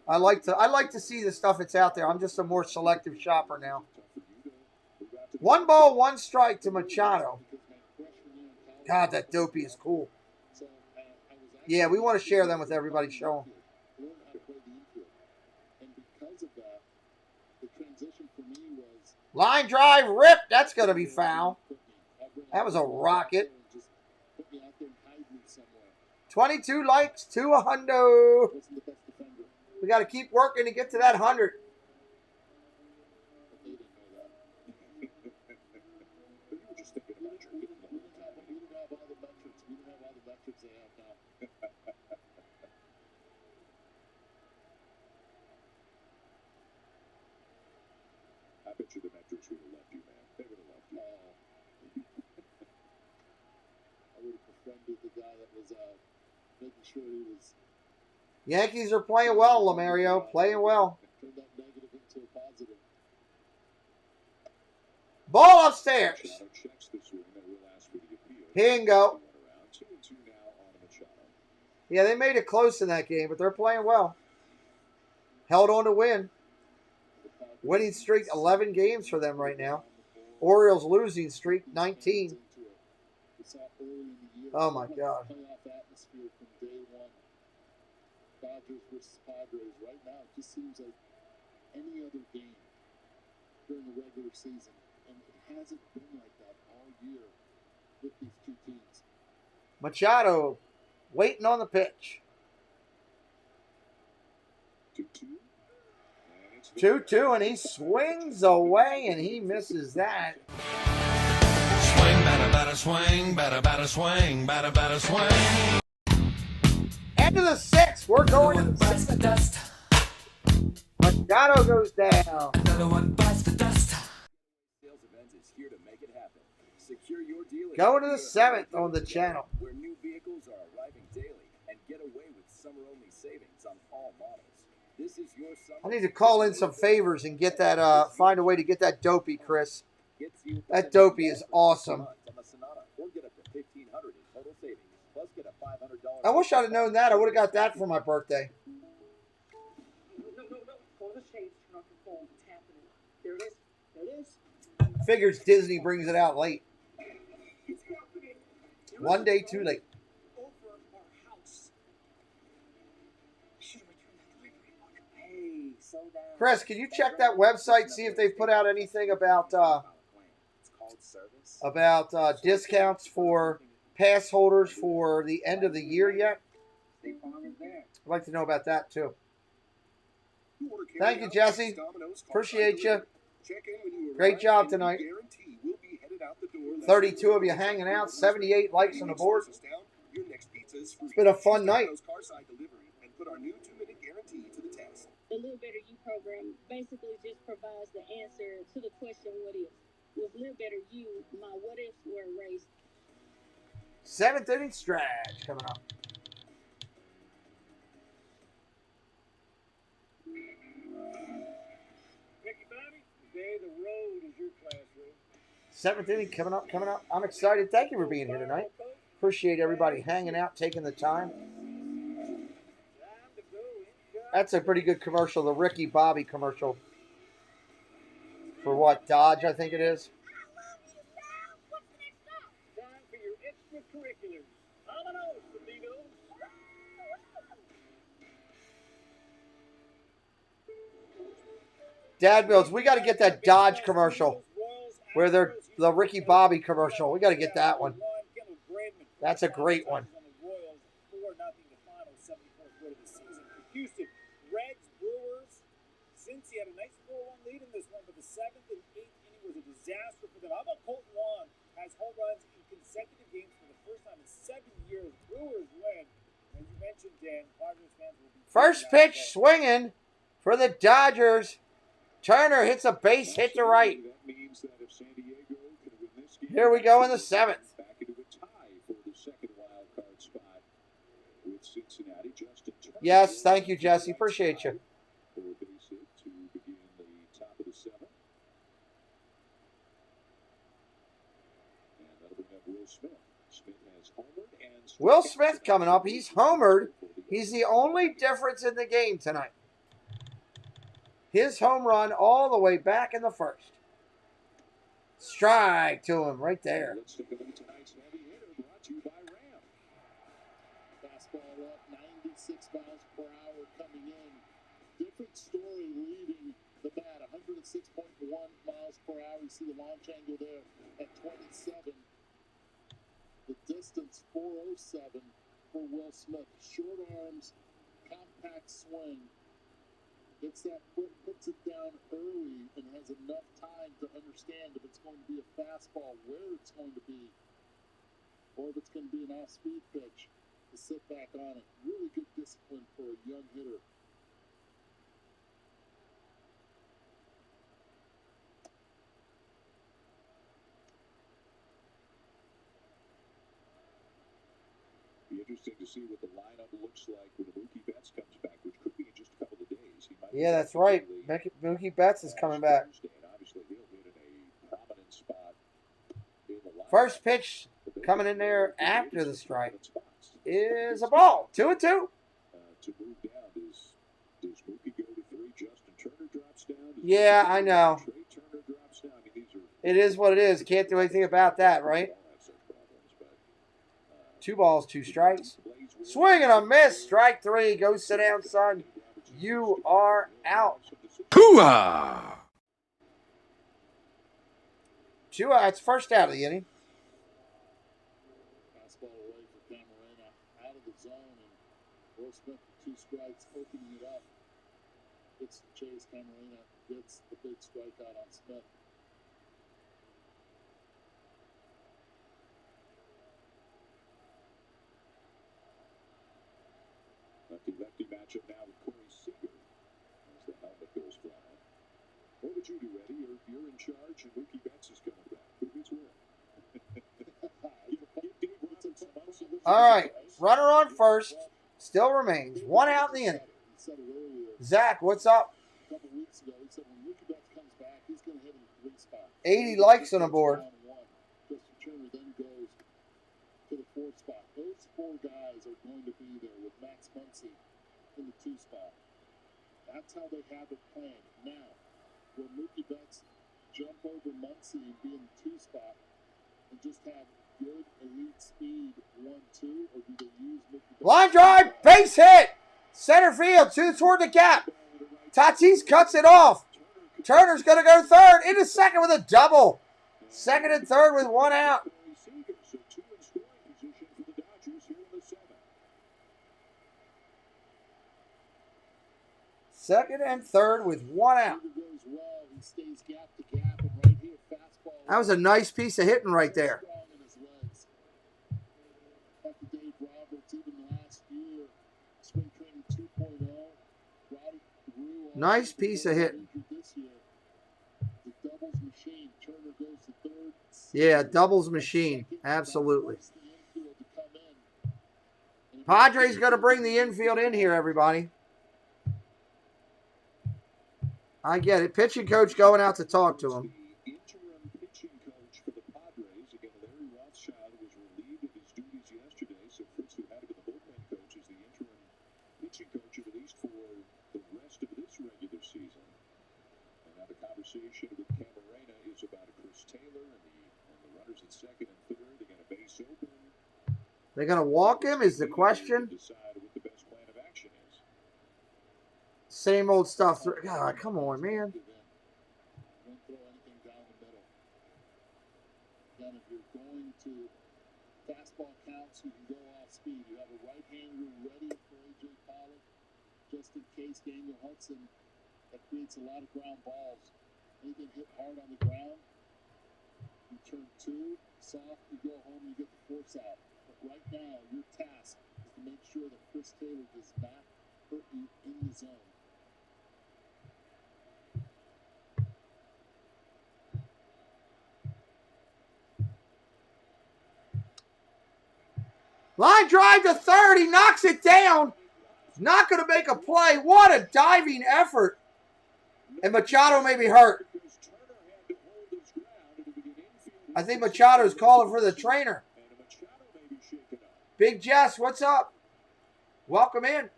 I like to see the stuff that's out there. I'm just a more selective shopper now. 1 ball, 1 strike to Machado. God, that Dopey is cool. Yeah, we want to share them with everybody. Show them. Line drive, rip. That's going to be foul. That was a rocket. 22 likes to a hundo. We got to keep working to get to that 100. I bet you the metrics would have left you, man. They would have left you. I would have befriended the guy that was making sure he was. Yankees are playing well, Lamario. Playing well. Turned that negative into a positive. Ball upstairs. Here you go. Yeah, they made it close in that game, but they're playing well. Held on to win. Winning streak 11 games for them right now. Orioles losing streak 19. Oh my God. Dodgers versus Padres right now, it just seems like any other game during the regular season, and it hasn't been like that all year with these two teams. Machado waiting on the pitch. 2-2, and he swings away, and he misses that. Swing, batter, batter, swing, batter, batter, swing, batter, batter, swing. End of the 6th. We're going to the 6th. Machado goes down. Another one bites the dust. Sales Events is here to make it happen. Secure your deal. Going to the 7th on the channel. Where new vehicles are arriving daily and get away with summer-only savings on all models. This is your summer. I need to call in some favors and get that. Find a way to get that Dopey, Chris. That Dopey is awesome. I wish I'd have known that. I would have got that for my birthday. Figures Disney brings it out late. One day too late. Chris, can you check that website, see if they've put out anything about discounts for pass holders for the end of the year yet? I'd like to know about that too. Thank you, Jesse. Appreciate you. Great job tonight. 32 of you hanging out. 78 likes on the board. It's been a fun night. The Live Better You program basically just provides the answer to the question, what if? With Live Better You, my what ifs were erased. 7th inning stretch coming up. Ricky Bobby, today the road is your classroom. 7th inning coming up. I'm excited. Thank you for being here tonight. Appreciate everybody hanging out, taking the time. That's a pretty good commercial, the Ricky Bobby commercial. For what? Dodge, I think it is. Time for your extracurriculars. Vámonos, amigos. Dad Bills, we got to get that Dodge commercial. Where they're the Ricky Bobby commercial. We got to get that one. That's a great one. Houston Reds, Brewers. Cincy had a nice 4-1 lead in this one, but the 7th and 8th inning was a disaster for them. How about Colton Wong has home runs in consecutive games for the first time in 7 years? Brewers win. As you mentioned, Dan, Padres fans will be first pitch swinging for the Dodgers. Turner hits a base hit to right. Here we go in the 7th. Yes, thank you, Jesse. Appreciate you. Will Smith coming up. He's homered. He's the only difference in the game tonight. His home run all the way back in the first. Strike to him right there. Fastball up, 96 miles per hour coming in. Different story leading the bat, 106.1 miles per hour. You see the launch angle there at 27. The distance, 407 for Will Smith. Short arms, compact swing. Gets that foot, puts it down early, and has enough time to understand if it's going to be a fastball, where it's going to be, or if it's going to be an off-speed pitch, to sit back on it. Really good discipline for a young hitter. Be interesting to see what the lineup looks like when Mookie Betts comes back, which could be in just a couple of days. Yeah, that's right. Mookie Betts is coming back. First pitch coming in there after the strike is a ball. 2-2. To move down, does Mookie go to 3? Justin Turner drops down. Yeah, I know. Trey Turner drops down. I mean, these are It is what it is. Can't do anything about that, right? 2 balls, 2 strikes. Swing and a miss. Strike 3. Go sit down, son. You are out. Hoo-ah! Chua, it's first out of the inning. Fastball away for Camarena, out of the zone, and Will Smith with 2 strikes, opening it up. Gets the chase. Camarena gets the big strikeout on Smith. Lefty-lefty matchup now with Corey Seager as the helmet goes flying. What would you do, Eddie? You're in charge, and Mookie Betts is coming back. Who gets where? All right. Runner on first. Still remains. 1 out in the inning. Zach, what's up? A couple weeks ago, he said when Mookie Betts comes back, he's going to hit him 3 spots. 80 likes on the board. Justin Turner then goes to the 4th spot. Those 4 guys are going to be there with Max Muncy in the 2 spot. That's how they have it planned. Now, will Mookie Betts jump over Muncy and be in the 2 spot and just have good elite speed 1-2, or do they use Mookie Betts? Line drive, base hit. Center field, 2 toward the gap. Tatis cuts it off. Turner's going to go third, into second with a double. Second and third with 1 out. Second and third with 1 out. That was a nice piece of hitting right there. Nice piece of hitting. Yeah, doubles machine. Absolutely. Padres going to bring the infield in here, everybody. I get it. Pitching coach going out to talk to him. Interim pitching coach for the Padres. Again, Larry Rothschild was relieved of his duties yesterday, so Fritz, who had to be the bullpen coach, is the interim pitching coach at least for the rest of this regular season. And have a conversation with Cameron They're going to walk him is the question. Same old stuff. God, come on, man. Don't throw anything down the middle. Again, if you're going to fastball counts, you can go off speed. You have a right-hander ready for A.J. Pollock, just in case Daniel Hudson. That creates a lot of ground balls. Anything hit hard on the ground, you turn 2, soft, you go home, you get the force out. But right now, your task is to make sure that Chris Taylor does not hurt you in the zone. Line drive to third. He knocks it down. He's not going to make a play. What a diving effort. And Machado may be hurt. I think Machado's calling for the trainer. Big Jess, what's up? Welcome in.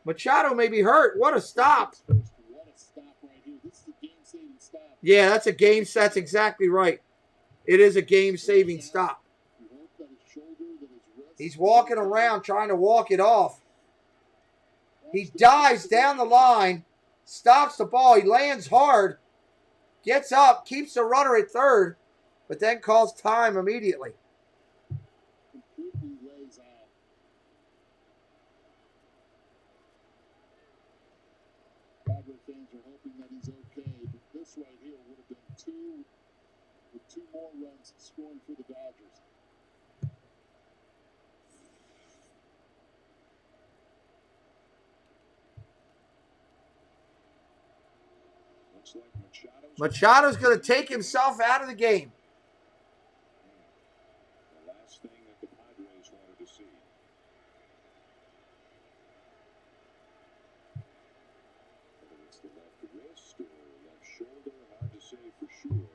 Machado may be hurt. What a stop. Yeah, that's a game. That's exactly right. It is a game-saving stop. He's walking around trying to walk it off. He dives down the line, stops the ball. He lands hard, gets up, keeps the runner at third, but then calls time immediately. Completely lays out. Padres fans are hoping that he's okay, but this right here would have been 2 with 2 more runs scoring for the Dodgers. Machado's going to take himself out of the game. The last thing that the Padres wanted to see. Whether it's the left wrist or left shoulder, hard to say for sure.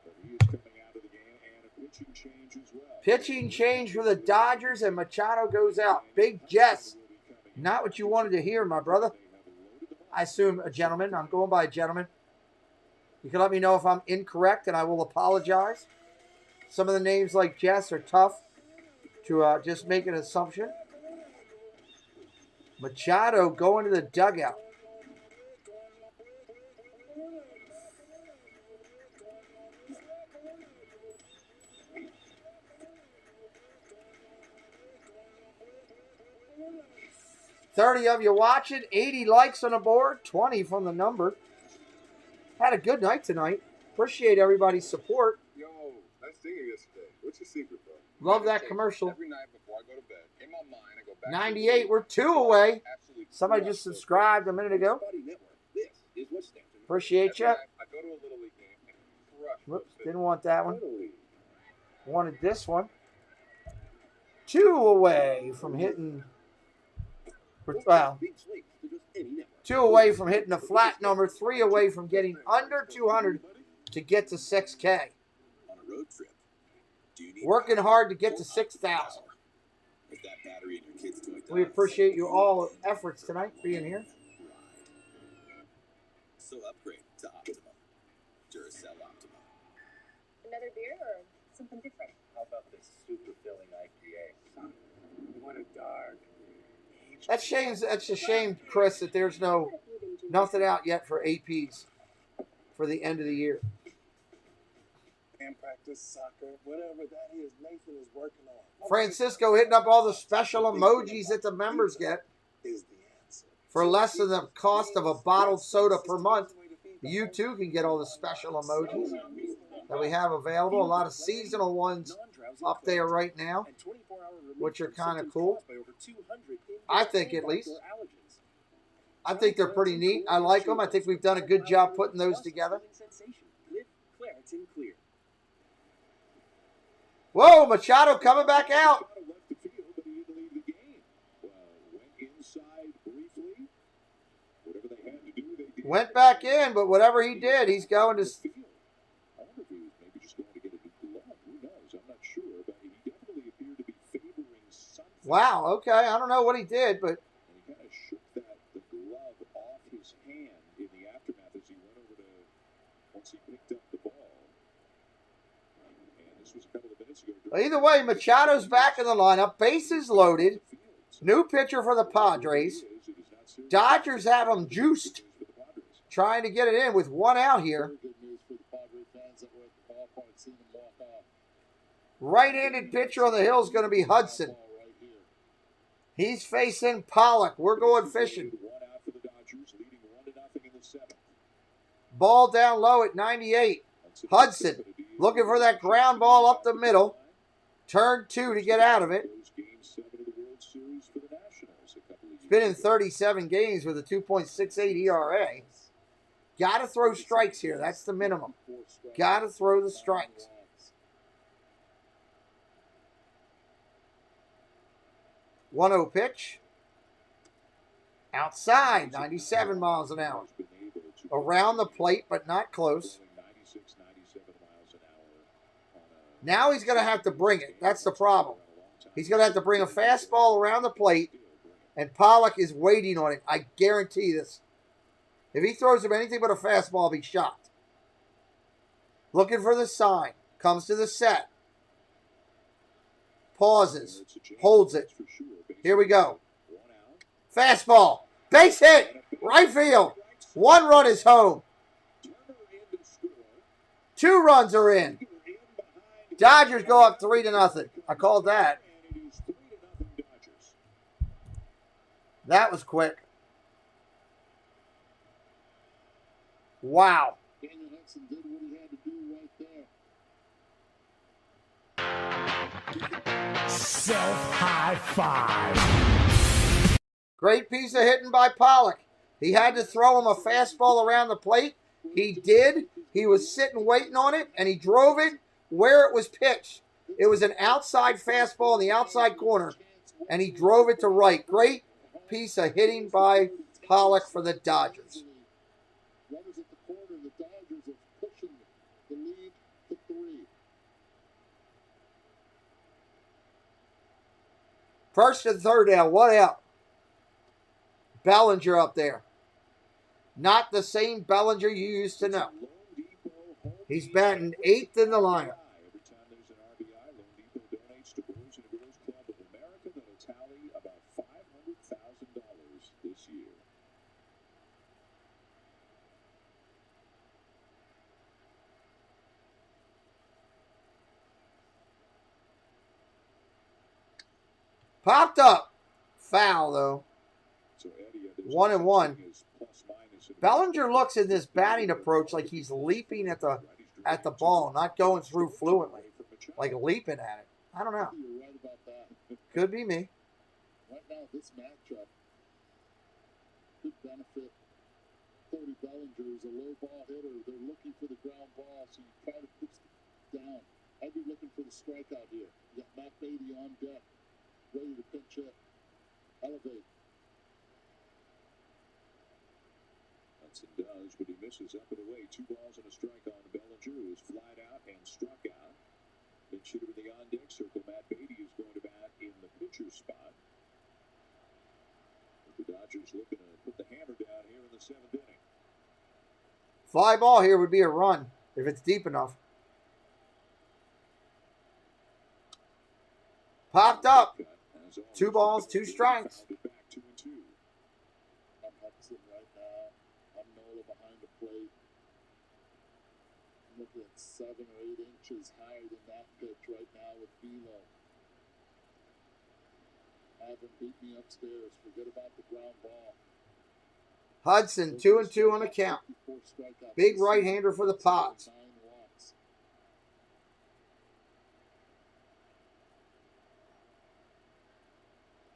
But he is coming out of the game, and a pitching change as well. Pitching change for the Dodgers, and Machado goes out. Big Jess. Not what you wanted to hear, my brother. I assume a gentleman. I'm going by a gentleman. You can let me know if I'm incorrect, and I will apologize. Some of the names like Jess are tough to just make an assumption. Machado going to the dugout. $30 of you watching, 80 likes on the board, 20 from the number. Had a good night tonight. Appreciate everybody's support. Yo, nice singer yesterday. What's your secret, bro? Love that commercial. Every night before I go to bed, in my mind, I go back 98, we're 2 away. Somebody just subscribed a minute ago. Appreciate you. I go to a Little League game and crush. Whoops, didn't want that one. Wanted this one. 2 away from hitting... Well, 2 away from hitting a flat number, 3 away from getting under 200 to get to 6K. Working hard to get to 6,000. We appreciate you all efforts tonight being here. So upgrade to Optimum. Duracell Optimum. Another beer or something different? How about this super filling IPA? What a dark. That's a shame, Chris, that there's nothing out yet for APs for the end of the year. And practice soccer, whatever that is, Nathan is working on. Francisco hitting up all the special emojis that the members get for less than the cost of a bottled soda per month. You too can get all the special emojis that we have available. A lot of seasonal ones up there right now, which are kind of cool. I think, at least. I think they're pretty neat. I like them. I think we've done a good job putting those together. Whoa, Machado coming back out. Went back in, but whatever he did, he's going to... Wow, okay. I don't know what he did, but... He kind of shook the glove off his hand in the aftermath as he went over to... Once he picked up the ball. And this Either way, Machado's back in the lineup. Bases loaded. New pitcher for the Padres. Dodgers have him juiced. Trying to get it in with one out here. Right-handed pitcher on the hill is going to be Hudson. He's facing Pollock. We're going fishing. Ball down low at 98. Hudson looking for that ground ball up the middle. Turn 2 to get out of it. He's been in 37 games with a 2.68 ERA. Got to throw strikes here. That's the minimum. Got to throw the strikes. One-0 pitch. Outside, 97 miles an hour. Around the plate, but not close. Now he's going to have to bring it. That's the problem. He's going to have to bring a fastball around the plate, and Pollock is waiting on it. I guarantee this. If he throws him anything but a fastball, I'll be shocked. Looking for the sign. Comes to the set. Pauses. Holds it. Here we go. Fastball. Base hit. Right field. 1 run is home. 2 runs are in. Dodgers go up 3-0. I called that. That was quick. Wow. Self-high five. Great piece of hitting by Pollock. He had to throw him a fastball around the plate. He did. He was sitting waiting on it, and he drove it where it was pitched. It was an outside fastball in the outside corner, and he drove it to right. Great piece of hitting by Pollock for the Dodgers. Runners at the corner, the Dodgers are pushing the lead to 3. First and third down, 1 out. Bellinger up there. Not the same Bellinger you used to know. He's batting 8th in the lineup. Every time there's an RBI, Loan Depot donates to Boys and Girls Club of America that'll tally about $500,000 this year. Popped up. Foul, though. So Eddie, 1-1. is plus minus. Bellinger looks in this batting approach like he's leaping at the ball, not going through fluently, like leaping at it. I don't know. You're right about that. Could be me. Right now, this matchup could benefit Cody Bellinger is a low ball hitter. They're looking for the ground ball, so you try to pitch down. I'd be looking for the strikeout here. You got Matt Beatty on deck, ready to pinch hit. Elevate. Hudson does, but he misses up and away. 2 balls and a strike on Bellinger, who is flied out and struck out. Pinch hitter in the on-deck circle. Matt Beatty is going to bat in the pitcher's spot. But the Dodgers looking to put the hammer down here in the 7th inning. Fly ball here would be a run if it's deep enough. Popped up. 2 balls, 2 strikes. Back 2-2. I'm Hudson right now. I'm Nola behind the plate. I'm looking at 7 or 8 inches higher than that pitch right now with Velo. Have him beat me upstairs. Forget about the ground ball. Hudson, 2-2 on the count. Big right-hander for the Pods.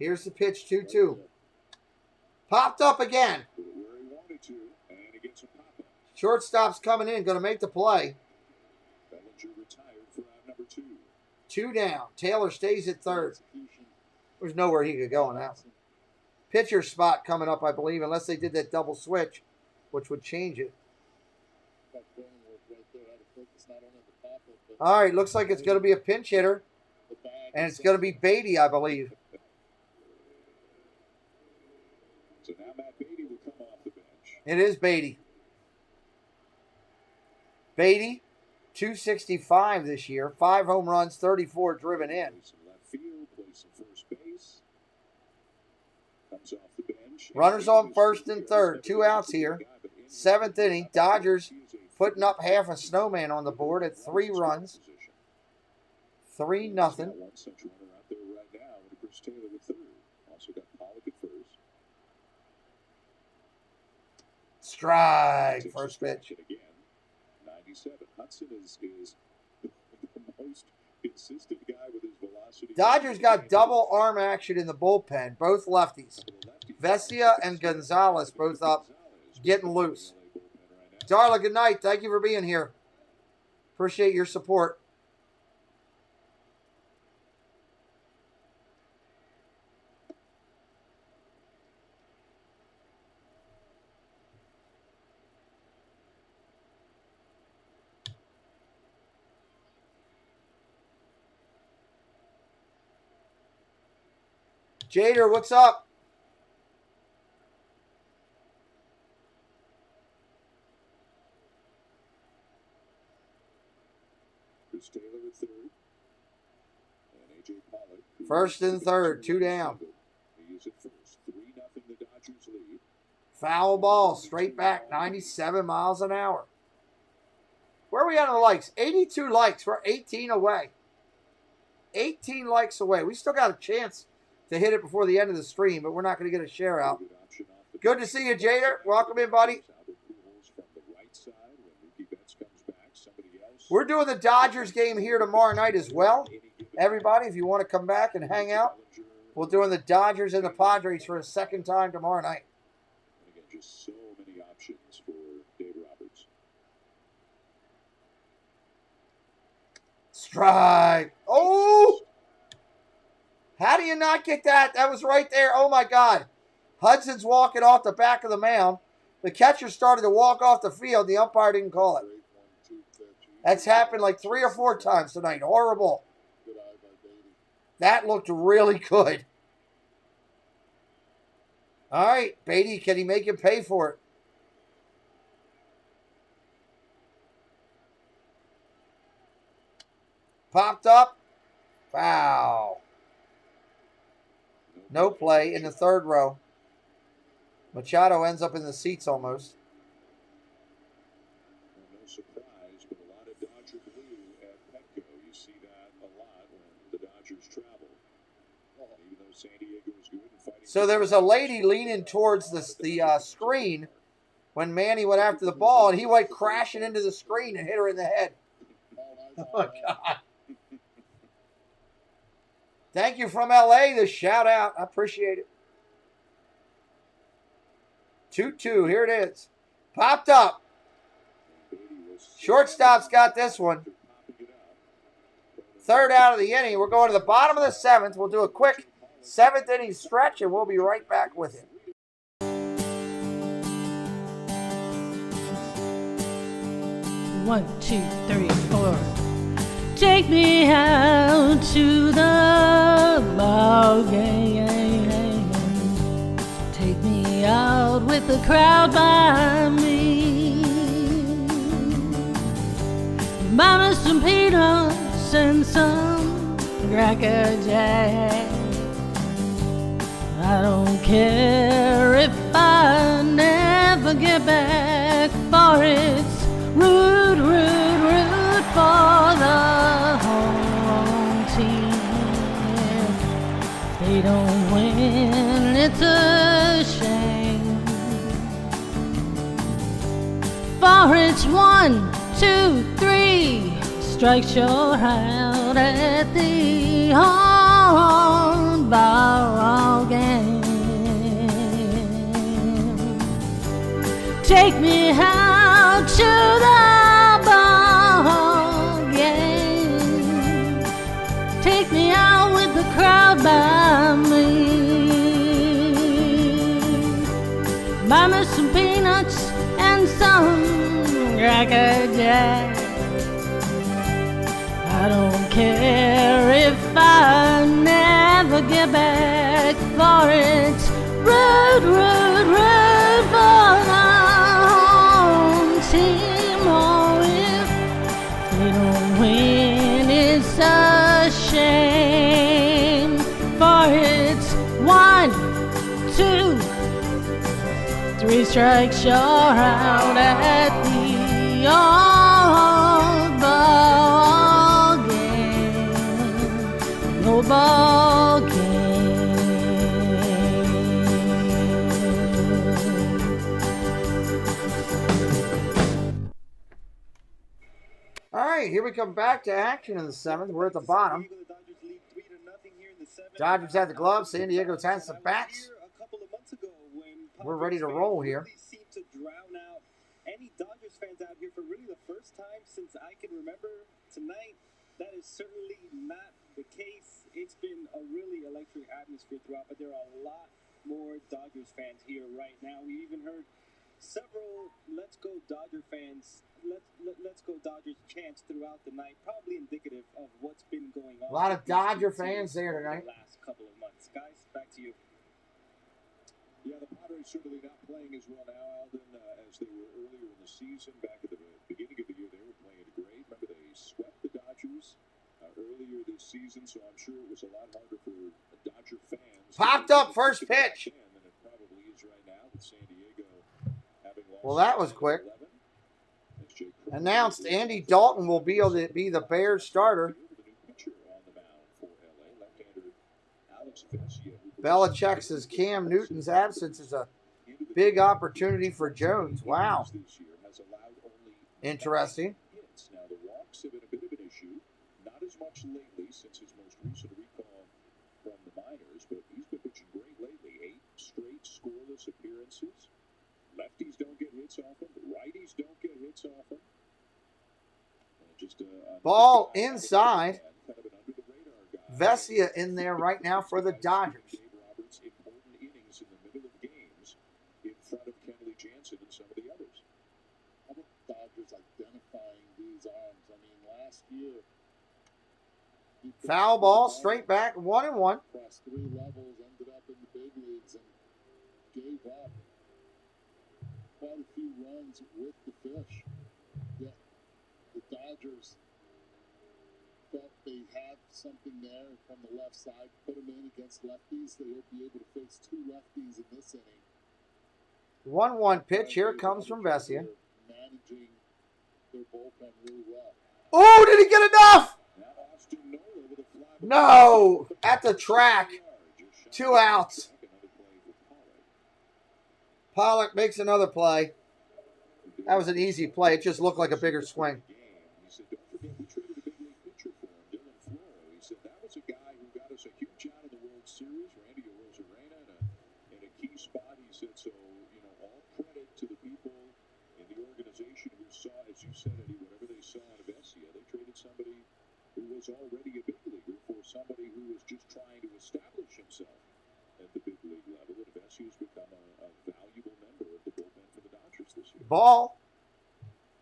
Here's the pitch, 2-2. Popped up again. Where he wanted to, and he gets a pop-up. Shortstop's coming in, going to make the play. Bellinger retired for out number 2. 2 down. Taylor stays at third. There's nowhere he could go on that one. Pitcher spot coming up, I believe, unless they did that double switch, which would change it. All right, looks like it's going to be a pinch hitter, and it's going to be Beatty, I believe. So now Matt Beatty will come off the bench. It is Beatty. Beatty, .265 this year. 5 home runs, 34 driven in. Left field, plays some first base. Comes off the bench. Runners on first and third. 2 outs here. 7th inning. Dodgers putting up half a snowman on the board at 3 runs. 3-0. One such runner out there right now with Chris Taylor at third. Also got Pollock at first. Strike. First pitch. Again, 97. Hudson is the most consistent guy with his velocity. Dodgers got double arm action in the bullpen. Both lefties. Vesia and Gonzalez both up, getting loose. Darla, good night. Thank you for being here. Appreciate your support. Jader, what's up? Chris Taylor at third. And A.J. Pollock. First and third, 2 down. He is at first. 3-0 the Dodgers lead. Foul ball, straight back, 97 miles an hour. Where are we at on the likes? 82 likes. We're 18 away. 18 likes away. We still got a chance to hit it before the end of the stream, but we're not going to get a share out. Good to see you, Jader. Welcome in, buddy. We're doing the Dodgers game here tomorrow night as well. Everybody, if you want to come back and hang out, we're doing the Dodgers and the Padres for a second time tomorrow night. Again, just so many options for Dave Roberts. Strike. Oh! How do you not get that? That was right there. Oh, my God. Hudson's walking off the back of the mound. The catcher started to walk off the field. The umpire didn't call it. That's happened like 3 or 4 times tonight. Horrible. That looked really good. All right, Beatty, can he make him pay for it? Popped up. Foul. No play in the third row. Machado ends up in the seats almost. No surprise, but a lot of Dodger blue at Petco. You see that a lot when the Dodgers travel. Even though San Diego is good and fighting. So there was a lady leaning towards the screen when Manny went after the ball, and he went crashing into the screen and hit her in the head. Oh, God. Thank you from LA, the shout out. I appreciate it. 2-2. Here it is. Popped up. Shortstop's got this one. Third out of the inning. We're going to the bottom of the 7th. We'll do a quick 7th inning stretch, and we'll be right back with it. One, two, three, four. Take me out to the ball game. Take me out with the crowd by me. Buy me some peanuts and some Cracker Jack. I don't care if I never get back, for it's root, root, root for the home team. If they don't win, it's a shame. For it's 1, 2, 3 strikes you're out at the home ball game. Take me out to the ball game. Take me out with the crowd by me. Buy me some peanuts and some Cracker Jack. I don't care if I never get back, for it's root, root, root for the home team. Oh, if they Three strikes, you're out at the old ball game. No ball game. All right, here we come back to action in the 7th. We're at the bottom. Dodgers have the gloves. San Diego's has the bats. We're ready to roll here. To drown out any Dodgers fans out here for really the first time since I can remember. Tonight, that is certainly not the case. It's been a really electric atmosphere throughout, but there are a lot more Dodgers fans here right now. We even heard several "Let's Go Dodger" fans, let's go Dodgers chants throughout the night, probably indicative of what's been going on. A lot of Dodger fans there tonight. The last couple of months. Guys, back to you. Yeah, the Padres certainly not playing as well now, Alden, as they were earlier in the season. Back at the beginning of the year, they were playing great. Remember, they swept the Dodgers earlier this season, so I'm sure it was a lot harder for Dodger fans. Popped up first pitch. Than it probably is right now with San Diego having lost. Well, that was quick. Announced Andy Dalton will be able to be the Bears starter. Belichick says Cam Newton's absence is a big opportunity for Jones. Wow. Interesting. Now, the walks have been a bit of an issue. Not as much lately since his most recent recall from the minors, but he's been pitching great lately. 8 straight scoreless appearances. Lefties don't get hits off him. Righties don't get hits off him. Ball inside. Vesia in there right now for the Dodgers. Important innings in the middle of games in front of Kenley Jansen and some of the others. How about the Dodgers identifying these arms? I mean, last year. Foul ball, straight back, 1-1. Across 3 levels, ended up in the big leagues and gave up quite a few runs with the fish. Yet the Dodgers felt they had something there from the left side, put them in against lefties. They'll be able to face 2 lefties in this inning. 1-1 pitch. Here it comes from Vesia. Managing their bullpen really well. Oh, did he get enough? No, at the track. 2 outs. Pollock makes another play. That was an easy play. It just looked like a bigger swing. A huge out of the World Series, Randy Arozarena in a key spot. He said, so, you know, all credit to the people in the organization who saw, as you said, Eddie, whatever they saw in Vesia. They traded somebody who was already a big leaguer for somebody who was just trying to establish himself at the big league level. And Vesia's become a valuable member of the bullpen for the Dodgers this year. Ball.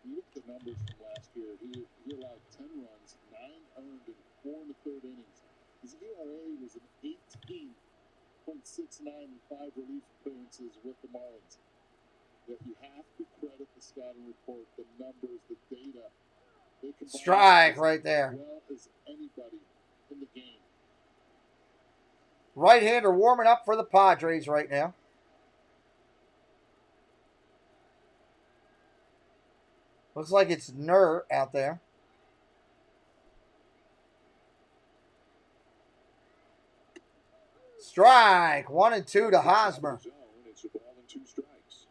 You look at the numbers from last year. He allowed 10 runs, 9 earned in 4 1/3 innings. His ERA was an 18.69 in 5 relief appearances with the Marlins. Yet you have to credit the scouting report, the numbers, the data. They can strike right there. As well as anybody in the game. Right-hander warming up for the Padres right now. Looks like it's Nur out there. Strike, 1-2 to Hosmer. It's a ball and 2 strikes.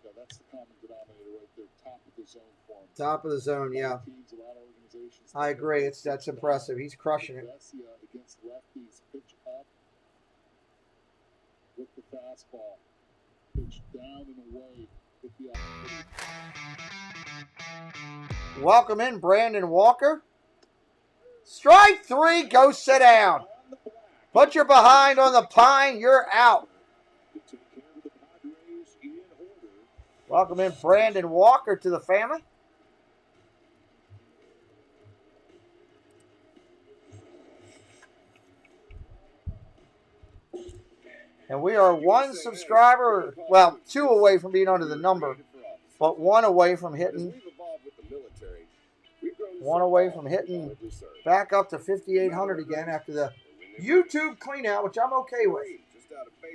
Yeah, that's the common denominator right there. Top of the zone for him. Top of the zone, yeah. Teams, a lot of organizations. I agree. That's impressive. He's crushing it. Vesia against lefties, pitch up with the fastball, pitch down and away with the opportunity. Welcome in Brandon Walker. Strike 3. Go sit down. Put your behind on the pine. You're out. Welcome in Brandon Walker to the family. And we are 1 subscriber, well, 2 away from being under the number, but 1 away from hitting. 1 away from hitting back up to 5,800 again after the YouTube clean out, which I'm okay with.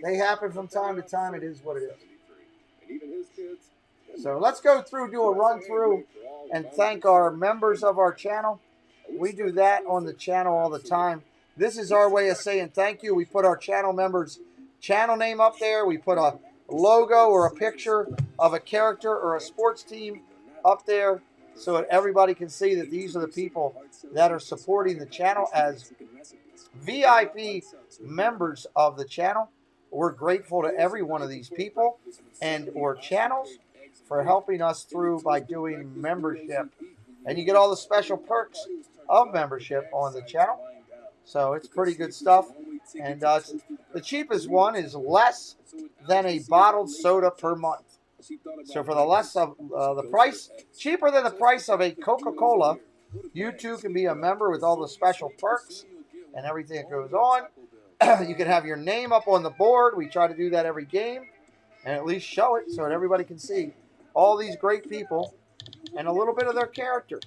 They happen from time to time. It is what it is. So let's go through, do a run through, and thank our members of our channel. We do that on the channel all the time. This is our way of saying thank you. We put our channel members' channel name up there. We put a logo or a picture of a character or a sports team up there so that everybody can see that these are the people that are supporting the channel as VIP members of the channel. We're grateful to every one of these people and or channels for helping us through by doing membership. And you get all the special perks of membership on the channel. So it's pretty good stuff. And the cheapest one is less than a bottled soda per month. So for the less of the price, cheaper than the price of a Coca-Cola, you too can be a member with all the special perks and everything that goes on. You can have your name up on the board. We try to do that every game and at least show it so that everybody can see all these great people and a little bit of their character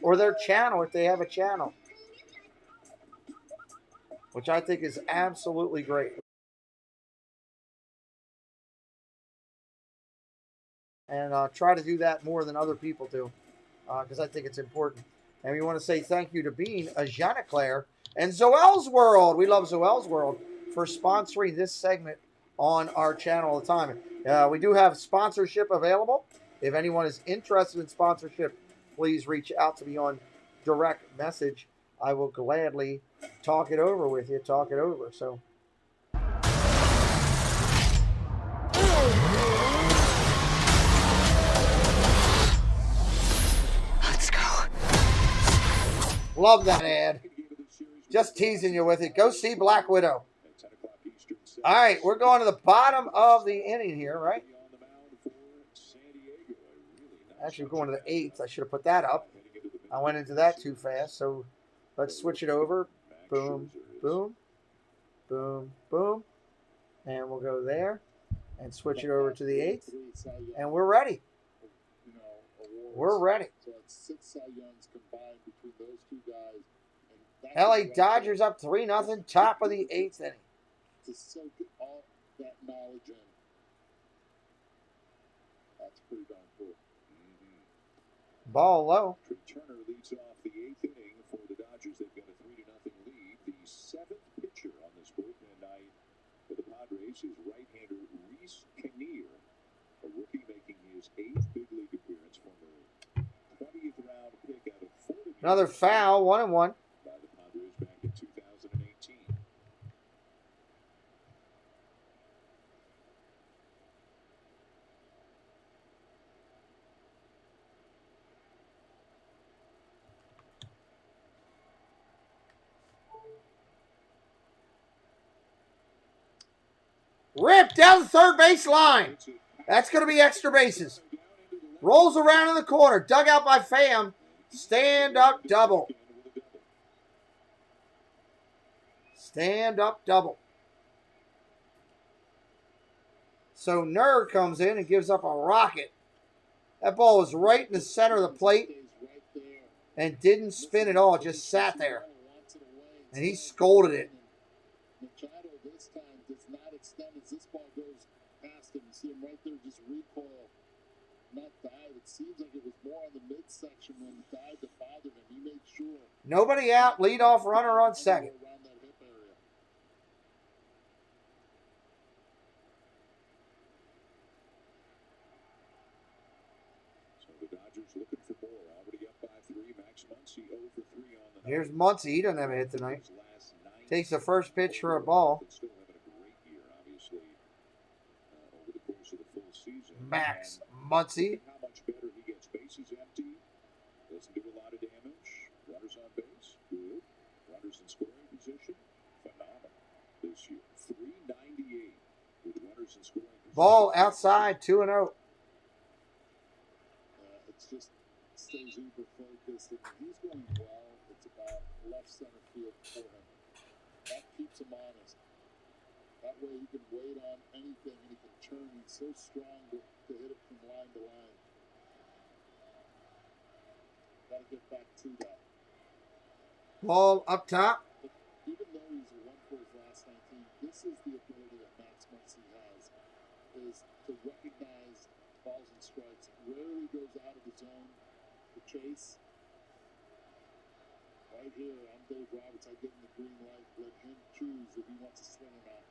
or their channel if they have a channel, which I think is absolutely great. And try to do that more than other people do because I think it's important. And we want to say thank you to Bean, Jeanna Claire, and Zoel's World. We love Zoel's World for sponsoring this segment on our channel all the time. We do have sponsorship available. If anyone is interested in sponsorship, please reach out to me on direct message. I will gladly talk it over with you, talk it over. So. Let's go. Love that ad. Just teasing you with it. Go see Black Widow. All right, we're going to the bottom of the inning here, right? Actually, we're going to the 8th. I should have put that up. I went into that too fast, so let's switch it over. Boom, boom, boom, boom. And we'll go there and switch it over to the 8th. And we're ready. We're ready. So it's 6 Cy Youngs combined between those two guys. LA Dodgers up 3-0, top of the 8th inning. To soak all that knowledge in. That's pretty darn cool. Ball low. Turner leads off the 8th inning for the Dodgers. They've got a 3-0 lead. The 7th pitcher on this bullpen night for the Padres is right-hander Reese Kinnear, a rookie making his 8th big league appearance from the 20th round pick out of Florida. Another foul, 1-1. By the Padres back in 2018. Ripped down the third base line. That's going to be extra bases. Rolls around in the corner. Dug out by Pham. Stand up double. Stand up double. So Nerd comes in and gives up a rocket. That ball was right in the center of the plate and didn't spin at all. Just sat there. And he scolded it. Machado this time does not extend as this ball goes past him. You see him right there just recoil, not dive. It seems like it was more on the midsection when the dive that bothered him. He made sure. Nobody out. Leadoff runner on second. Around that hip area. So the Dodgers looking for more. Already up by 3. Max Muncy 0 for 3 on the night. Here's Muncy. He doesn't have a hit tonight. Takes the first pitch for a ball. Still having a great year, obviously, over the course of the full season. Max Muncy. How much better he gets. Bases empty. Doesn't do a lot of damage. Runners on base. Good. Runners in scoring position. Phenomenal this year. 398 with runners in scoring position. Ball outside, 2-0. It's just stays uber focused. And he's going well. It's about left center field for him. That keeps him honest. That way he can wait on anything and he can turn. He's so strong to hit it from line to line. Got to get back to that. Ball up top. But even though he's a 1 for his last 19, this is the ability that Max Muncy has. is to recognize balls and strikes. Rarely goes out of the zone to chase. Right here, I'm Dave Roberts. I give him the green light. Let him choose if he wants to swing or not.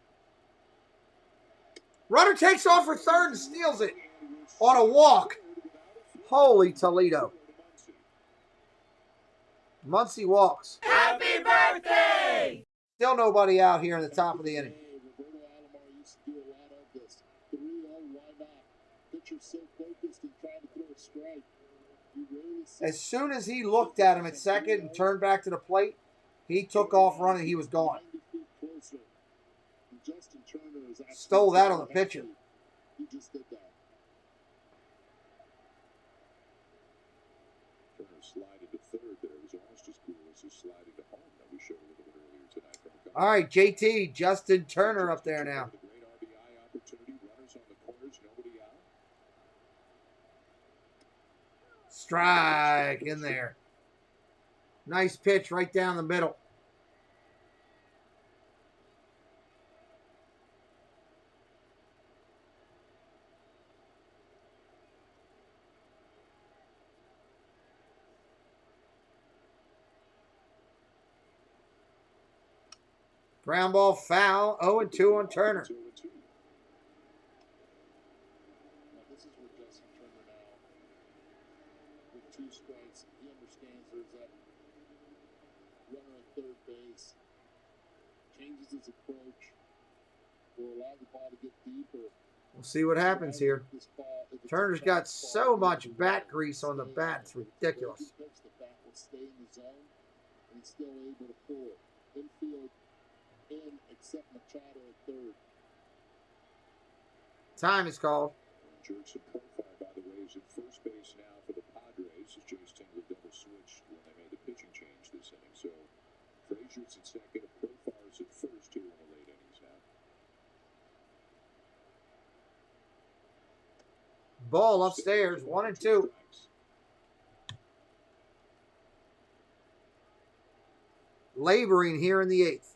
Runner takes off for third and steals it on a walk. Holy Toledo. Muncy walks. Happy birthday! Still nobody out here in the top of the inning. Roberto Alomar used to do a lot of this. 3-0, why not? Pitcher's so focused and trying to throw a strike. You rarely see. As soon as he looked at him at second and turned back to the plate, he took off running. He was gone. Justin Turner is Stole that on the pitcher. He just did that. Turner slided to third there. It was almost as cool as his sliding to home that we showed a little bit earlier tonight. All right, JT, Justin Turner up there now. The great RBI opportunity. Runners on the corners, nobody out. Strike in there. Nice pitch right down the middle. Ground ball foul, 0-2 on Turner. Now, this is where Justin Turner now, with 2 strikes, he understands there's that runner at third base, changes his approach, will allow the ball to get deeper. We'll see what happens here. Turner's got so much bat grease on the bat, it's ridiculous. The bat will stay in the zone, and he's still able to pull it. Infield in, except Machado at third. Time is called. Jerkson Profile, by the way, is at first base now for the Padres as Jace Tingler double switched when they made the pitching change this inning. So Frazier's at second, and Profile's at first here in the late innings now. Ball upstairs, 1-2. Laboring here in the 8th.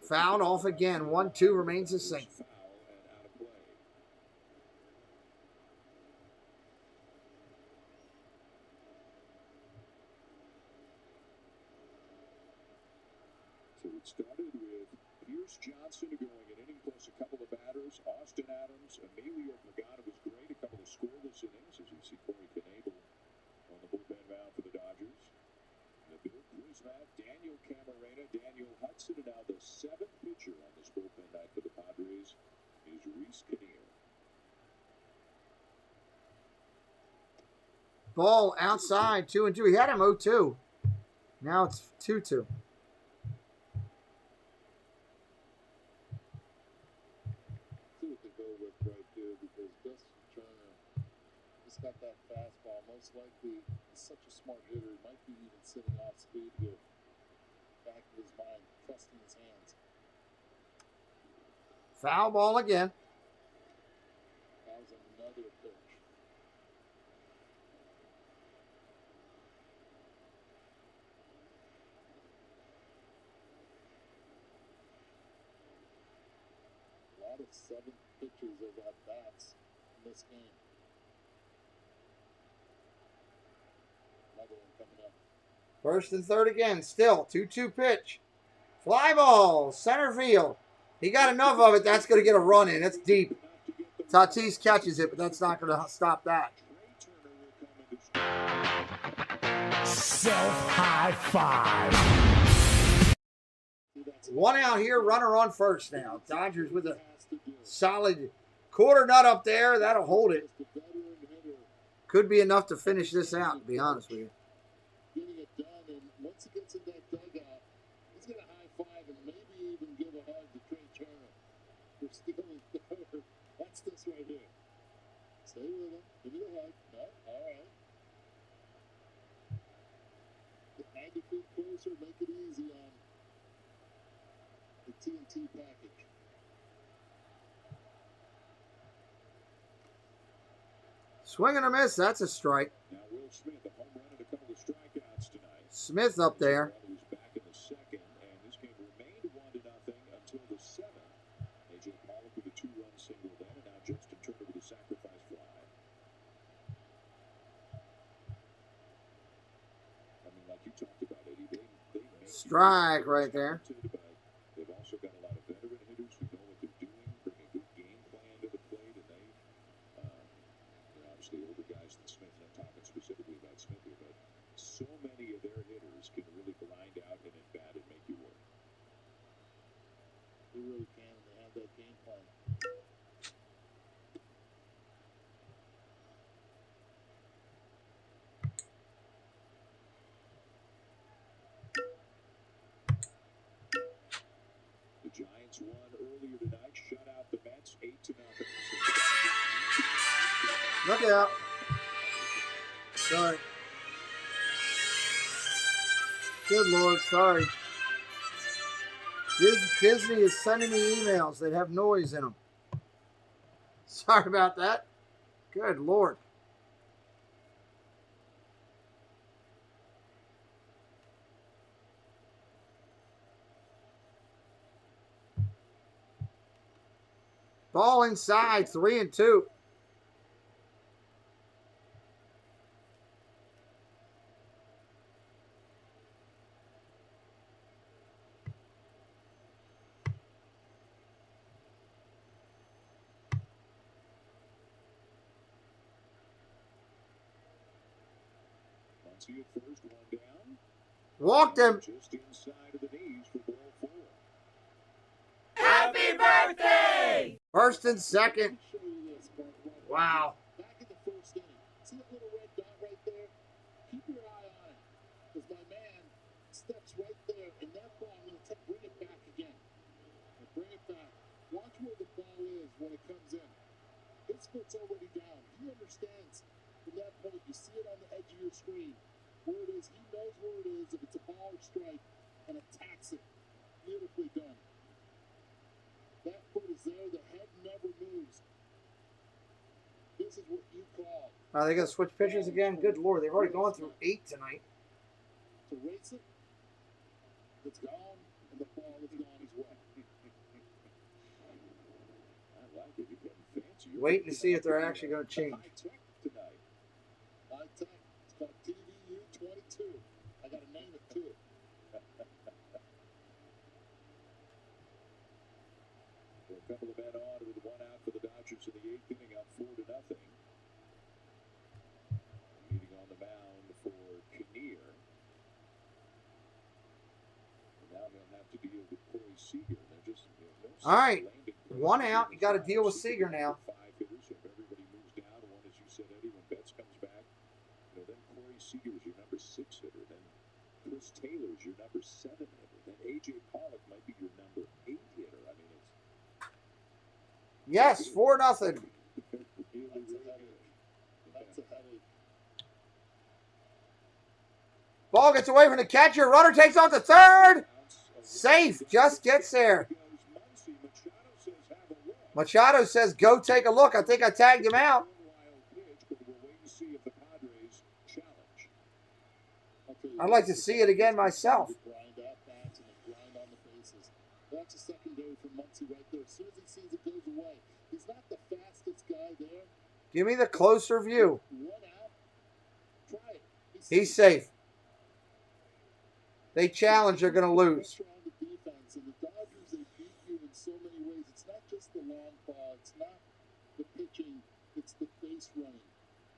Fouled off again. 1-2 remains the same. Foul and out of play. So it started with Pierce Johnson going an inning plus a couple of batters. Austin Adams, Emilio Pagano was great. A couple of scoreless innings as you see Corey Knebel on the bullpen mound for the Dodgers. Bill Prismat, Daniel Camarena, Daniel Hudson, and now the 7th pitcher on this bullpen night for the Padres is Reese Kinnear. Ball outside, 2-2. He had him 0-2. Now it's 2-2. See what they go with right here, because Justin Turner just got that fastball. Most likely, he's such a smart hitter. He might be even sitting off speed here. Back of his mind, trusting his hands. Foul ball again. That was another pitch. A lot of 7th pitches of at bats in this game. Another one coming up. First and third again. Still 2-2 pitch. Fly ball, center field. He got enough of it. That's going to get a run in. It's deep. Tatis catches it, but that's not going to stop that. Self-high five. 1 out here, runner on first now. Dodgers with a solid quarter nut up there. That'll hold it. Could be enough to finish this out, to be honest with you. Getting it done, and once he gets in that dugout, he's going to high five and maybe even give a hug to Trey Turner for stealing third. Watch this right here. Stay with him. Give me the hug. No, all right. Get 90 feet closer. Make it easy on the TNT package. Swing and a miss. That's a strike. Now Will Smith, a home run and a couple of strikeouts tonight. Smith up there. Who's back in the second, and this game remained 1-0 until the 7th. A.J. Pollock with a 2-run single then, and now Justin Turner with a sacrifice fly. I mean, like you talked about, Eddie, they make Strike right there. But they've also got a lot of veteran hitters who know what they're doing, bring a good game plan to the plate, and they, obviously older guys than Smith, and I'm talking specifically about Smith here, but so many of their hitters can really grind out and at bat and make you work. They really can, and they have that game plan. The Giants won earlier tonight, shut out the Mets 8-0. Look out. Sorry. Good Lord, sorry. Disney is sending me emails that have noise in them. Sorry about that. Good Lord. Ball inside, 3-2. Muncy at first, one down. Walked him. Just inside of the knees for ball 4. Happy birthday! First and second. Show you this, but Wow. back in the first inning, see that little red dot right there? Keep your eye on it, because my man steps right there, and that ball, I'm going to bring it back again. Bring it back. Watch where the ball is when it comes in. His foot's already down. He understands from that point. You see it on the edge of your screen. Where it is, he knows where it is. If it's a ball or strike, and attacks it. Beautifully done. That foot is there. The head never moves. This is what you call. Are they going to switch pitchers again? Good Lord, they've already gone through 8 tonight. To race it, it's gone, and the ball is gone as well. I like it. You're getting fancy. Waiting to see if they're actually going to change. High tech tonight. High tech. It's called TVU 22. I got to name it too. A couple of men on with 1 out for the Dodgers in the 8th inning, up 4-0. Meeting on the mound for Kinnear. And now he'll have to deal with Corey Seager. They're just, All right, 1 out. You got to deal with Seager now. 5 hitters. If everybody moves down, one, as you said, Eddie, when Betts comes back, then Corey Seager's your number 6 hitter. Then Chris Taylor's your number 7 hitter. Then A.J. Pollock might be your number 8 hitter. I mean, Yes, 4-0. That's a headache. That's a headache. Ball gets away from the catcher. Runner takes off to third. Safe. Just gets there. Machado says, go take a look. I think I tagged him out. I'd like to see it again myself. That's a secondary for Muncy right there. As soon as he sees it goes away. He's not the fastest guy there. Give me the closer view. 1 out. Try it. He's safe. They challenge, they're going to lose. Pressure on the defense. And the Dodgers, they beat you in so many ways. It's not just the long ball. It's not the pitching. It's the base running.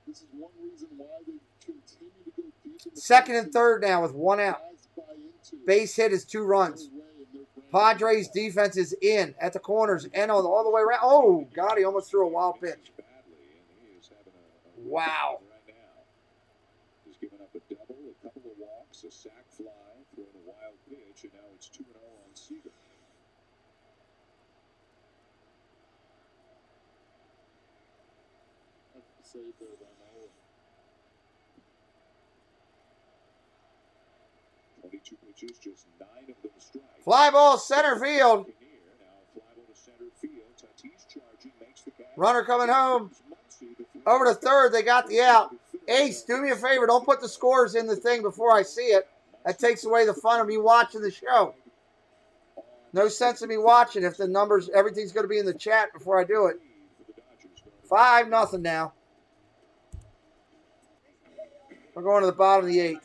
This is one reason why they continue to go deep in the Second and third now with 1 out. Base hit is 2 runs. Padres defense is in at the corners and all the way around. Oh, God, he almost threw a wild pitch. Wow. He's given up a double, a couple of walks, a sac fly, thrown a wild pitch, and now it's 2-0 on Seager. Save there by Nolan. 22 pitches, just 9 of them strikes. Fly ball center field. Now fly ball to center field. Tatis charging, makes the catch. Runner coming home. Muncy, the Over to third, they got the out. Ace, do me a favor. Don't put the scores in the thing before I see it. That takes away the fun of me watching the show. No sense in me watching if the numbers, everything's going to be in the chat before I do it. 5-0 now. We're going to the bottom of the 8th.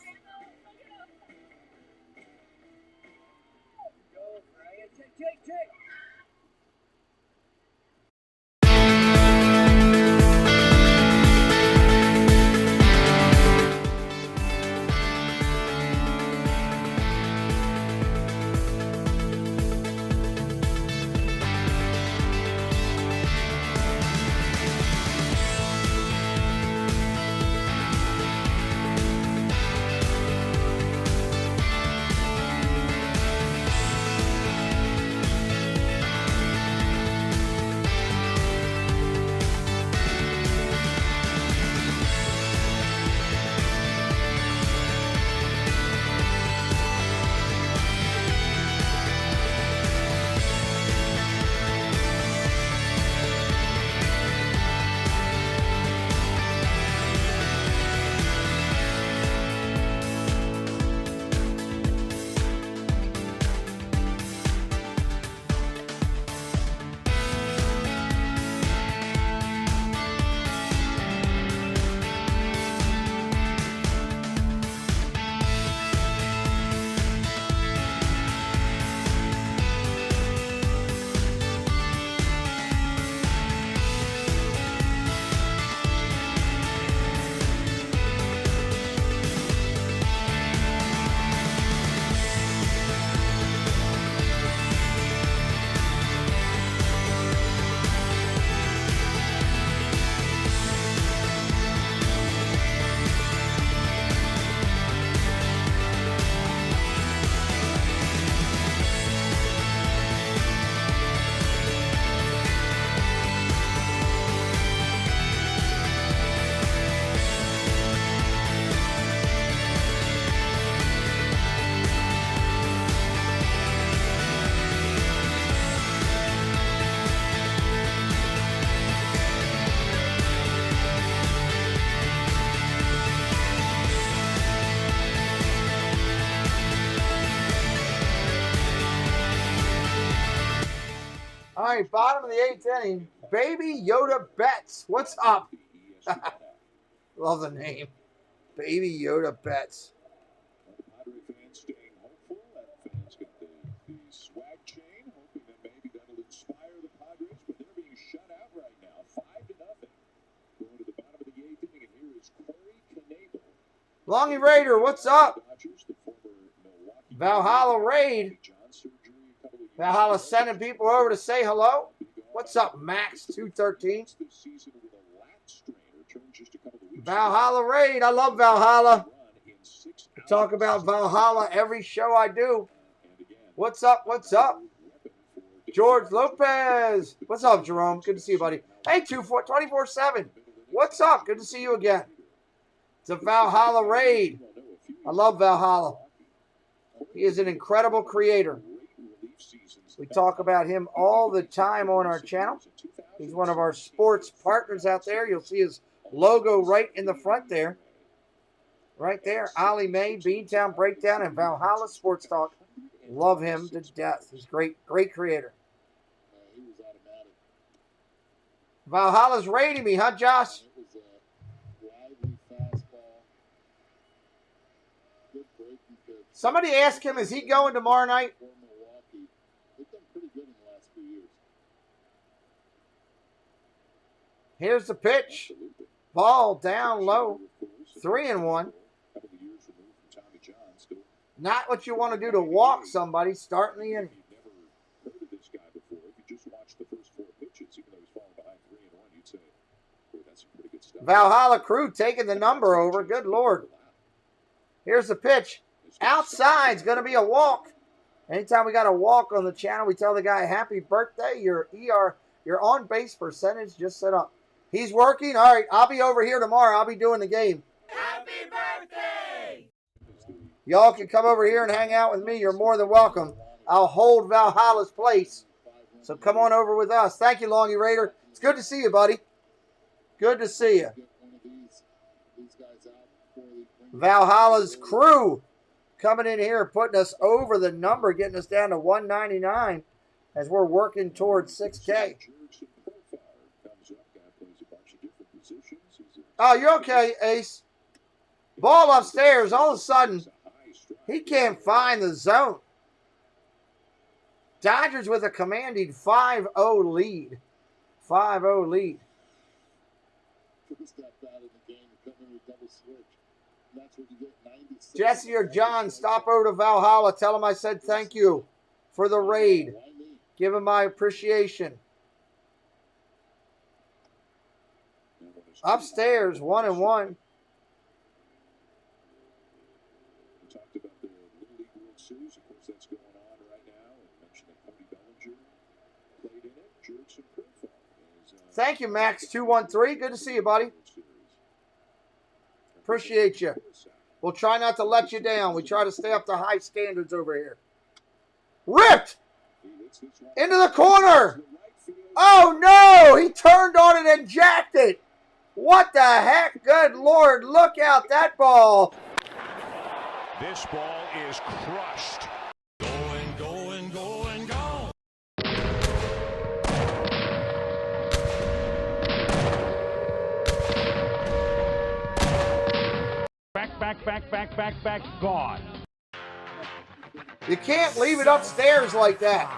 All right, bottom of the 8th inning. Baby Yoda Betts. What's up? Love the name. Baby Yoda Betts. Padre fans staying hopeful. That fans got the swag chain, hoping that maybe that'll inspire the Padres, but they're being shut out right now, 5-0. Going to the bottom of the 8th inning, and here is Corey Knebel. Longy Raider, what's up? Valhalla Raid. Valhalla sending people over to say hello. What's up, Max213? Valhalla Raid. I love Valhalla. I talk about Valhalla every show I do. What's up? What's up? George Lopez. What's up, Jerome? Good to see you, buddy. Hey, 24/7. What's up? Good to see you again. It's a Valhalla Raid. I love Valhalla. He is an incredible creator. We talk about him all the time on our channel. He's one of our sports partners out there. You'll see his logo right in the front there. Right there. Ollie May, Beantown Breakdown, and Valhalla Sports Talk. Love him to death. He's great, great creator. Valhalla's raiding me, huh, Josh? Somebody ask him, is he going tomorrow night? Here's the pitch. Ball down low. 3-1. Not what you want to do to walk somebody starting the inning. Valhalla crew taking the number over. Good Lord. Here's the pitch. Outside's going to be a walk. Anytime we got a walk on the channel, we tell the guy, happy birthday. Your on-base percentage just set up. He's working. All right, I'll be over here tomorrow. I'll be doing the game. Happy birthday! Y'all can come over here and hang out with me. You're more than welcome. I'll hold Valhalla's place. So come on over with us. Thank you, Longy Raider. It's good to see you, buddy. Good to see you. Valhalla's crew coming in here, putting us over the number, getting us down to 199 as we're working towards 6K. Oh, you're okay, Ace. Ball upstairs. All of a sudden, he can't find the zone. Dodgers with a commanding 5-0 lead. 5-0 lead. Jesse or John, stop over to Valhalla. Tell him I said thank you for the raid. Give him my appreciation. Upstairs, 1-1. We talked about the Little League World Series. Of course, that's going on right now. I mentioned that Cody Bellinger played in it. Jerks and Profile. Thank you, Max213. Good to see you, buddy. Appreciate you. We'll try not to let you down. We try to stay up to high standards over here. Ripped! Into the corner! Oh, no! He turned on it and jacked it! What the heck? Good Lord, look out that ball. This ball is crushed. Going, going, going, go. Back, gone. You can't leave it upstairs like that.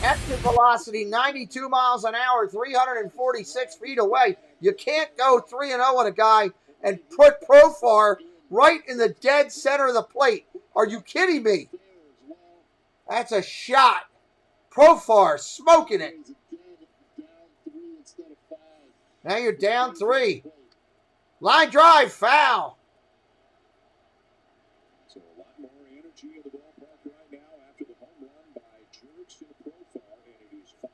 Exit velocity, 92 miles an hour, 346 feet away. You can't go 3-0 on a guy and put Profar right in the dead center of the plate. Are you kidding me? That's a shot. Profar smoking it. Now you're down 3. Line drive, foul. So a lot more energy in the ballpark right now after the home run by Jerks and Profile, and it is 5-2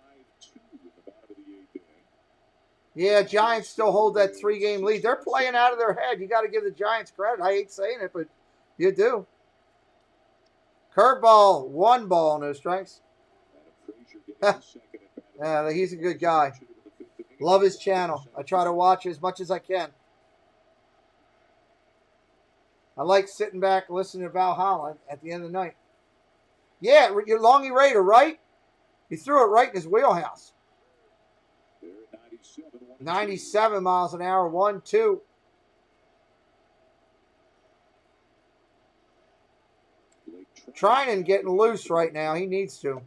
in the bottom of the 8th inning. Yeah, Giants still hold that 3-game lead. They're playing out of their head. You got to give the Giants credit. I hate saying it, but you do. Curveball, 1 ball, no strikes. Yeah, he's a good guy. Love his channel. I try to watch as much as I can. I like sitting back listening to Valhalla at the end of the night. Yeah, you're Longy Raider, right? He threw it right in his wheelhouse. 97 miles an hour, 1-2. Trinan getting loose right now. He needs to.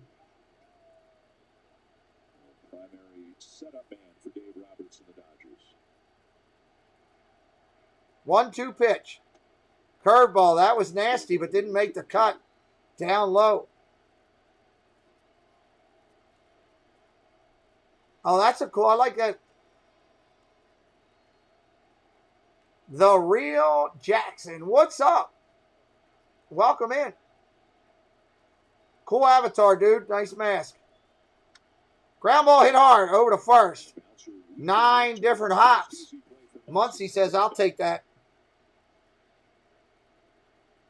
Primary setup man for Dave Roberts and the Dodgers. 1-2 pitch. Curveball. That was nasty, but didn't make the cut. Down low. Oh, that's a cool. I like that. The Real Jackson. What's up? Welcome in. Cool avatar, dude. Nice mask. Ground ball hit hard. Over to first. 9 different hops. Muncie says, I'll take that.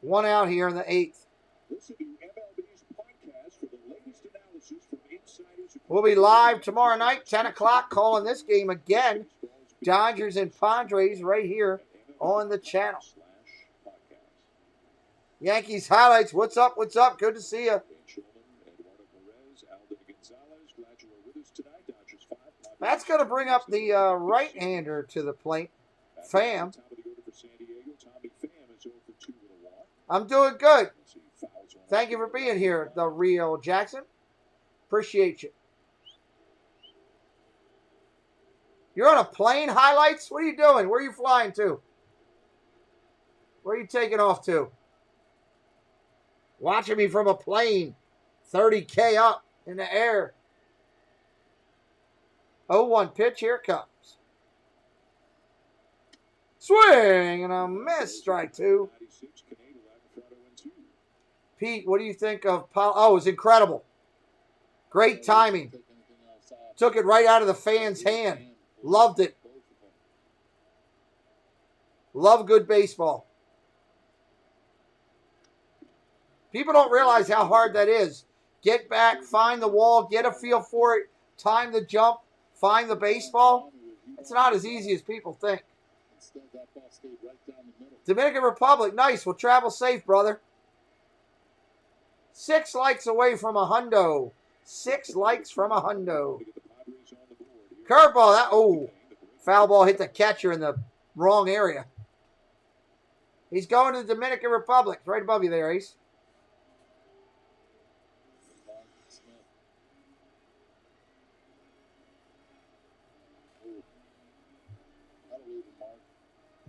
1 out here in the 8th. Listen to MLB's podcast for the latest analysis from insiders. We'll be live tomorrow night, 10 o'clock, calling this game again. Dodgers and Padres right here on the channel. Yankees highlights. What's up? What's up? Good to see you. That's going to bring up the right-hander to the plate. Pham. I'm doing good. Thank you for being here, The Real Jackson. Appreciate you. You're on a plane, highlights? What are you doing? Where are you flying to? Where are you taking off to? Watching me from a plane. 30K up in the air. 0-1 pitch. Here it comes. Swing and a miss. Strike 2. Pete, what do you think of Paul? Oh, it was incredible. Great timing. Took it right out of the fan's hand. Loved it. Love good baseball. People don't realize how hard that is. Get back, find the wall, get a feel for it, time the jump, find the baseball. It's not as easy as people think. Instead, that ball stayed right down the middle. Dominican Republic, nice. We'll travel safe, brother. 6 likes away from a hundo. 6 likes from a hundo. Curveball. Foul ball hit the catcher in the wrong area. He's going to the Dominican Republic. It's right above you there, Ace.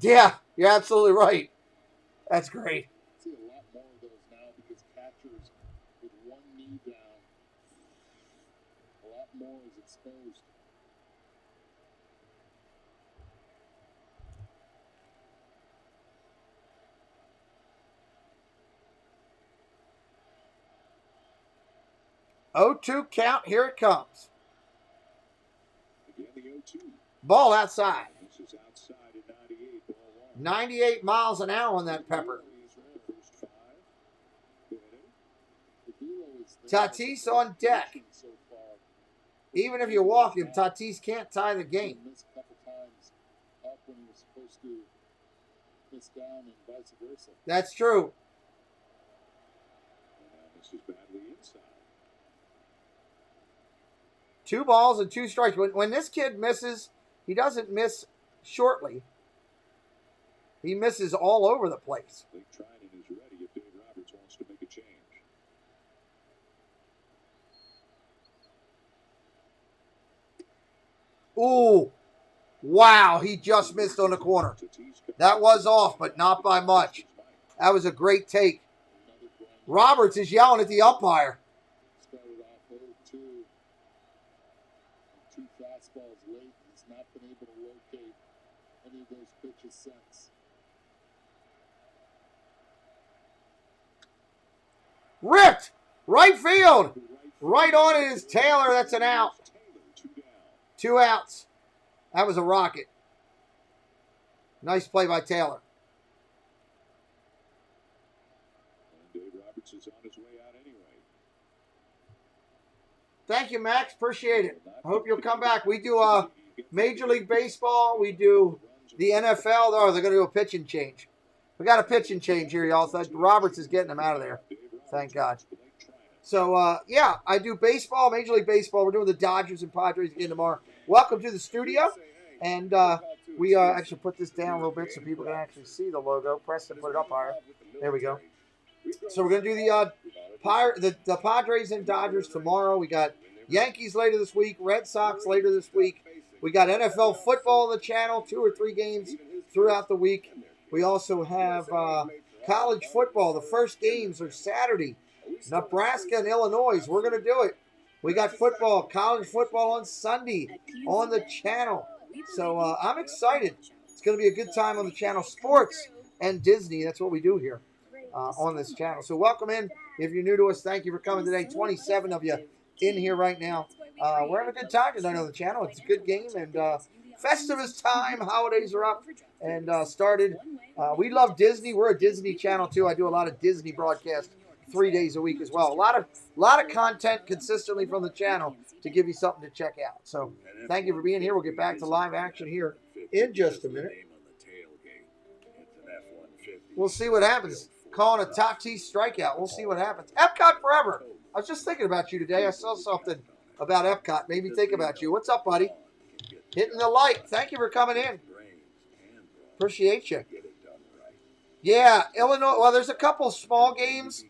Yeah, you're absolutely right. That's great. I see a lot more of those now because catchers with one knee down, a lot more is exposed. Oh-2 count. Here it comes. Again, the 0-2. Ball outside. This is outside at 98, ball 1. 98 miles an hour on that pepper. Tatis on deck. Even if you walk him, Tatis can't tie the game. Missed a couple times up when he was supposed to miss down and vice versa. That's true. This is badly inside. 2 balls and 2 strikes. When this kid misses, he doesn't miss shortly. He misses all over the place. Blake Trinan is ready if Dave Roberts wants to make a change. Ooh. Wow, he just missed on the corner. That was off, but not by much. That was a great take. Roberts is yelling at the umpire. Started off 0-2. 2 fastballs late. He's not been able to locate any of those pitches since. Ripped! Right field! Right on it is Taylor. That's an out. 2 outs. That was a rocket. Nice play by Taylor. And Dave Roberts is on his way out anyway. Thank you, Max. Appreciate it. I hope you'll come back. We do Major League Baseball. We do the NFL. Oh, they're going to do a pitching change. We got a pitching change here, y'all. So Roberts is getting them out of there. Thank God. So, yeah, I do baseball, Major League Baseball. We're doing the Dodgers and Padres again tomorrow. Welcome to the studio. And we actually put this down a little bit so people can actually see the logo. Preston put it up higher. There we go. So we're going to do the Padres and Dodgers tomorrow. We got Yankees later this week, Red Sox later this week. We got NFL football on the channel, 2 or 3 games throughout the week. We also have college football. The first games are Saturday. Nebraska and Illinois. We're going to do it. We got football, college football on Sunday on the channel. So I'm excited. It's going to be a good time on the channel. Sports and Disney. That's what we do here on this channel. So welcome in. If you're new to us, thank you for coming today. 27 of you in here right now. We're having a good time tonight on the channel. It's a good game. And Festivus time. Holidays are up and started. We love Disney. We're a Disney channel, too. I do a lot of Disney broadcasts 3 days a week as well. A lot of content consistently from the channel to give you something to check out. So thank you for being here. We'll get back to live action here in just a minute. We'll see what happens. Calling a Tatis strikeout. We'll see what happens. Epcot forever. I was just thinking about you today. I saw something about Epcot. Made me think about you. What's up, buddy? Hitting the like. Thank you for coming in. Appreciate you. Yeah, Illinois. Well, there's a couple small games,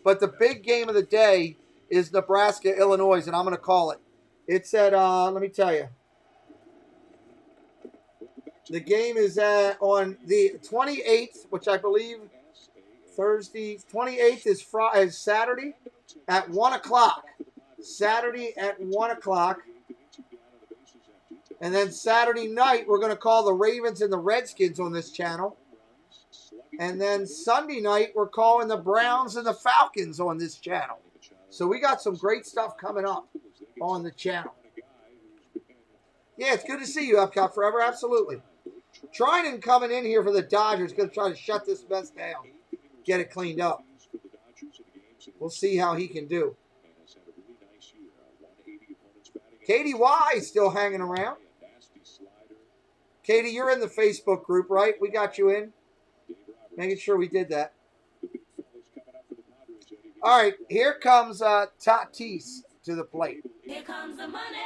but the big game of the day is Nebraska, Illinois, and I'm going to call it. It's at, let me tell you. The game is on the 28th, which I believe Thursday. 28th is Saturday at 1 o'clock. Saturday at 1 o'clock. And then Saturday night, we're going to call the Ravens and the Redskins on this channel. And then Sunday night, we're calling the Browns and the Falcons on this channel. So we got some great stuff coming up on the channel. Yeah, it's good to see you, Epcot Forever. Absolutely. Trinan coming in here for the Dodgers. Going to try to shut this mess down. Get it cleaned up. We'll see how he can do. Katie Y still hanging around. Katie, you're in the Facebook group, right? We got you in. Making sure we did that. All right, here comes Tatis to the plate. Here comes the money.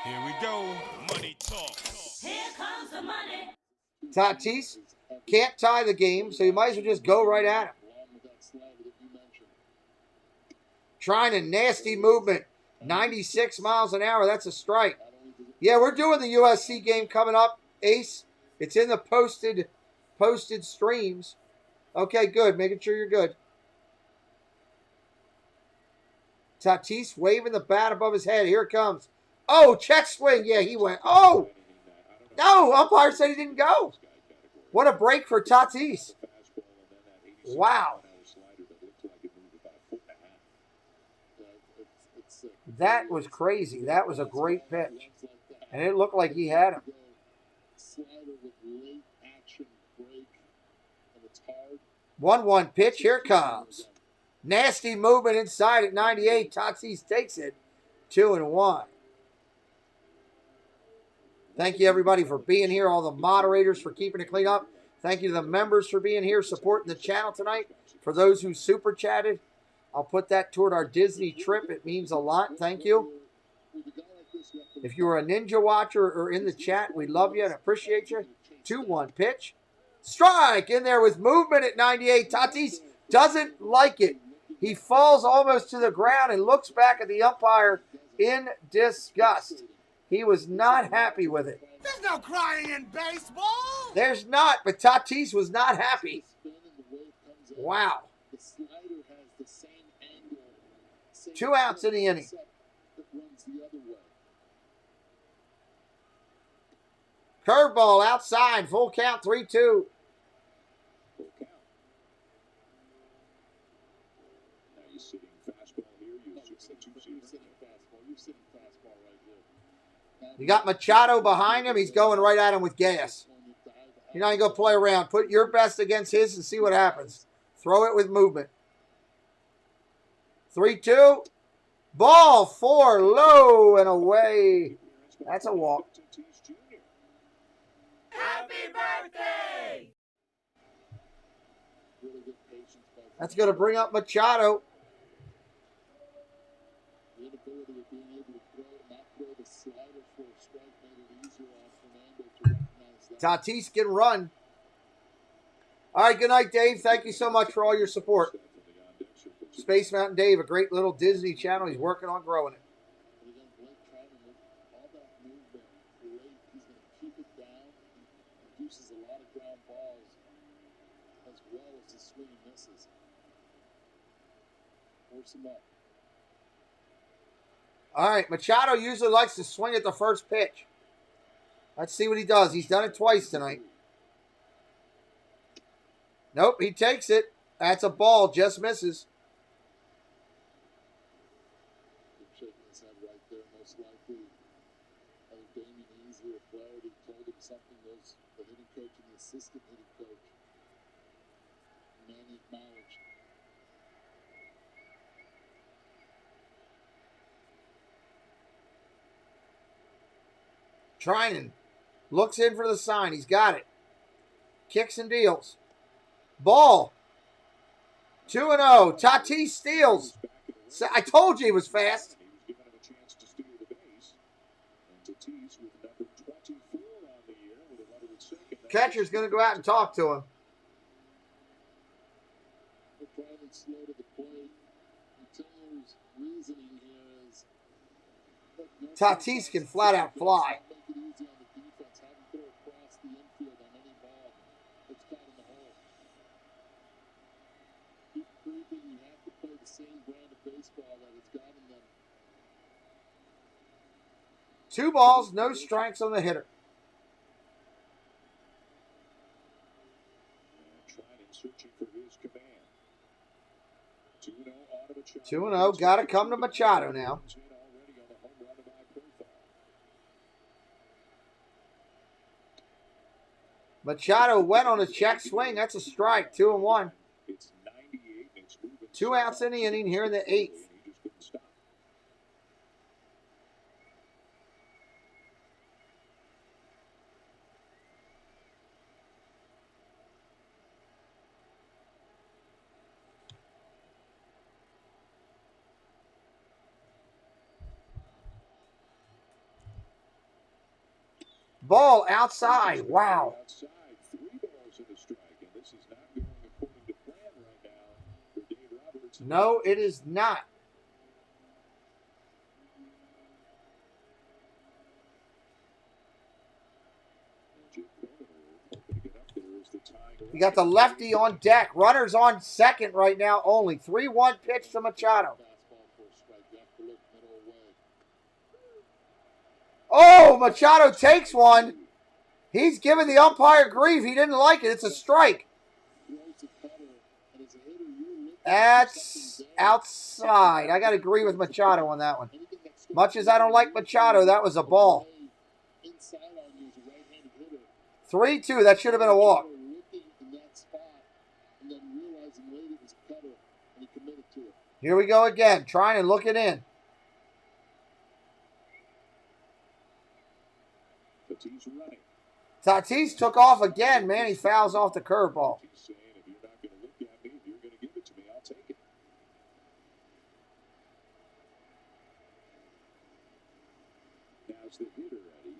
Here we go. Money talk. Here comes the money. Tatis can't tie the game, so you might as well just go right at him. Trying a nasty movement. 96 miles an hour. That's a strike. Yeah, we're doing the USC game coming up, Ace. It's in the posted streams. Okay, good. Making sure you're good. Tatis waving the bat above his head. Here it comes. Oh, check swing. Yeah, he went. Oh! No, umpire said he didn't go. What a break for Tatis. Wow. That was crazy. That was a great pitch. And it looked like he had him. 1-1 pitch. Here it comes. Nasty movement inside at 98. Tatis takes it. 2-1. Thank you, everybody, for being here. All the moderators for keeping it clean up. Thank you to the members for being here, supporting the channel tonight. For those who super chatted, I'll put that toward our Disney trip. It means a lot. Thank you. If you were a Ninja watcher or in the chat, we love you and appreciate you. 2-1 pitch. Strike in there with movement at 98. Tatis doesn't like it. He falls almost to the ground and looks back at the umpire in disgust. He was not happy with it. There's no crying in baseball. There's not, but Tatis was not happy. Wow. 2 outs in the inning. Curveball outside, full count, 3-2. You got Machado behind him. He's going right at him with gas. You're not going to play around. Put your best against his and see what happens. Throw it with movement. 3-2. Ball 4, low and away. That's a walk. Happy birthday! That's going to bring up Machado. Tatis can run. All right, good night, Dave. Thank you so much for all your support. Space Mountain Dave, a great little Disney channel. He's working on growing it. All right, Machado usually likes to swing at the first pitch. Let's see what he does. He's done it twice tonight. Nope, he takes it. That's a ball, just misses. Shaking his head right there, most likely. I think Damien Easley of Clarity told him something. Those the hitting coach and the assistant hitting coach. Manny acknowledged. Trinan looks in for the sign. He's got it. Kicks and deals. Ball. 2-0. Tatis steals. I told you he was fast. Catcher's going to go out and talk to him. Tatis can flat out fly. Two balls, no strikes on the hitter. 2-0. Got to come to Machado now. Machado went on a check swing. That's a strike. 2-1. 2 outs in the inning here in the 8th. ball outside. Wow. Outside, 3 balls and a strike, and this is not going according to plan right now for Dave Roberts. No, it is not. You got the lefty on deck. Runners on second right now only. 3-1 pitch to Machado. Oh, Machado takes one. He's giving the umpire grief. He didn't like it. It's a strike. That's outside. I got to agree with Machado on that one. Much as I don't like Machado, that was a ball. 3-2. That should have been a walk. Here we go again. Trying and looking in. Tatis took off again, man. He fouls off the curveball. Now's the hitter, Eddie.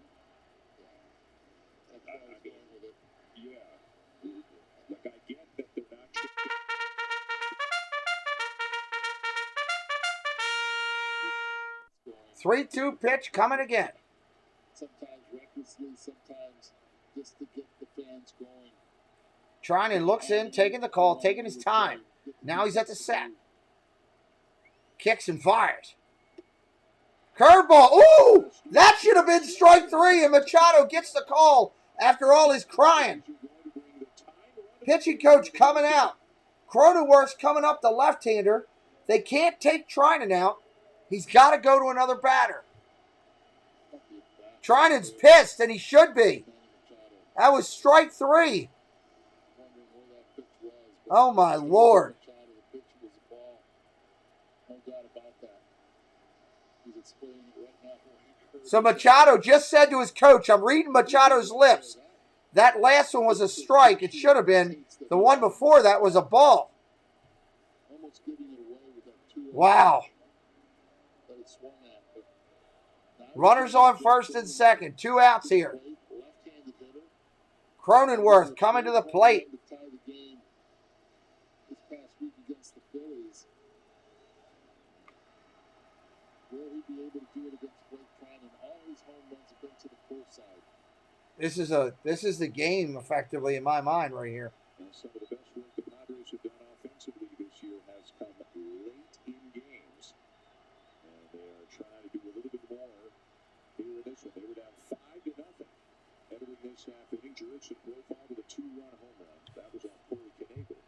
Yeah. Like, I get that they're not... 3-2 pitch coming again. Sometimes recklessly, sometimes just to get the fans going. Trying and looks in, taking the call, taking his time. Now he's at the set. Kicks and fires. Curveball. Ooh! That should have been strike 3, and Machado gets the call after all his crying. Pitching coach coming out. Cronenworth's coming up, the left-hander. They can't take Trinan out. He's got to go to another batter. Trinan's pissed, and he should be. That was strike 3. Oh, my Lord. So Machado just said to his coach, I'm reading Machado's lips, that last one was a strike. It should have been. The one before that was a ball. Wow. Runners on first and second. 2 outs here. Cronenworth coming to the plate. This is the game effectively in my mind right here. Some of the best work the Padres have done offensively this year has come late in games. And they are trying to do a little bit more here in this one. They were down 5-0. Entering this half inning, Jurickson profiled with a 2-run home run. That was on Corey Knebel.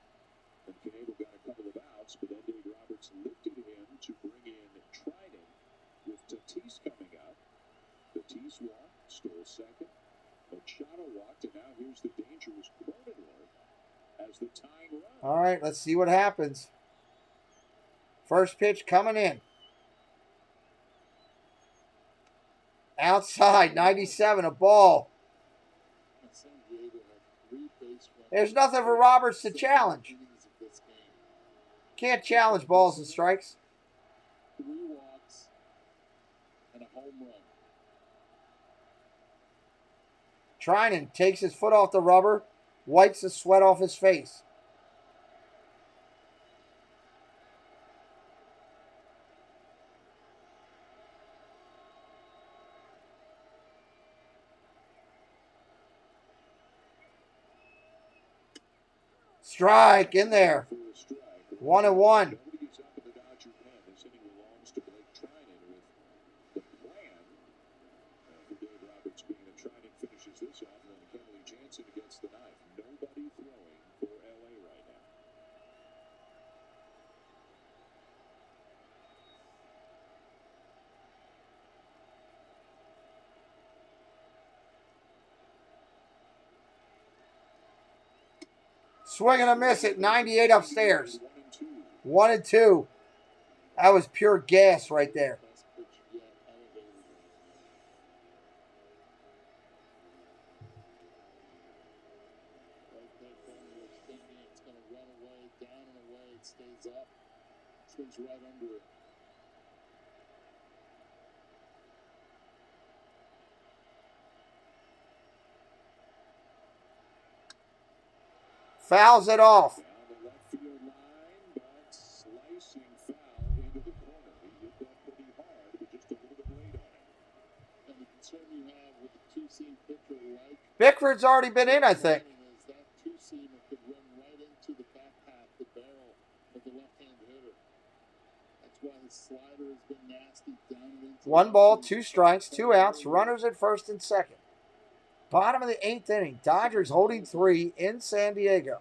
And Knebel got a couple of outs, but then Dave Roberts lifted him to bring in Trinan with Tatis coming up. Tatis walked, stole second. Machado walked, and now here's the dangerous Cronenworth as the tying run. All right, let's see what happens. First pitch coming in. Outside, 97, a ball. There's nothing for Roberts to challenge. Can't challenge balls and strikes. 3 walks and a home run. Trinan takes his foot off the rubber, wipes the sweat off his face. Strike in there. 1-1. Against the knife. Nobody throwing for LA right now. Swing and a miss at 98 upstairs. 1-2. That was pure gas right there. Stays up, swings right under it. Fouls it off. Down the left field line, but slicing foul into the corner. He hit that pretty hard, but just a little bit late on it. And the concern you have with the two-seam pitcher like Bickford's already been in, I think. is that two-seamer could run right into the back half, the barrel of the left-hand hitter. That's why his slider has been nasty down and into 1 ball, 2 strikes, 2 outs, runners at first and second. Bottom of the 8th inning. Dodgers holding 3 in San Diego.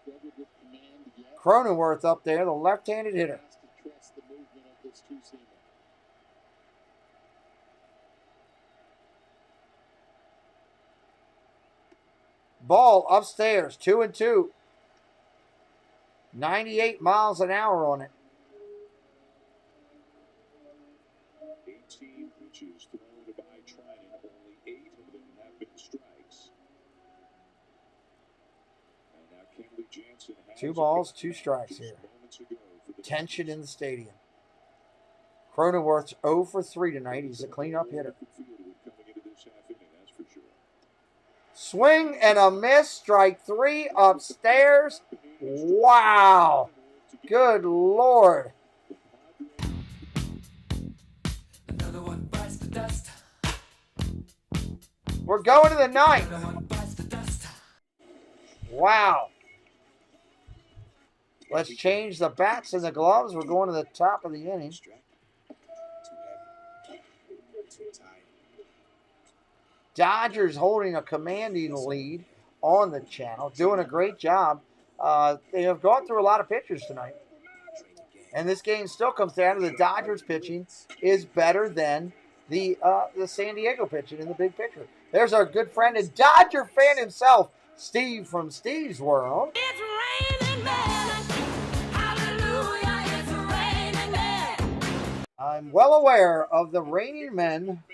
struggled with command yet. Cronenworth up there, the left-handed hitter. Has to trust the movement of this two-seamer. Ball upstairs, 2-2. 98 miles an hour on it. 18 pitches thrown by Trinan, only 8 of them have been strikes. And now Kenley Jansen has 2 balls, 2 strikes here. Tension in the stadium. Cronenworth's 0 for 3 tonight. He's a cleanup hitter. Swing and a miss. Strike 3 upstairs. Wow. Good Lord. Another one bites the dust. We're going to the 9th. Another one bites the dust. Wow. Let's change the bats and the gloves. We're going to the top of the inning. Dodgers holding a commanding lead on the channel, doing a great job. They have gone through a lot of pitchers tonight. And this game still comes down to the Dodgers pitching is better than the San Diego pitching in the big picture. There's our good friend and Dodger fan himself, Steve from Steve's World. It's raining men. Hallelujah, it's raining men. I'm well aware of the Raining Men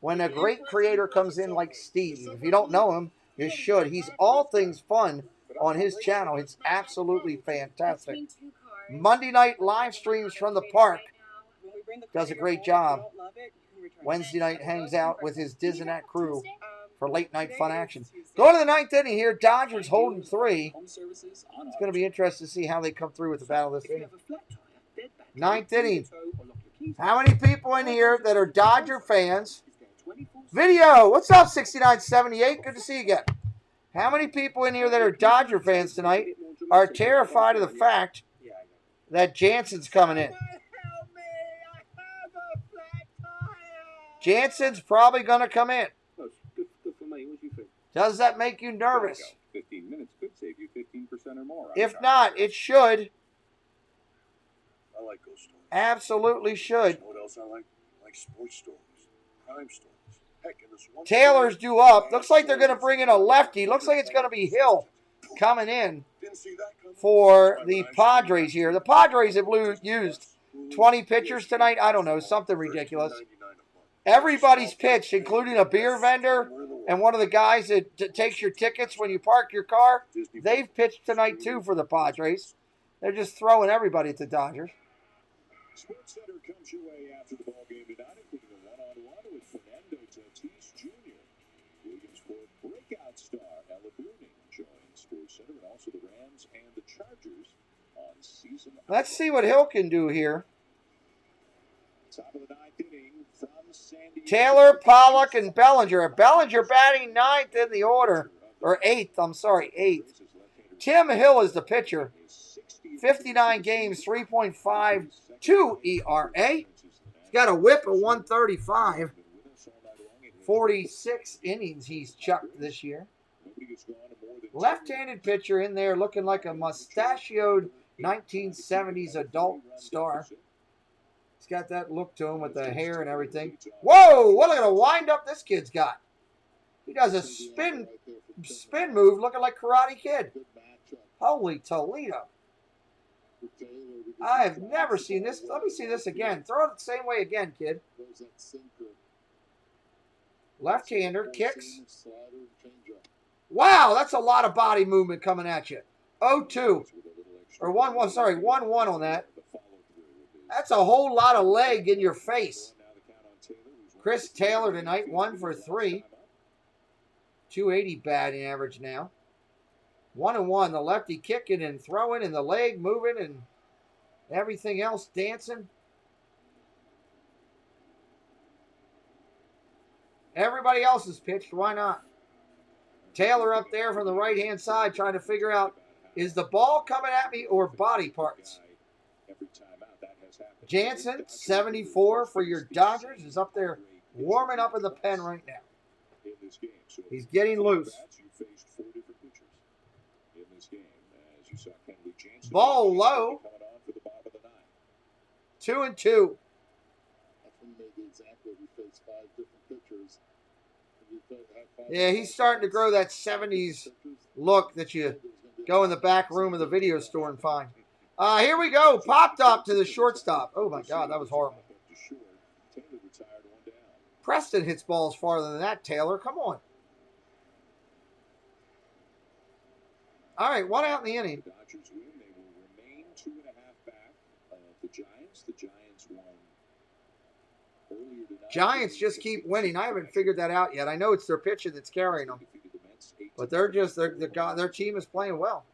when a great creator comes in like Steve. If you don't know him, you should. He's all things fun on his channel. It's absolutely fantastic. Monday night live streams from the park. Does a great job. Wednesday night hangs out with his Disney crew for late night fun action. Going to the 9th inning here. Dodgers holding 3. It's going to be interesting to see how they come through with the battle this inning. 9th inning. How many people in here that are Dodger fans? Video, what's up, 6978? Good to see you again. How many people in here that are Dodger fans tonight are terrified of the fact that Jansen's coming in? Jansen's probably going to come in. Good for me. What do you think? Does that make you nervous? 15 minutes could save you 15% or more. If not, it should. I like ghost stories. Absolutely should. You know what else I like? I like sports stories, crime stories. Heck, in this one Taylor's due up. Looks like they're going to bring in a lefty. Looks like it's going to be Hill coming in for the Padres here. The Padres have used 20 pitchers tonight. I don't know, something ridiculous. Everybody's pitched, including a beer vendor and one of the guys that takes your tickets when you park your car. They've pitched tonight, too, for the Padres. They're just throwing everybody at the Dodgers. Sports Center comes your way after the ball game tonight, including a one-on-one with Fernando Tatis Jr. Williamsport breakout star Ella Bruning joins Sports Center, and also the Rams and the Chargers on season. Let's see what Hill can do here. Top of the 9th inning from San Diego. Taylor, Pollock, and Bellinger. Bellinger batting 9th in the order. Or 8th, I'm sorry, 8th. Tim Hill is the pitcher. 59 games, 3.52 ERA. He's got a whip of 135. 46 innings he's chucked this year. Left-handed pitcher in there looking like a mustachioed 1970s adult star. He's got that look to him with the hair and everything. Whoa, what a wind-up this kid's got. He does a spin move looking like Karate Kid. Holy Toledo. I have never seen this. Let me see this again. Throw it the same way again, kid. Left-hander, kicks. Wow, that's a lot of body movement coming at you. 0-2. Or 1-1, sorry, 1-1 on that. That's a whole lot of leg in your face. Chris Taylor tonight, 1 for 3. 280 batting average now. 1-1. The lefty kicking and throwing and the leg moving and everything else dancing. Everybody else is pitched. Why not? Taylor up there from the right-hand side trying to figure out, is the ball coming at me or body parts? Jansen, 74 for your Dodgers, is up there warming up in the pen right now. He's getting loose. Ball low. 2-2. That's when he made the example. He faced 5 different pitchers. Yeah, he's starting to grow that 70s look that you go in the back room of the video store and find. Here we go. Popped up to the shortstop. Oh, my God, that was horrible. Preston hits balls farther than that, Taylor. Come on. All right, 1 out in the inning. The Dodgers win. They will remain 2.5 back of the Giants. The Giants won earlier tonight. Giants just keep winning. I haven't figured that out yet. I know it's their pitching that's carrying them, but they're just their team is playing well.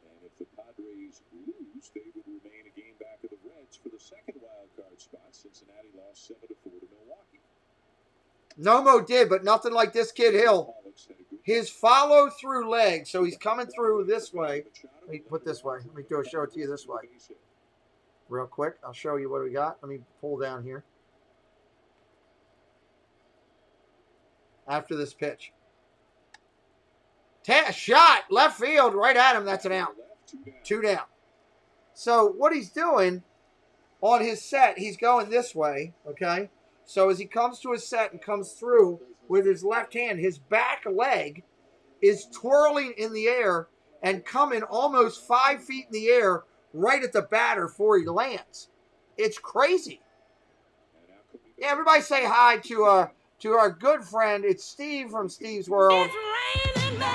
And if the Padres lose, they would remain a game back of the Reds for the second wild card spot. Cincinnati lost 7-4 to Milwaukee. Nomo did, but nothing like this kid Hill. His follow-through leg, so he's coming through this way. Let me put this way. Let me show it to you this way. Real quick, I'll show you what we got. Let me pull down here. After this pitch. Shot, left field, right at him. That's an out. 2 down. So what he's doing on his set, he's going this way, okay? So as he comes to his set and comes through with his left hand, his back leg is twirling in the air and coming almost 5 feet in the air right at the batter before he lands. It's crazy. Yeah, everybody say hi to our good friend. It's Steve from Steve's World. It's raining men.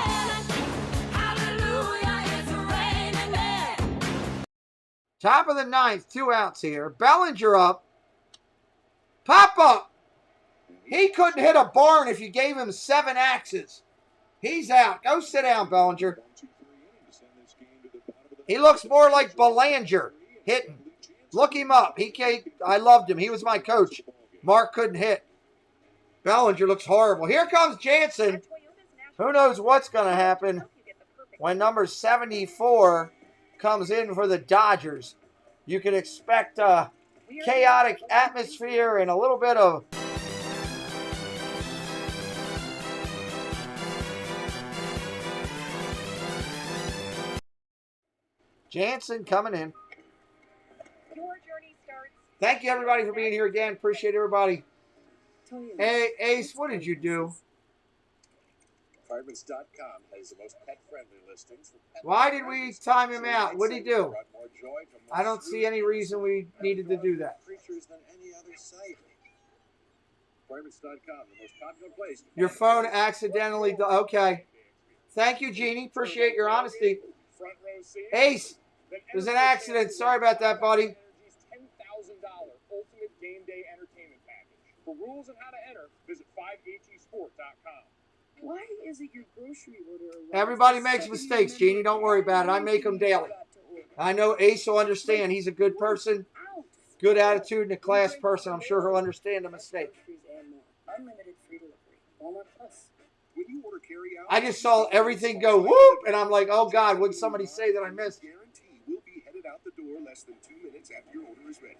Hallelujah, it's raining men. Top of the 9th, 2 outs here. Bellinger up. Pop up. He couldn't hit a barn if you gave him 7 axes. He's out. Go sit down, Bellinger. He looks more like Belanger hitting. Look him up. I loved him. He was my coach. Mark couldn't hit. Bellinger looks horrible. Here comes Jansen. Who knows what's going to happen when number 74 comes in for the Dodgers. You can expect a chaotic atmosphere and a little bit of Jansen coming in. Thank you, everybody, for being here again. Appreciate everybody. Hey, Ace, what did you do? Apartments.com has the most pet-friendly listings. Why did we time him out? What did he do? I don't see any reason we needed to do that. Creatures than any other site. Apartments.com, the most popular place. Your phone accidentally... Okay. Thank you, Jeannie. Appreciate your honesty. Ace, there's an accident. Sorry about that, buddy. $10,000 Ultimate Game Day Entertainment Package. For rules and how to enter, visit 5HEsport.com. Why is it your grocery order? Everybody makes mistakes, Jeannie. Don't worry about it. I make them daily. I know Ace will understand. He's a good person, good attitude, and a class person. I'm sure he'll understand the mistake. Unlimited free delivery. Walmart Plus. When you order carry out, I just saw everything go whoop, and I'm like, oh, God, would somebody say that I missed? Guarantee will be headed out the door less than 2 minutes after your order is ready.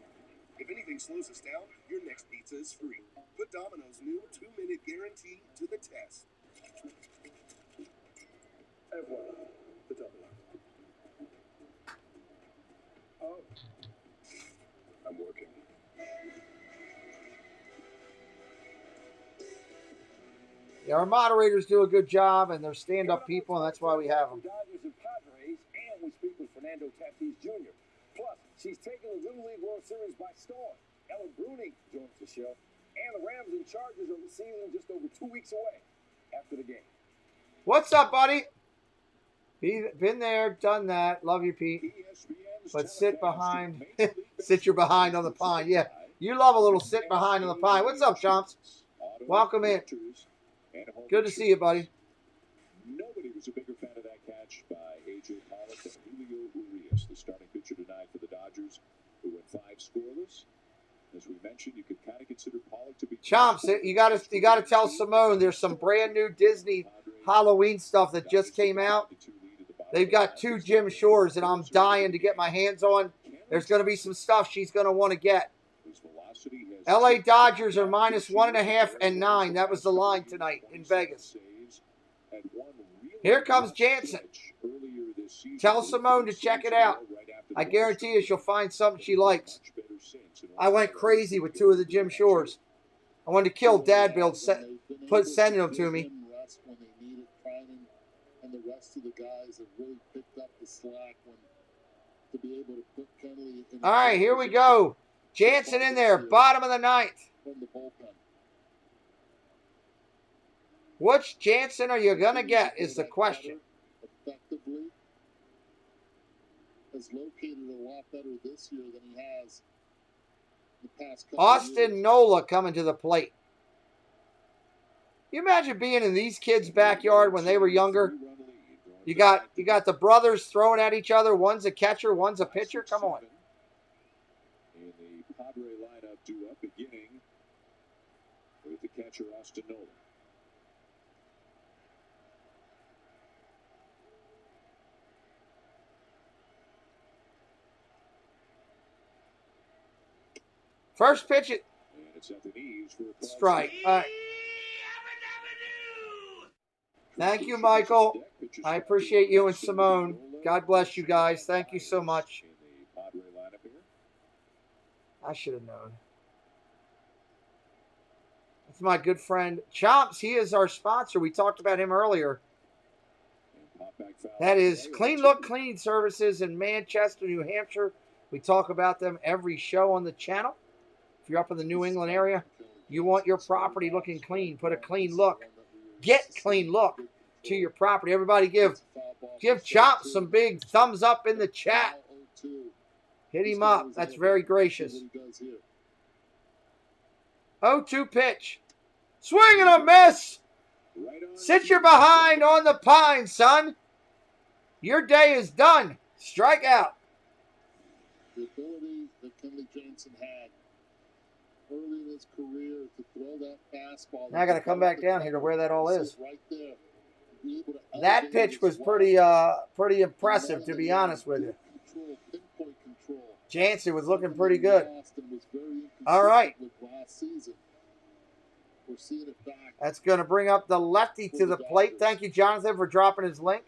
If anything slows us down, your next pizza is free. Put Domino's new 2-minute guarantee to the test. And voila, the double up. Oh. I'm working. Yeah, our moderators do a good job, and they're stand-up people, and that's why we have them. Dodgers and Padres, and we speak with Fernando Tatis Jr. Plus, she's taking the Little League World Series by storm. Ellen Bruning joins the show, and the Rams and Chargers are the season just over 2 weeks away after the game. What's up, buddy? Been there, done that. Love you, Pete. But sit behind. Sit your behind on the pine. Yeah, you love a little sit behind on the pine. What's up, Chomps? Welcome in. Good to see you, buddy. was a bigger fan of that catch by A.J. Pollock than Julio Urias, the starting pitcher tonight for the Dodgers, who went 5 scoreless. As we mentioned, you could kind of consider Pollock to be... Chomps, you gotta tell Simone there's some brand new Disney Halloween stuff that just came out. They've got 2 Jim Shores that I'm dying to get my hands on. There's going to be some stuff she's going to want to get. LA Dodgers are -1.5 and 9. That was the line tonight in Vegas. Here comes Jansen. Tell Simone to check it out. I guarantee you she'll find something she likes. I went crazy with 2 of the Jim Shores. I wanted to kill Dadville sending them to me. And the rest of the guys have really picked up the slack to be able to put Kenley in. All right, here we go. Jansen in there, bottom of the 9th. From the bullpen. Which Jansen are you going to get is the question. Effectively has located a lot better this year than he has the past couple of years. Austin Nola coming to the plate. You imagine being in these kids' backyard when they were younger? You got the brothers throwing at each other. One's a catcher, one's a pitcher. Come on. In the Padre lineup due up, beginning with the catcher Austin Nola. First pitch it. And it's at the knees for a strike. All right. Thank you, Michael. I appreciate you and Simone. God bless you guys. Thank you so much. I should have known. It's my good friend Chomps. He is our sponsor. We talked about him earlier. That is Clean Look Cleaning Services in Manchester, New Hampshire. We talk about them every show on the channel. If you're up in the New England area, you want your property looking clean. Put a clean look. Get clean look to your property. Everybody give Chomp some big thumbs up in the chat. Hit him up. That's very gracious. 0-2 pitch. Swing and a miss. Sit your behind on the pine, son. Your day is done. Strike out. The ability that Kenley Jansen had early in his career to throw that fastball. Now I got to come back down here to where that all is. Right there. That pitch was pretty impressive, to be honest with you. Jansen was looking pretty good. All right. That's going to bring up the lefty to the plate. Thank you, Jonathan, for dropping his link.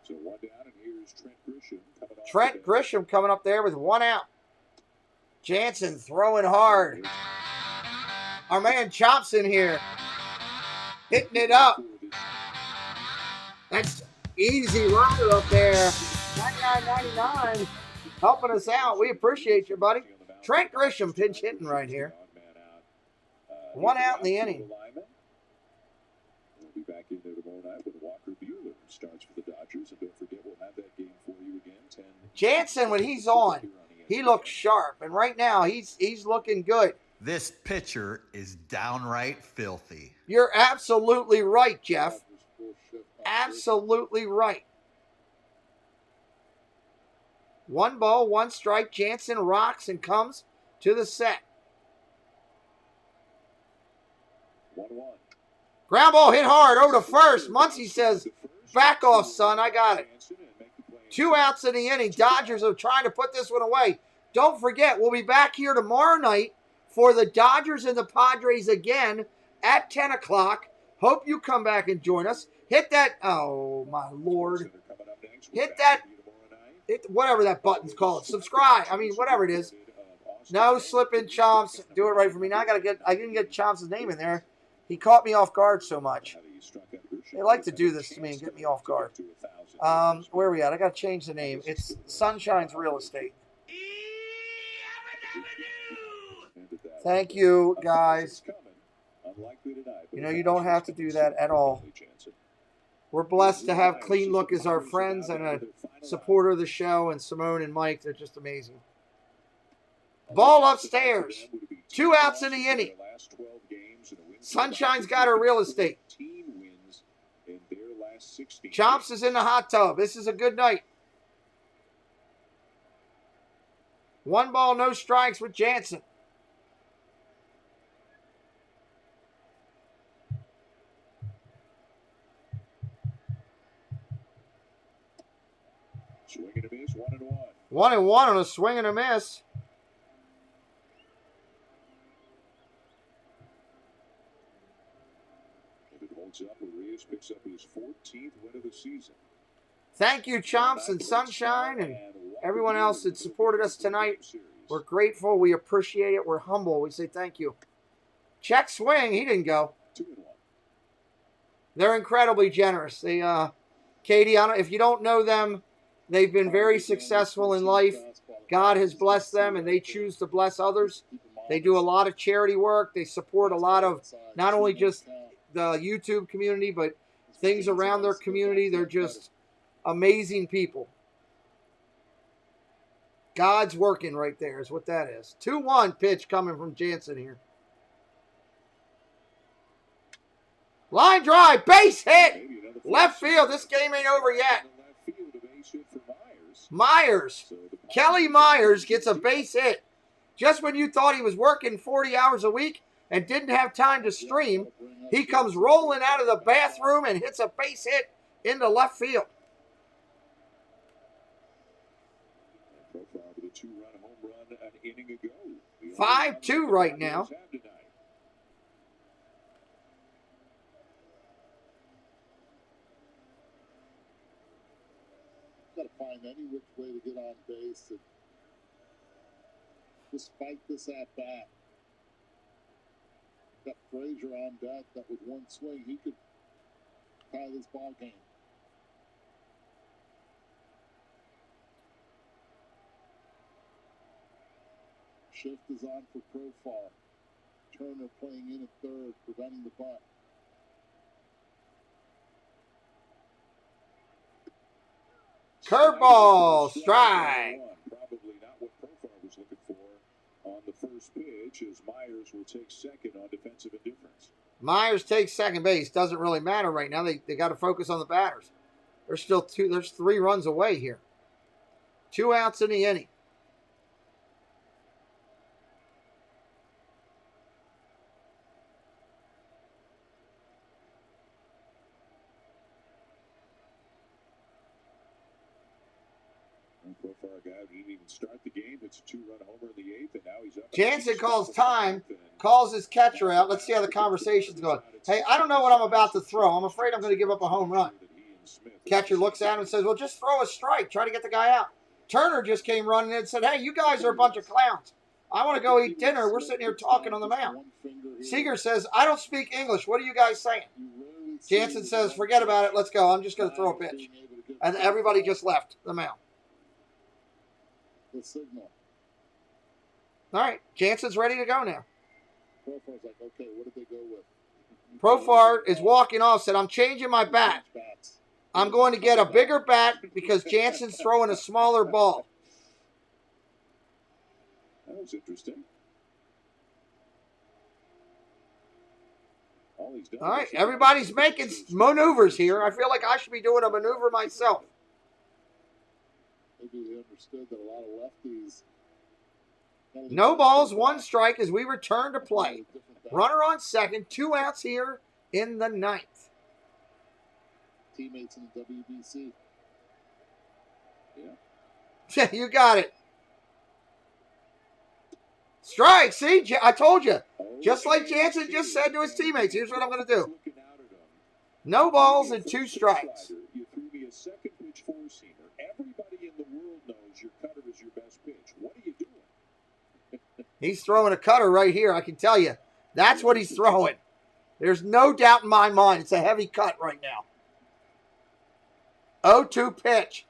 So 1 down, and here's Trent Grisham coming up. Trent Grisham coming up there with 1 out. Jansen throwing hard. Our man Chomps in here. Hitting it up. That's easy rider up there. 99.99 helping us out. We appreciate you, buddy. Trent Grisham pinch hitting right here. 1 out in the inning. We'll be back in there tomorrow night when Walker Buehler starts for the Dodgers. And don't forget, we'll have that game for you again. 10. Jansen, when he's on, he looks sharp. And right now, he's looking good. This pitcher is downright filthy. You're absolutely right, Jeff. Absolutely right. 1 ball, 1 strike. Jansen rocks and comes to the set. 1-1. Ground ball hit hard over to first. Muncy says, back off, son. I got it. 2 outs in the inning. Dodgers are trying to put this one away. Don't forget, we'll be back here tomorrow night for the Dodgers and the Padres again at 10 o'clock. Hope you come back and join us. Hit that, oh my Lord. Hit that, whatever that button's called. Subscribe. I mean, whatever it is. No slipping Chomps. Do it right for me. Now I didn't get Chomps' name in there. He caught me off guard so much. They like to do this to me and get me off guard. Where are we at? I got to change the name. It's Sunshine's Real Estate. Thank you, guys. You know, you don't have to do that at all. We're blessed to have Clean Look as our friends and a supporter of the show, and Simone and Mike. They're just amazing. Ball upstairs. 2 outs in the inning. Sunshine's got her real estate. Chomps is in the hot tub. This is a good night. 1 ball, no strikes with Jansen. Swing and a miss, 1-1. 1-1 on a swing and a miss. If it holds up, Arias picks up his 14th win of the season. Thank you, Chomps and Sunshine and everyone else that supported us tonight. We're grateful. We appreciate it. We're humble. We say thank you. Check swing. He didn't go. 2-1. They're incredibly generous. They, Katie, if you don't know them, they've been very successful in life. God has blessed them, and they choose to bless others. They do a lot of charity work. They support a lot of not only just the YouTube community, but things around their community. They're just amazing people. God's working right there is what that is. 2-1 pitch coming from Jansen here. Line drive, base hit. Left field. This game ain't over yet. Myers. Kelly Myers gets a base hit. Just when you thought he was working 40 hours a week and didn't have time to stream, he comes rolling out of the bathroom and hits a base hit into left field. Profile with a 2-run home run an inning ago. 5-2 right now. Got to find any which way to get on base and just fight this at bat. Got Frazier on deck. That with one swing, he could tie this ball game. Shift is on for Profar. Turner playing in at third, preventing the bunt. Curveball, strike. Probably not what Profar was looking for on the first pitch, as Myers will take second on defensive indifference. Myers takes second base. Doesn't really matter right now. They got to focus on the batters. There's 3 runs away here. 2 outs in the inning. Profar, a guy who didn't even start the game. It's a 2-run homer in the 8th, and now he's up. Jansen calls time, calls his catcher out. Let's see how the conversation's going. Hey, I don't know what I'm about to throw. I'm afraid I'm going to give up a home run. Catcher looks at him and says, well, just throw a strike. Try to get the guy out. Turner just came running in and said, hey, you guys are a bunch of clowns. I want to go eat dinner. We're sitting here talking on the mound. Seager says, I don't speak English. What are you guys saying? Jansen says, forget about it. Let's go. I'm just going to throw a pitch. And everybody just left the mound. The signal. All right, Jansen's ready to go now. Profar's like, okay, what did they go with? Profar is walking off, said, I'm changing my bat. I'm going to get a bigger bat because Jansen's throwing a smaller ball. That was interesting. All right, everybody's making maneuvers here. I feel like I should be doing a maneuver myself. Maybe they understood that a lot of lefties. No balls, 1 strike as we return to play. Runner on second, 2 outs here in the 9th. Teammates in the WBC. Yeah, you got it. Strike, see? I told you. Just like Jansen just said to his teammates, here's what I'm going to do. No balls and 2 strikes. You threw me a second pitch 4-seamer. Everybody in the world knows your cutter is your best pitch. What are you doing? He's throwing a cutter right here, I can tell you. That's what he's throwing. There's no doubt in my mind. It's a heavy cut right now. 0-2 pitch.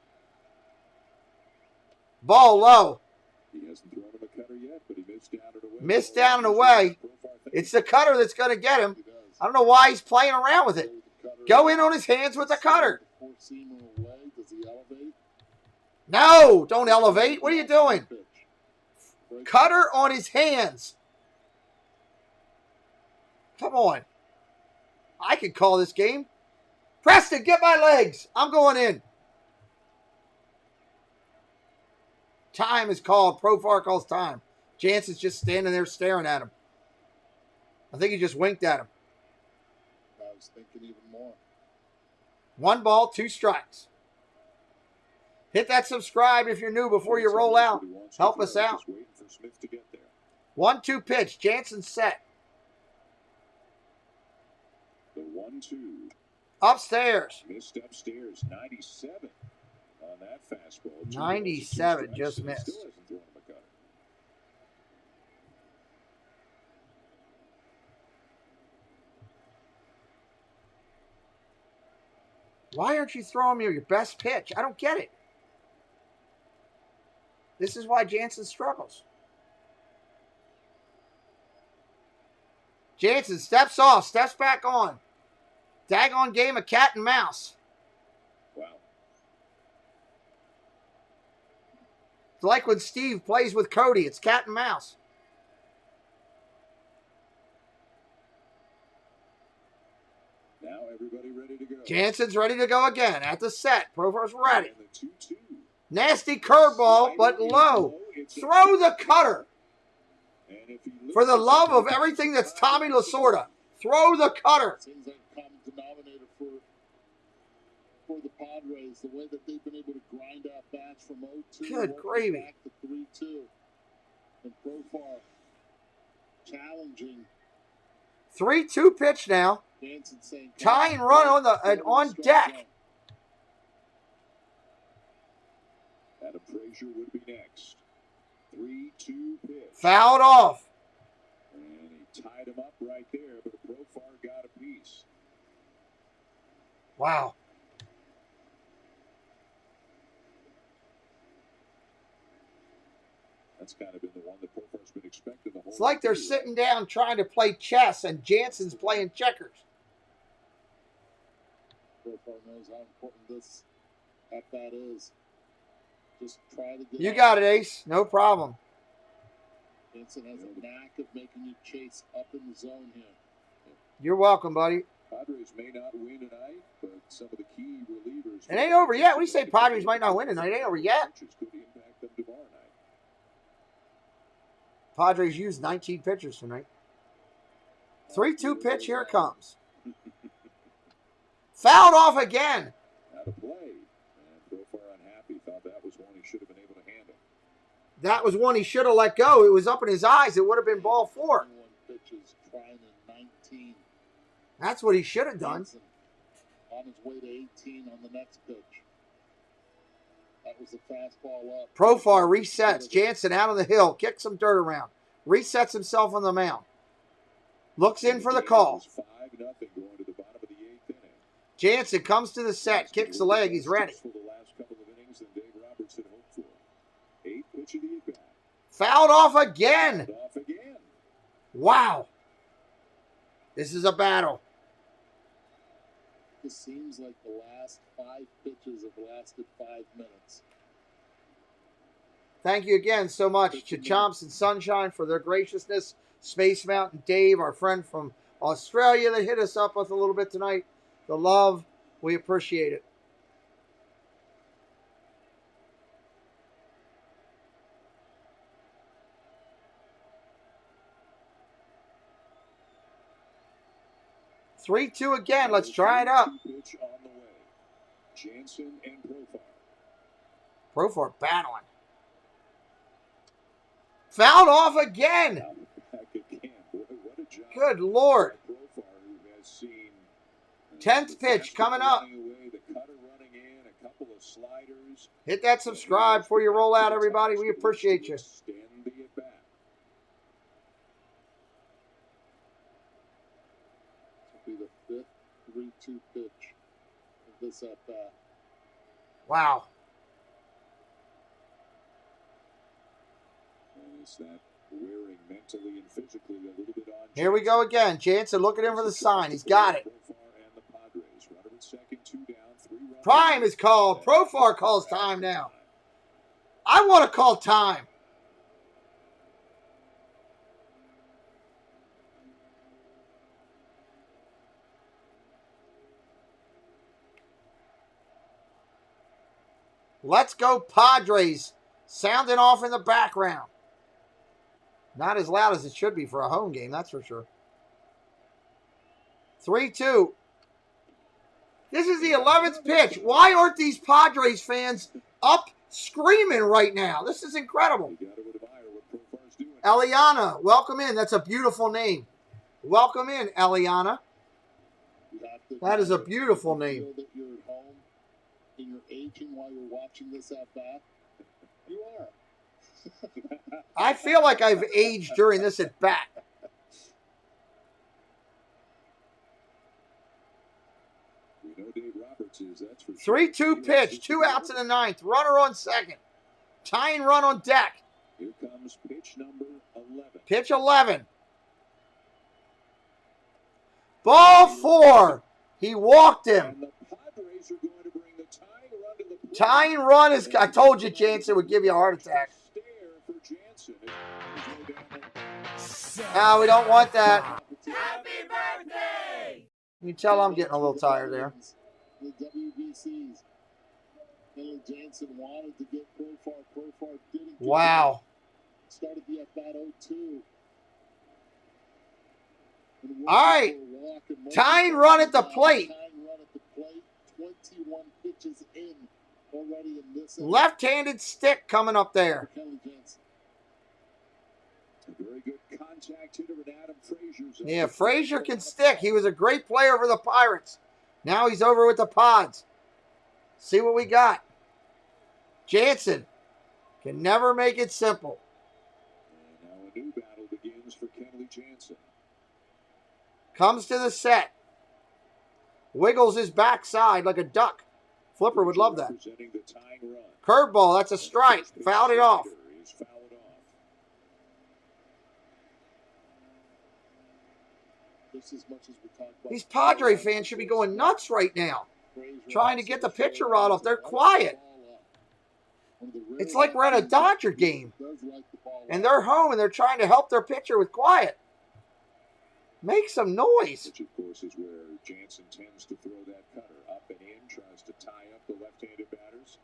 Ball low. He hasn't thrown him a cutter yet, but he missed down and away. Missed down and away. It's the cutter that's going to get him. I don't know why he's playing around with it. Go in on his hands with the cutter. No, don't elevate. What are you doing? Cutter on his hands. Come on. I can call this game. Preston, get my legs. I'm going in. Time is called. Profar calls time. Jansen's just standing there staring at him. I think he just winked at him. I was thinking even more. 1 ball, 2 strikes. Hit that subscribe if you're new before you roll out. Help us out. 1-2 pitch. Jansen set. The 1-2. Upstairs. Missed upstairs. 97 on that fastball. 97 just missed. Still hasn't thrown him a cutter. Why aren't you throwing me your best pitch? I don't get it. This is why Jansen struggles. Jansen steps off, steps back on. Daggone game of cat and mouse. Wow. It's like when Steve plays with Cody. It's cat and mouse. Now everybody ready to go. Jansen's ready to go again at the set. Profar's ready. Nasty curveball, but low. Throw the cutter. For the love of everything that's Tommy Lasorda, throw the cutter. Seems like a common denominator for the Padres, the way that they've been able to grind out bats from 0-2 Good gravy. back to 3-2. And Profar challenging. 3-2 pitch now. Jansen saying, Tying run on deck. Adam Frazier would be next. 3-2 pitch. Fouled off. And he tied him up right there, but Profar got a piece. Wow. That's kind of been the one that Profar's been expecting the whole It's like they're sitting down trying to play chess and Jansen's playing checkers. Profar knows how important this at bat is. Just try to get You out. got it, Ace. No problem. Jansen has a knack of making you chase up in the zone here. You're welcome, buddy. Padres may not win tonight, but some of the key relievers. It ain't over yet. We say Padres might not win tonight. It ain't over yet. Could impact them tomorrow night. Padres used 19 pitchers tonight. 3-2 pitch. Here it comes. Fouled off again. Out of play. And Profar unhappy. Thought that was one he should have been able to handle. That was one he should have let go. It was up in his eyes. It would have been ball 4. Pitches trying in 19. That's what he should have done. Jansen on his way to 18 on the next pitch. That was a fastball up. Profar resets. Jansen out on the hill. Kicks some dirt around. Resets himself on the mound. Looks in for the call. 5-0 going to the bottom of the 8th inning. Jansen comes to the set. Kicks the leg. He's ready. For the last couple of innings than Dave Roberts had hoped for. 8th pitch of the at-bat. Fouled off again. Off again. Wow. This is a battle. It seems like the last 5 pitches have lasted 5 minutes. Thank you again so much to Chomps and Sunshine for their graciousness. Space Mountain Dave, our friend from Australia that hit us up with a little bit tonight. The love, we appreciate it. Three, 2 again. Let's try it up. Pitch on the way. Jansen and Profar. Profar battling. Fouled off again. Back again. Boy, what a job. Good Lord. Profar, who has seen 10th pitch coming up. away, the cutter running in, a couple of sliders. Hit that subscribe before you roll out, everybody. We appreciate you. Stand the at-bat. This will be the 5th 3-2 pitch of this at-bat. Wow. Is that wearing mentally and physically a little bit on? Here we go again. Jansen looking in for the sign. He's got it. Profar and the Padres. Runner at second, 2 down, 3 runs. Prime is called. Profar calls time now. I want to call time. Let's go Padres. Sounding off in the background. Not as loud as it should be for a home game, that's for sure. 3-2. This is the 11th pitch. Why aren't these Padres fans up screaming right now? This is incredible. Eliana, welcome in. That's a beautiful name. Welcome in, Eliana. That is a beautiful name. That you're at home and you're aging while you're watching this at bat. You are. I feel like I've aged during this at bat. We know Dave Roberts is, that's for 3-2 pitch. 2 outs in the 9th. Runner on second. Tying run on deck. Here comes pitch number 11. Pitch 11. Ball 4. He walked him. And the Padres are going to bring the tying run to the plate. Tying run is, I told you Jansen would give you a heart attack. No, we don't want that. Happy birthday! You can tell I'm getting a little tired there. The WBCs. Henry Jansen wanted to get Profar. Profar didn't get Wow. it. Started the at-bat 0-2. All right. Tying run at the plate. Tying run at the plate. 21 pitches in already in this. Left-handed stick coming up there. Henry Jansen. A very good contact hitter in Adam Frazier's. Yeah, Frazier can stick. He was a great player for the Pirates. Now he's over with the Pods. See what we got. Jansen can never make it simple. And now a new battle begins for Kenley Jansen. Comes to the set. Wiggles his backside like a duck. Flipper would love that. Presenting the tying run. Curveball, that's a strike. Fouled it off. Is fouled off. Just as much as we talk about These Padre fans should be going nuts right now. Trying to get the pitcher rod off. They're quiet. It's like we're at a Dodger game. And they're home and they're trying to help their pitcher with quiet. Make some noise. Which, of course, is where Jansen tends to throw that cutter up and in, tries to tie up the left-handed batters.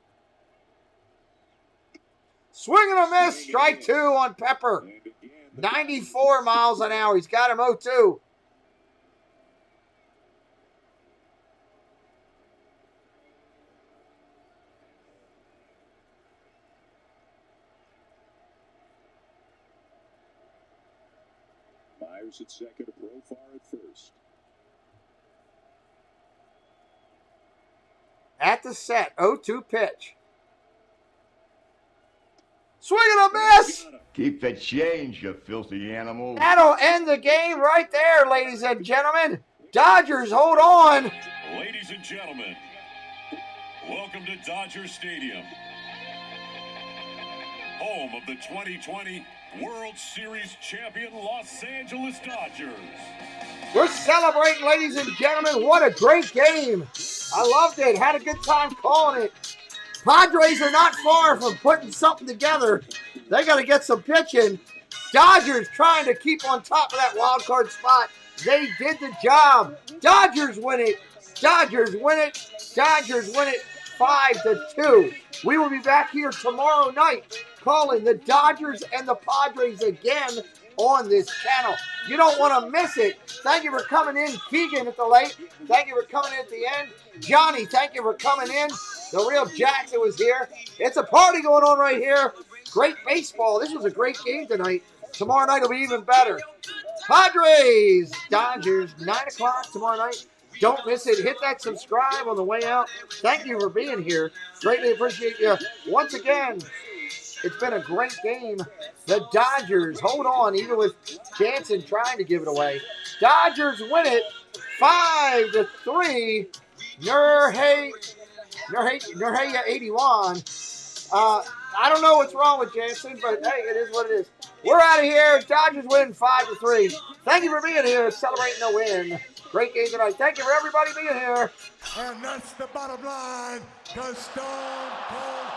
Swing and a miss. Strike 2 on Pepper. 94 miles an hour. He's got him 0-2. Myers at second, Profar at first. At the set, 0-2 pitch. Swing and a miss. Keep the change, you filthy animal. That'll end the game right there, ladies and gentlemen. Dodgers, hold on. Ladies and gentlemen, welcome to Dodger Stadium, home of the 2020 World Series champion Los Angeles Dodgers. We're celebrating, ladies and gentlemen. What a great game. I loved it. Had a good time calling it. Padres are not far from putting something together. They got to get some pitching. Dodgers trying to keep on top of that wild card spot. They did the job. Dodgers win it. Dodgers win it. Dodgers win it 5-2. We will be back here tomorrow night calling the Dodgers and the Padres again on this channel. You don't want to miss it. Thank you for coming in, Keegan, at the late. Thank you for coming in at the end. Johnny, thank you for coming in. The real Jackson was here. It's a party going on right here. Great baseball. This was a great game tonight. Tomorrow night will be even better. Padres, Dodgers, 9 o'clock tomorrow night. Don't miss it. Hit that subscribe on the way out. Thank you for being here. Greatly appreciate you. Once again, it's been a great game. The Dodgers, hold on, even with Jansen trying to give it away. Dodgers win it 5-3. Nurhaya 81. I don't know what's wrong with Jansen, but hey, it is what it is. We're out of here. Dodgers win 5-3. Thank you for being here, celebrating the win. Great game tonight. Thank you for everybody being here. And that's the bottom line. The Stone Cold